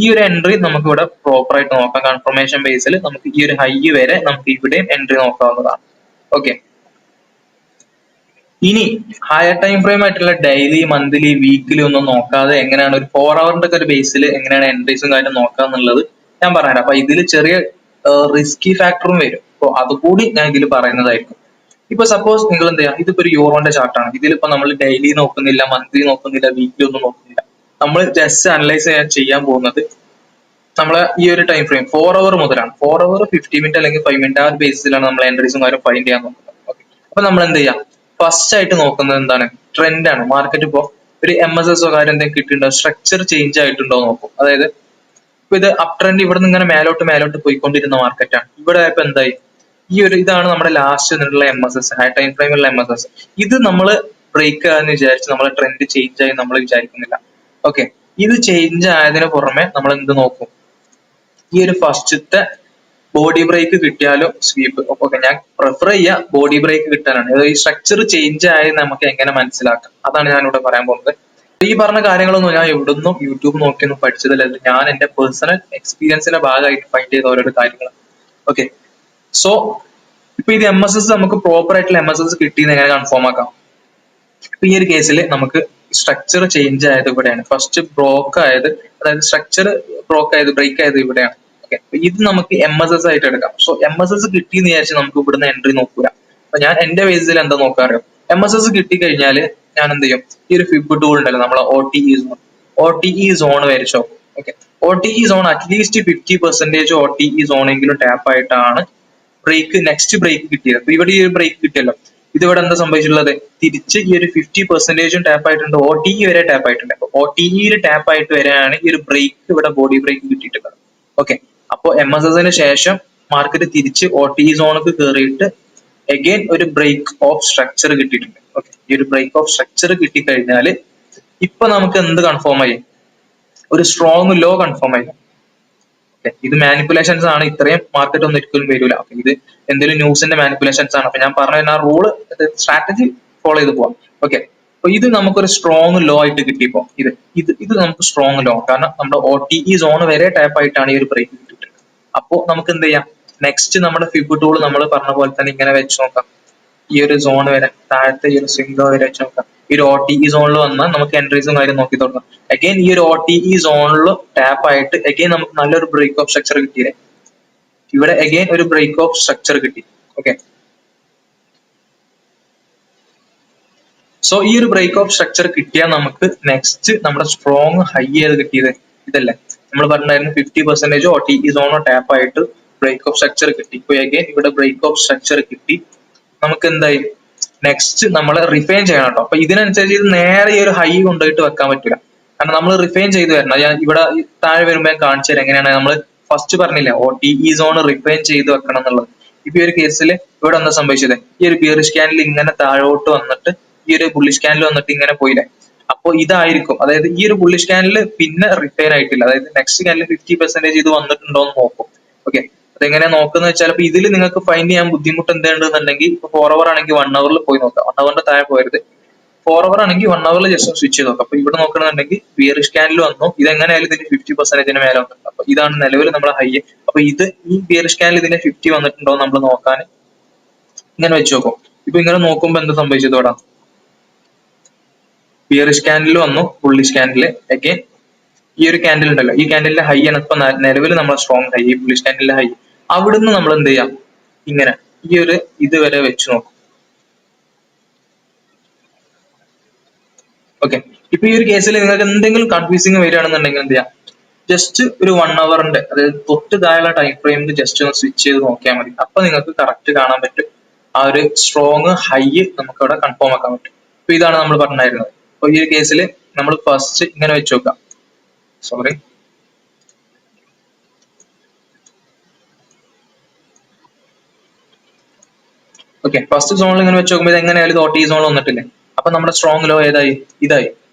ഈ ഒരു എൻട്രി നമുക്ക് ഇവിടെ പ്രോപ്പർ ആയിട്ട് നോക്കാം. കൺഫർമേഷൻ ബേസിൽ നമുക്ക് ഈ ഒരു ഹൈ വരെ നമുക്ക് ഇവിടെയും എൻട്രി നോക്കാവുന്നതാണ്. ഓക്കെ, ഇനി ഹയർ ടൈം ഫ്രെയിം ആയിട്ടുള്ള ഡെയിലി, മന്ത്ലി, വീക്കിലി ഒന്നും നോക്കാതെ എങ്ങനെയാണ് ഒരു 4 ഹവറിന്റെ ഒക്കെ ഒരു ബേസിൽ എങ്ങനെയാണ് എൻട്രീസും കാര്യം നോക്കുക എന്നുള്ളത് ഞാൻ പറഞ്ഞുതരാം. അപ്പൊ ഇതിൽ ചെറിയ റിസ്കി ഫാക്ടറും വരും. അപ്പൊ അതുകൂടി ഞാൻ ഇതിൽ പറയുന്നതായിരിക്കും. ഇപ്പൊ സപ്പോസ് നിങ്ങൾ എന്ത് ചെയ്യാം, ഇതിപ്പോ ഒരു യൂറോന്റെ ചാർട്ടാണ്. ഇതിലിപ്പോ നമ്മൾ ഡെയിലി നോക്കുന്നില്ല, മന്ത്ലി നോക്കുന്നില്ല, വീക്ക്ലി ഒന്നും നോക്കുന്നില്ല. നമ്മൾ ജസ്റ്റ് അനലൈസ് ചെയ്യാൻ പോകുന്നത് നമ്മളെ ഈ ഒരു ടൈം ഫ്രെയിം 4 അവർ മുതലാണ്. 4 അവർ 50 മിനിറ്റ് അല്ലെങ്കിൽ 5 മിനിറ്റ് ആ ഒരു ബേസിലാണ് നമ്മൾ എൻട്രീസും കാര്യം ഫൈൻഡ് ചെയ്യാൻ നോക്കുന്നത്. ഓക്കെ, അപ്പൊ നമ്മൾ എന്ത് ചെയ്യാം, ഫസ്റ്റ് ആയിട്ട് നോക്കുന്നത് എന്താണ്, ട്രെൻഡ് ആണ്. മാർക്കറ്റ് ഇപ്പോ ഒരു MSS കാര്യം എന്തെങ്കിലും കിട്ടിയിട്ടുണ്ടോ, സ്ട്രക്ചർ ചേഞ്ച് ആയിട്ടുണ്ടോ നോക്കും. അതായത് ഇപ്പൊ ഇത് അപ് ട്രെൻഡ് ഇവിടെ നിന്ന് ഇങ്ങനെ മേലോട്ട് പോയിക്കൊണ്ടിരുന്ന മാർക്കറ്റാണ്. ഇവിടെ ഇപ്പൊ എന്തായി, ഇതാണ് നമ്മുടെ ലാസ്റ്റ് നിന്നുള്ള MSS, ഹൈ ടൈം ഫ്രെയിമുള്ള MSS. ഇത് നമ്മൾ ബ്രേക്ക് ആയെന്ന് വിചാരിച്ച് നമ്മളെ ട്രെൻഡ് ചേഞ്ച് ആയി നമ്മൾ വിചാരിക്കുന്നില്ല. ഓക്കെ, ഇത് ചേഞ്ച് ആയതിനു പുറമെ നമ്മൾ എന്ത് നോക്കും, ഈ ഒരു ഫസ്റ്റത്തെ ബോഡി ബ്രേക്ക് കിട്ടിയാലും സ്വീപ്പ്. ഓക്കെ, ഞാൻ പ്രിഫർ ചെയ്യുക ബോഡി ബ്രേക്ക് കിട്ടാനാണ്. ഈ സ്ട്രക്ചർ ചേഞ്ച് ആയി നമുക്ക് എങ്ങനെ മനസ്സിലാക്കാം, അതാണ് ഞാനിവിടെ പറയാൻ പോകുന്നത്. ഈ പറഞ്ഞ കാര്യങ്ങളൊന്നും ഞാൻ എവിടുന്നും യൂട്യൂബ് നോക്കിയൊന്നും പഠിച്ചതല്ല. ഞാൻ എന്റെ പേഴ്സണൽ എക്സ്പീരിയൻസിന്റെ ഭാഗമായിട്ട് ഫൈൻഡ് ചെയ്ത ഓരോ കാര്യങ്ങൾ. ഓക്കെ, സോ ഇപ്പൊ ഇത് MSS നമുക്ക് പ്രോപ്പർ ആയിട്ടുള്ള MSS കിട്ടിയെന്ന് എങ്ങനെ കൺഫേം ആക്കാം. ഇപ്പൊ ഈ ഒരു കേസിൽ നമുക്ക് സ്ട്രക്ചർ ചേഞ്ച് ആയത് ഇവിടെയാണ്. ഫസ്റ്റ് ബ്രോക്ക് ആയത്, അതായത് സ്ട്രക്ചർ ബ്രേക്ക് ആയത് ഇവിടെയാണ്. ഓക്കെ, ഇത് നമുക്ക് MSS ആയിട്ട് എടുക്കാം. സോ MSS കിട്ടിയെന്ന് വിചാരിച്ച് നമുക്ക് ഇവിടുന്ന് എൻട്രി നോക്കൂല. അപ്പൊ ഞാൻ എന്റെ ബേസിൽ എന്താ നോക്കാറിയോ, MSS കിട്ടിക്കഴിഞ്ഞാല് ഞാൻ എന്ത് ചെയ്യും, ഈ ഒരു ഫിബ് ടൂൾ ഉണ്ടല്ലോ നമ്മളെ OTE സോൺ വരച്ചോ. Okay, OTE zone at least 50% OTE സോണെങ്കിലും ടാപ്പ് ആയിട്ടാണ് നെക്സ്റ്റ് ബ്രേക്ക് കിട്ടിയത്. അപ്പൊ ഇവിടെ ഈ ഒരു ബ്രേക്ക് കിട്ടിയല്ലോ, ഇതിവിടെ എന്താ സംഭവിച്ചിട്ടുള്ളത്, തിരിച്ച് ഈ ഒരു 50% ടാപ്പ് ആയിട്ടുണ്ട്, OTE വരെ ടാപ്പ് ആയിട്ടുണ്ട്. അപ്പൊ OTEയിൽ ടാപ്പ് ആയിട്ട് വരെയാണ് ഈ ഒരു ബ്രേക്ക്, ഇവിടെ ബോഡി ബ്രേക്ക് കിട്ടിയിട്ടുള്ളത്. ഓക്കെ, അപ്പൊ MSSന് ശേഷം മാർക്കറ്റ് തിരിച്ച് OTE സോണിക്ക് കയറിയിട്ട് അഗൈൻ ഒരു ബ്രേക്ക് ഓഫ് സ്ട്രക്ചർ കിട്ടിയിട്ടുണ്ട്. ഓക്കെ, ഈ ഒരു ബ്രേക്ക് ഓഫ് സ്ട്രക്ചർ കിട്ടിക്കഴിഞ്ഞാല് ഇപ്പൊ നമുക്ക് എന്ത് കൺഫേം ആയി, ഒരു സ്ട്രോങ് ലോ കൺഫേം ആയി. ഇത് മാനിപ്പുലേഷൻസ് ആണ്, ഇത്രയും മാർക്കറ്റ് ഒന്നും ഒരിക്കലും വരില്ല. ഇത് എന്തെങ്കിലും ന്യൂസിന്റെ മാനിപ്പുലേഷൻസ് ആണ്. അപ്പൊ ഞാൻ പറഞ്ഞ റൂള് സ്ട്രാറ്റജി ഫോളോ ചെയ്ത് പോവാം. ഓക്കെ, അപ്പൊ ഇത് നമുക്കൊരു സ്ട്രോങ് ലോ ആയിട്ട് കിട്ടിയപ്പോ ഇത് നമുക്ക് സ്ട്രോങ് ലോ, കാരണം നമ്മുടെ OTE സോൺ വരെ ടാപ്പ് ആയിട്ടാണ് ഈ ഒരു ബ്രേക്ക് കിട്ടിയിട്ടുണ്ട്. അപ്പോ നമുക്ക് എന്ത് ചെയ്യാം, നെക്സ്റ്റ് നമ്മുടെ ഫിബ് ടൂൾ നമ്മൾ പറഞ്ഞ പോലെ തന്നെ ഇങ്ങനെ വെച്ച് നോക്കാം. ഈ ഒരു സോൺ വരെ, താഴത്തെ ഈ ഒരു സ്വിംഗ് ലോ വരെ വെച്ച് നോക്കാം. ഈ ഒരു OTE സോണിൽ വന്നാൽ നമുക്ക് എൻട്രീസും കാര്യം നോക്കി തുടങ്ങാം. അഗൈൻ ഈ ഒരു OTE സോണിൽ ടാപ്പ് ആയിട്ട് അഗൈൻ നമുക്ക് നല്ലൊരു ബ്രേക്ക് ഓഫ് സ്ട്രക്ചർ കിട്ടിയില്ലേ, ഇവിടെ അഗൈൻ ഒരു ബ്രേക്ക് ഓഫ് സ്ട്രക്ചർ കിട്ടി. ഓക്കെ, സോ ഈ ഒരു ബ്രേക്ക് ഓഫ് സ്ട്രക്ചർ കിട്ടിയാൽ നമുക്ക് നെക്സ്റ്റ് നമ്മുടെ സ്ട്രോങ് ഹൈ ഏത് കിട്ടിയത്, ഇതല്ലേ നമ്മൾ പറഞ്ഞായിരുന്നു 50% OTE സോണോ ടാപ്പ് ആയിട്ട് ബ്രേക്ക് ഓഫ് സ്ട്രക്ചർ കിട്ടി. ഇപ്പൊ അഗൈൻ ഇവിടെ ബ്രേക്ക് ഓഫ് സ്ട്രക്ചർ കിട്ടി. നമുക്ക് എന്തായി, നെക്സ്റ്റ് നമ്മൾ റിഫൈൻ ചെയ്യണം കേട്ടോ. അപ്പൊ ഇതിനനുസരിച്ച് ഇത് നേരെ ഈ ഒരു ഹൈ കൊണ്ടുപോയിട്ട് വെക്കാൻ പറ്റില്ല, കാരണം നമ്മൾ റിഫൈൻ ചെയ്ത് വരണം. ഞാൻ ഇവിടെ താഴെ വരുമ്പോൾ ഞാൻ കാണിച്ചു തരാം എങ്ങനെയാണ്. നമ്മൾ ഫസ്റ്റ് പറഞ്ഞില്ല OTE സോൺ റിഫൈൻ ചെയ്ത് വെക്കണം എന്നുള്ളത്. ഇപ്പൊ ഈ ഒരു കേസിൽ ഇവിടെ എന്താ സംഭവിച്ചത്, ഈ ഒരു ബിയറിഷ് ക്യാൻഡിൽ ഇങ്ങനെ താഴോട്ട് വന്നിട്ട് ഈ ഒരു ബുള്ളിഷ് ക്യാൻഡിൽ വന്നിട്ട് ഇങ്ങനെ പോയില്ലേ. അപ്പൊ ഇതായിരിക്കും, അതായത് ഈ ഒരു ബുള്ളിഷ് ക്യാൻഡിൽ പിന്നെ റിഫൈൻ ആയിട്ടില്ല, അതായത് നെക്സ്റ്റ് ക്യാൻഡിൽ 50% ഇത് വന്നിട്ടുണ്ടോ എന്ന് നോക്കും. ഓക്കെ, അതെങ്ങനെ നോക്കുന്ന വെച്ചാൽ ഇപ്പൊ ഇതിൽ നിങ്ങൾക്ക് ഫൈൻഡ് ചെയ്യാൻ ബുദ്ധിമുട്ട് എന്തുണ്ടെന്നുണ്ടെങ്കിൽ, ഇപ്പൊ 4 അവർ ആണെങ്കിൽ 1 അവറിൽ പോയി നോക്കാം. 1 അവറിന്റെ താഴെ പോയത്. 4 അവർ ആണെങ്കിൽ 1 അവറിൽ ജസ്റ്റ് സ്വിച്ച് ചെയ്ത് നോക്കാം. അപ്പൊ ഇവിടെ നോക്കണമെന്നുണ്ടെങ്കിൽ ബിയറിഷ് ക്യാൻഡിൽ വന്നു, ഇതെങ്ങനെയായാലും ഇതിന് 50% മേലെ വന്നിട്ടുണ്ട്. അപ്പൊ ഇതാണ് നിലവിൽ നമ്മുടെ ഹൈ. അപ്പൊ ഈ ബിയറിഷ് ക്യാൻഡിൽ ഇതിന്റെ 50 വന്നിട്ടുണ്ടോ നമ്മൾ നോക്കാൻ ഇങ്ങനെ വെച്ച് നോക്കും. ഇപ്പൊ ഇങ്ങനെ നോക്കുമ്പോ എന്താ സംഭവിച്ചത്, ഇവിടെ ബിയറിഷ് ക്യാൻഡിൽ വന്നു, ബുള്ളിഷ് ക്യാൻഡിൽ. അഗൈൻ ഈ ഒരു ക്യാൻഡിൽ ഉണ്ടല്ലോ, ഈ ക്യാൻഡിലിന്റെ ഹൈ ആണ് ഇപ്പൊ നിലവിൽ നമ്മൾ സ്ട്രോങ് ഹൈ, ഈ ബുള്ളിഷ് ക്യാൻഡിലിന്റെ ഹൈ. അവിടുന്ന് നമ്മൾ എന്ത് ചെയ്യാം, ഇങ്ങനെ ഈ ഒരു ഇതുവരെ വെച്ച് നോക്കും. ഓക്കെ, ഇപ്പൊ ഈ ഒരു കേസിൽ നിങ്ങൾക്ക് എന്തെങ്കിലും കൺഫ്യൂസിങ് വരികയാണെന്നുണ്ടെങ്കിൽ എന്ത് ചെയ്യാം, ജസ്റ്റ് ഒരു 1 അവറിന്റെ, അതായത് തൊട്ട് താഴെയുള്ള ടൈം ഫ്രെയിമിൽ ജസ്റ്റ് ഒന്ന് സ്വിച്ച് ചെയ്ത് നോക്കിയാൽ മതി. അപ്പൊ നിങ്ങൾക്ക് കറക്റ്റ് കാണാൻ പറ്റും, ആ ഒരു സ്ട്രോങ് ഹൈ നമുക്ക് അവിടെ കൺഫേം ആക്കാൻ പറ്റും. അപ്പൊ ഇതാണ് നമ്മൾ പറഞ്ഞിരുന്നത്. അപ്പൊ ഈ ഒരു കേസിൽ നമ്മൾ ഫസ്റ്റ് ഇങ്ങനെ വെച്ച് നോക്കാം. സോറി, ഓക്കെ, ഫസ്റ്റ് സോണിൽ ഇങ്ങനെ വെച്ച് നോക്കുമ്പോൾ ഇത് എങ്ങനെയായാലും ഇത് OT സോൺ വന്നിട്ടില്ലേ, അപ്പൊ നമ്മുടെ സ്ട്രോങ് ലോ ഏതായി, ഇതായി.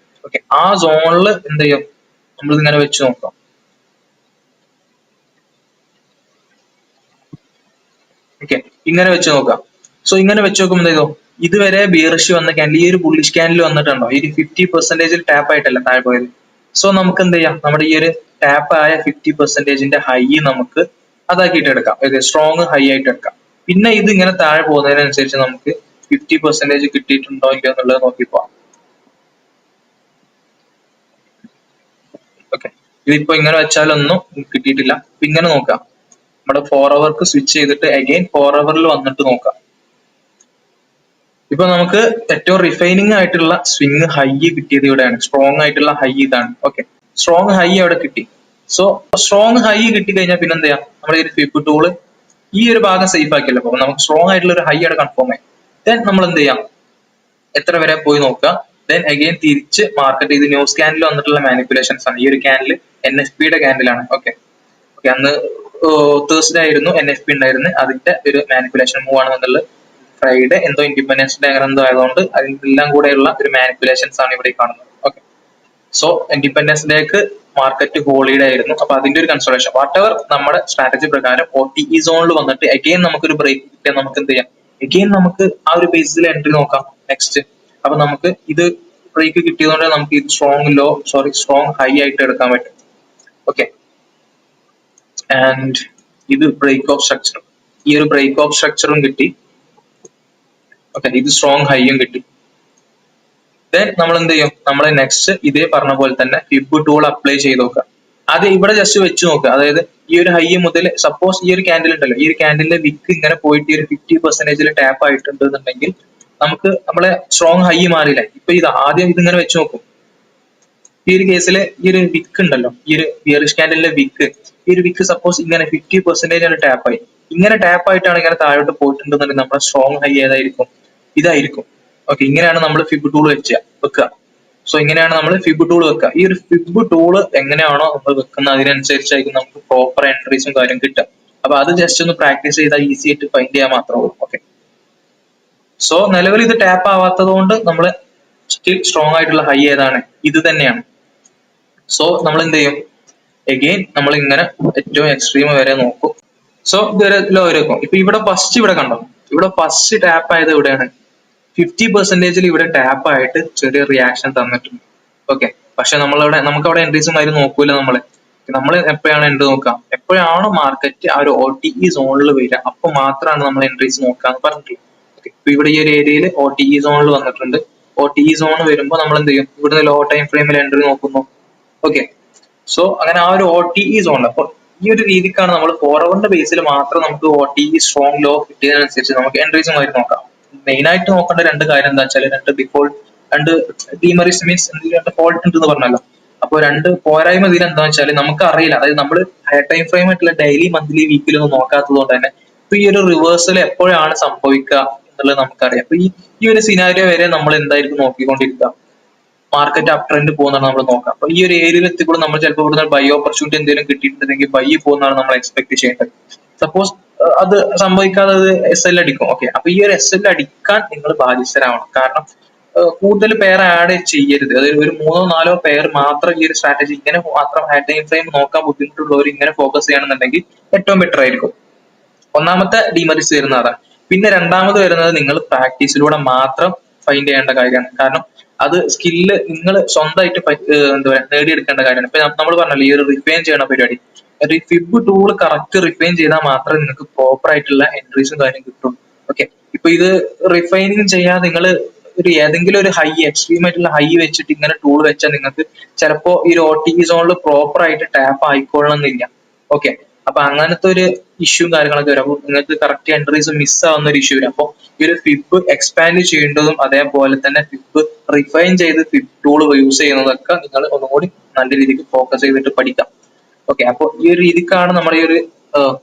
ഓക്കെ, ആ സോണിൽ എന്ത് ചെയ്യും, നമ്മൾ ഇങ്ങനെ വെച്ച് നോക്കാം. ഓക്കെ, ഇങ്ങനെ വെച്ച് നോക്കാം. സോ ഇങ്ങനെ വെച്ച് നോക്കുമ്പോൾ എന്ത് ചെയ്തോ, ഇതുവരെ ബിയറിഷ് വന്ന ക്യാൻഡിൽ, ഈ ഒരു ബുള്ളിഷ് ക്യാൻഡിൽ വന്നിട്ടുണ്ടോ, ഈ 50% ടാപ്പ് ആയിട്ടല്ല താഴെ പോയത്. സോ നമുക്ക് എന്ത് ചെയ്യാം, നമ്മുടെ ഈ ഒരു ടാപ്പ് ആയ 50%ന്റെ ഹൈ നമുക്ക് അതാക്കിയിട്ട് എടുക്കാം, സ്ട്രോങ് ഹൈ ആയിട്ട് എടുക്കാം. പിന്നെ ഇത് ഇങ്ങനെ താഴെ പോകുന്നതിനനുസരിച്ച് നമുക്ക് 50% കിട്ടിയിട്ടുണ്ടോ ഇല്ലയോ എന്നുള്ളത് നോക്കിപ്പോവാം. ഓക്കെ, ഇതിപ്പോ ഇങ്ങനെ വെച്ചാലൊന്നും കിട്ടിയിട്ടില്ല. ഇങ്ങനെ നോക്കാം, നമ്മുടെ 4 അവർക്ക് സ്വിച്ച് ചെയ്തിട്ട് അഗൈൻ 4 അവറിൽ വന്നിട്ട് നോക്കാം. ഇപ്പൊ നമുക്ക് ഏറ്റവും റിഫൈനിങ് ആയിട്ടുള്ള സ്വിങ് ഹൈ കിട്ടിയത് ഇവിടെയാണ്, സ്ട്രോങ് ആയിട്ടുള്ള ഹൈ ഇതാണ്. ഓക്കെ, സ്ട്രോങ് ഹൈ അവിടെ കിട്ടി. സോ സ്ട്രോങ് ഹൈ കിട്ടി കഴിഞ്ഞാൽ പിന്നെ എന്ത് ചെയ്യാം, നമ്മുടെ ഈ ഫിബ് ടൂള് ഈ ഒരു ഭാഗം സേഫ് ആക്കിയല്ലോ, അപ്പൊ നമുക്ക് സ്ട്രോങ് ആയിട്ടുള്ള ഒരു ഹൈ അവിടെ കൺഫേം ആയി. ദെൻ നമ്മൾ എന്ത് ചെയ്യാം, എത്ര വരെ പോയി നോക്കുക. ദെൻ അഗൈൻ തിരിച്ച് മാർക്കറ്റ്, ഇത് ന്യൂസ് ക്യാൻഡിൽ വന്നിട്ടുള്ള മാനിപ്പുലേഷൻസ് ആണ്. ഈ ഒരു ക്യാൻഡിൽ NFP യുടെ ക്യാൻഡിലാണ്. ഓക്കെ, ഓക്കെ, അന്ന് തേഴ്സ്ഡേ ആയിരുന്നു NFP ഉണ്ടായിരുന്നത്, അതിന്റെ ഒരു മാനിപ്പുലേഷൻ മൂവ് ആണ് എന്നുള്ളത്. ഫ്രൈഡേ എന്തോ ഇൻഡിപെൻഡൻസ് ഡേ അങ്ങനെ എന്തോ ആയതുകൊണ്ട് അതിനെല്ലാം കൂടെയുള്ള ഒരു മാനിപ്പുലേഷൻസ് ആണ് ഇവിടെ കാണുന്നത്. ഓക്കെ, സോ ഇൻഡിപെൻഡൻസ് ഡേക്ക് മാർക്കറ്റ് ഹോളിഡേ ആയിരുന്നു, അപ്പൊ അതിന്റെ ഒരു കൺസോളേഷൻ വാട്ട് എവർ നമ്മുടെ സ്ട്രാറ്റജി പ്രകാരം OTE സോണിൽ വന്നിട്ട് അഗെയിൻ നമുക്കൊരു ബ്രേക്ക് കിട്ടിയാൽ നമുക്ക് എന്ത് ചെയ്യാം, അഗെയിൻ നമുക്ക് ആ ഒരു ബേസിൽ എൻട്രി നോക്കാം നെക്സ്റ്റ്. അപ്പൊ നമുക്ക് ഇത് ബ്രേക്ക് കിട്ടിയതുകൊണ്ട് നമുക്ക് ഇത് സ്ട്രോങ് ഹൈ ആയിട്ട് എടുക്കാൻ പറ്റും. ഓക്കെ, ആൻഡ് ഇത് ബ്രേക്ക് ഓഫ് സ്ട്രക്ചർ, ഈ ഒരു ബ്രേക്ക് ഓഫ് സ്ട്രക്ചറും കിട്ടി. ഓക്കെ, ഇത് സ്ട്രോങ് ഹൈയും കിട്ടി. ദെൻ നമ്മൾ എന്ത് ചെയ്യും, നമ്മൾ നെക്സ്റ്റ് ഇതേ പറഞ്ഞ പോലെ തന്നെ ഫിബ് ടൂൾ അപ്ലൈ ചെയ്ത് നോക്കുക. അത് ഇവിടെ ജസ്റ്റ് വെച്ച് നോക്കുക, അതായത് ഈ ഒരു ഹൈ മുതൽ സപ്പോസ് ഈ ഒരു ക്യാൻഡിൽ ഉണ്ടല്ലോ, ഈ ഒരു ക്യാൻഡിലിന്റെ വിക്ക് ഇങ്ങനെ പോയിട്ട് ഈ ഒരു 50% ടാപ്പ് ആയിട്ടുണ്ട് എന്നുണ്ടെങ്കിൽ നമുക്ക് നമ്മളെ സ്ട്രോങ് ഹൈ മാറിയില്ല. ഇപ്പൊ ഇത് ആദ്യം ഇതിങ്ങനെ വെച്ച് നോക്കും. ഈ ഒരു കേസിൽ ഈ ഒരു വിക്ക് ഉണ്ടല്ലോ, ഈ ഒരു ബിയറിഷ് ക്യാൻഡിലിന്റെ വിക്ക്, ഈ ഒരു വിക്ക് സപ്പോസ് ഇങ്ങനെ 50% ടാപ്പ് ആയി, ഇങ്ങനെ ടാപ്പ് ആയിട്ടാണ് ഇങ്ങനെ താഴോട്ട് പോയിട്ടുണ്ടെന്നുണ്ടെങ്കിൽ നമ്മുടെ സ്ട്രോങ് ഹൈ ഏതായിരിക്കും, ഇതായിരിക്കും. ഓക്കെ, ഇങ്ങനെയാണ് നമ്മൾ ഫിബ് ടൂൾ വെക്കുക. സോ ഇങ്ങനെയാണ് നമ്മൾ ഫിബ് ടൂൾ വെക്കുക. ഈ ഒരു ഫിബ് ടൂൾ എങ്ങനെയാണോ നമ്മൾ വെക്കുന്നത് അതിനനുസരിച്ചായിരിക്കും നമുക്ക് പ്രോപ്പർ എൻട്രീസും കാര്യം കിട്ടുക. അപ്പൊ അത് ജസ്റ്റ് ഒന്ന് പ്രാക്ടീസ് ചെയ്താൽ ഈസി ആയിട്ട് ഫൈൻഡ് ചെയ്യാൻ മാത്രമേ ഉള്ളൂ. ഓക്കെ, സോ നിലവിൽ ഇത് ടാപ്പ് ആവാത്തത് കൊണ്ട് നമ്മൾ സ്റ്റിൽ സ്ട്രോങ് ആയിട്ടുള്ള ഹൈ ഏതാണ്, ഇത് തന്നെയാണ്. സോ നമ്മൾ എന്ത് ചെയ്യും, എഗെയിൻ നമ്മൾ ഇങ്ങനെ ഏറ്റവും എക്സ്ട്രീം വരെ നോക്കും. സോ ഇതുവരെ ലോ വരെ വെക്കും. ഇപ്പൊ ഇവിടെ ഫസ്റ്റ് ഇവിടെ കണ്ടോ, ഇവിടെ ഫസ്റ്റ് ടാപ്പ് ആയത് ഇവിടെയാണ്. 50% ഇവിടെ ടാപ്പ് ആയിട്ട് ചെറിയ റിയാക്ഷൻ തന്നിട്ടുണ്ട്. ഓക്കെ, പക്ഷെ നമ്മളിവിടെ നമുക്ക് അവിടെ എൻട്രീസും കാര്യം നോക്കൂല. നമ്മൾ എപ്പോഴാണ് എൻട്രി നോക്കുക, എപ്പോഴാണോ മാർക്കറ്റ് ആ ഒരു OTE സോണിൽ വരിക അപ്പൊ മാത്രമാണ് നമ്മൾ എൻട്രീസ് നോക്കാന്ന് പറഞ്ഞിട്ടുള്ളത്. ഓക്കെ, ഇപ്പൊ ഇവിടെ ഈ ഒരു ഏരിയയിൽ OTE സോണിൽ വന്നിട്ടുണ്ട്. OTE സോൺ വരുമ്പോൾ നമ്മൾ എന്ത് ചെയ്യും, ഇവിടുന്ന് ലോ ടൈം ഫ്രെയിമിൽ എൻട്രി നോക്കുന്നു. ഓക്കെ, സോ അങ്ങനെ ആ ഒരു OTE സോണിൽ, അപ്പൊ ഈ ഒരു രീതിക്കാണ് നമ്മൾ 4 അവറിന്റെ ബേസിൽ മാത്രം നമുക്ക് OTE സ്ട്രോങ് ലോ കിട്ടിയതിനനുസരിച്ച് നമുക്ക് എൻട്രീസും കാര്യം നോക്കാം. മെയിൻ ആയിട്ട് നോക്കേണ്ട രണ്ട് കാര്യം എന്താ വെച്ചാൽ, രണ്ട് ഡീമറിസ് മീൻസ് രണ്ട് ഫോൾട്ട് ഉണ്ട് എന്ന് പറഞ്ഞല്ലോ. അപ്പൊ രണ്ട് പോരായ്മ ഇതിൽ എന്താ വെച്ചാൽ നമുക്ക് അറിയില്ല, അതായത് നമ്മൾ ഹൈ ടൈം ഫ്രെയിം ആയിട്ടുള്ള ഡെയിലി മന്ത്ലി വീക്കിലി ഒന്നും നോക്കാത്തത് കൊണ്ട് തന്നെ ഇപ്പൊ ഈ ഒരു റിവേഴ്സൽ എപ്പോഴാണ് സംഭവിക്കുക എന്നുള്ളത് നമുക്കറിയാം. അപ്പൊ ഈ ഒരു സിനാരിയോ വരെ നമ്മൾ എന്തായിരിക്കും നോക്കിക്കൊണ്ടിരിക്കുക, മാർക്കറ്റ് അപ് ട്രെൻഡ് പോകുന്നതാണ് നമ്മൾ നോക്കാം. അപ്പൊ ഈ ഒരു ഏരിയയിൽ എത്തിക്കൂടെ നമ്മൾ ചിലപ്പോൾ ഇവിടുന്ന് ബൈ ഓപ്പർച്യൂണിറ്റി എന്തെങ്കിലും കിട്ടിയിട്ടുണ്ടെങ്കിൽ ബൈ പോകുന്നതാണ് നമ്മൾ എക്സ്പെക്ട് ചെയ്യേണ്ടത്. സപ്പോസ് അത് സംഭവിക്കാതെ അത് SL അടിക്കും. ഓക്കെ, അപ്പൊ ഈ ഒരു SL അടിക്കാൻ നിങ്ങൾ ബാധ്യസ്ഥരാവണം. കാരണം കൂടുതൽ പെയർ ആഡ് ചെയ്യരുത്. അതായത് ഒരു 3-4 പെയർ മാത്രം ഈ ഒരു സ്ട്രാറ്റജി ഇങ്ങനെ മാത്രം ഹൈ ടൈം ഫ്രെയിം നോക്കാൻ ബുദ്ധിമുട്ടുള്ളവർ ഇങ്ങനെ ഫോക്കസ് ചെയ്യണമെന്നുണ്ടെങ്കിൽ ഏറ്റവും ബെറ്റർ ആയിരിക്കും. ഒന്നാമത്തെ ഡീമറിസ് വരുന്നത് അതാണ്. പിന്നെ രണ്ടാമത് വരുന്നത് നിങ്ങൾ പ്രാക്ടീസിലൂടെ മാത്രം ഫൈൻഡ് ചെയ്യേണ്ട കാര്യമാണ്. കാരണം അത് സ്കില്ല് നിങ്ങൾ സ്വന്തമായിട്ട് എന്താ പറയുക നേടിയെടുക്കേണ്ട കാര്യമാണ്. ഇപ്പൊ നമ്മൾ പറഞ്ഞല്ലോ ഈ ഒരു റിഫൈൻ ചെയ്യണ പരിപാടി, ഫിബ് ടൂൾ കറക്റ്റ് റിഫൈൻ ചെയ്താൽ മാത്രമേ നിങ്ങൾക്ക് പ്രോപ്പർ ആയിട്ടുള്ള എൻട്രീസും കാര്യം കിട്ടും. ഓക്കെ, ഇപ്പൊ ഇത് റിഫൈനിങ് ചെയ്യാതെ നിങ്ങൾ ഒരു ഏതെങ്കിലും ഒരു ഹൈ എക്സ്ട്രീം ആയിട്ടുള്ള ഹൈ വെച്ചിട്ട് ഇങ്ങനെ ടൂൾ വെച്ചാൽ നിങ്ങൾക്ക് ചിലപ്പോ ഈ ഒരു ഒ ടി പി സോണിൽ പ്രോപ്പർ ആയിട്ട് ടാപ്പ് ആയിക്കൊള്ളണമെന്നില്ല. ഓക്കെ, അപ്പൊ അങ്ങനത്തെ ഒരു ഇഷ്യൂ കാര്യങ്ങളൊക്കെ വരും. അപ്പൊ നിങ്ങൾക്ക് കറക്റ്റ് എൻട്രീസ് മിസ് ആവുന്ന ഒരു ഇഷ്യൂ വരും. അപ്പൊ ഈ ഒരു ഫിബ് എക്സ്പാൻഡ് ചെയ്യേണ്ടതും അതേപോലെ തന്നെ ഫിബ് റിഫൈൻ ചെയ്ത് ഫിബ് ടൂൾ യൂസ് ചെയ്യുന്നതൊക്കെ നിങ്ങൾ ഒന്നുകൂടി നല്ല രീതിക്ക് ഫോക്കസ് ചെയ്തിട്ട് പഠിക്കാം. ഓക്കെ, അപ്പൊ ഈ ഒരു രീതിക്കാണ് നമ്മുടെ ഈ ഒരു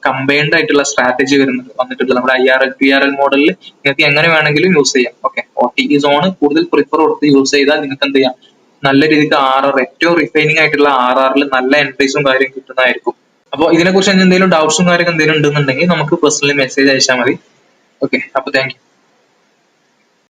കമ്പൈൻഡ് ആയിട്ടുള്ള സ്ട്രാറ്റജി വന്നിട്ടുള്ളത്. നമ്മുടെ IRL മോഡലിൽ നിങ്ങൾക്ക് എങ്ങനെ വേണമെങ്കിലും യൂസ് ചെയ്യാം. Okay, O T P zone കൂടുതൽ പ്രിഫർ കൊടുത്ത് യൂസ് ചെയ്താൽ നിങ്ങൾക്ക് എന്ത് ചെയ്യാം, നല്ല രീതിക്ക് ഏറ്റവും റിഫൈനിങ് ആയിട്ടുള്ള RRൽ നല്ല എൻട്രീസും കാര്യം കിട്ടുന്നതായിരിക്കും. അപ്പോൾ ഇതിനെക്കുറിച്ച് എന്തെങ്കിലും ഡൗട്ട്സും കാര്യമൊക്കെ എന്തെങ്കിലും ഉണ്ടെന്നുണ്ടെങ്കിൽ നമുക്ക് പേഴ്സണലി മെസ്സേജ് അയച്ചാൽ മതി. ഓക്കെ, അപ്പൊ താങ്ക് യു.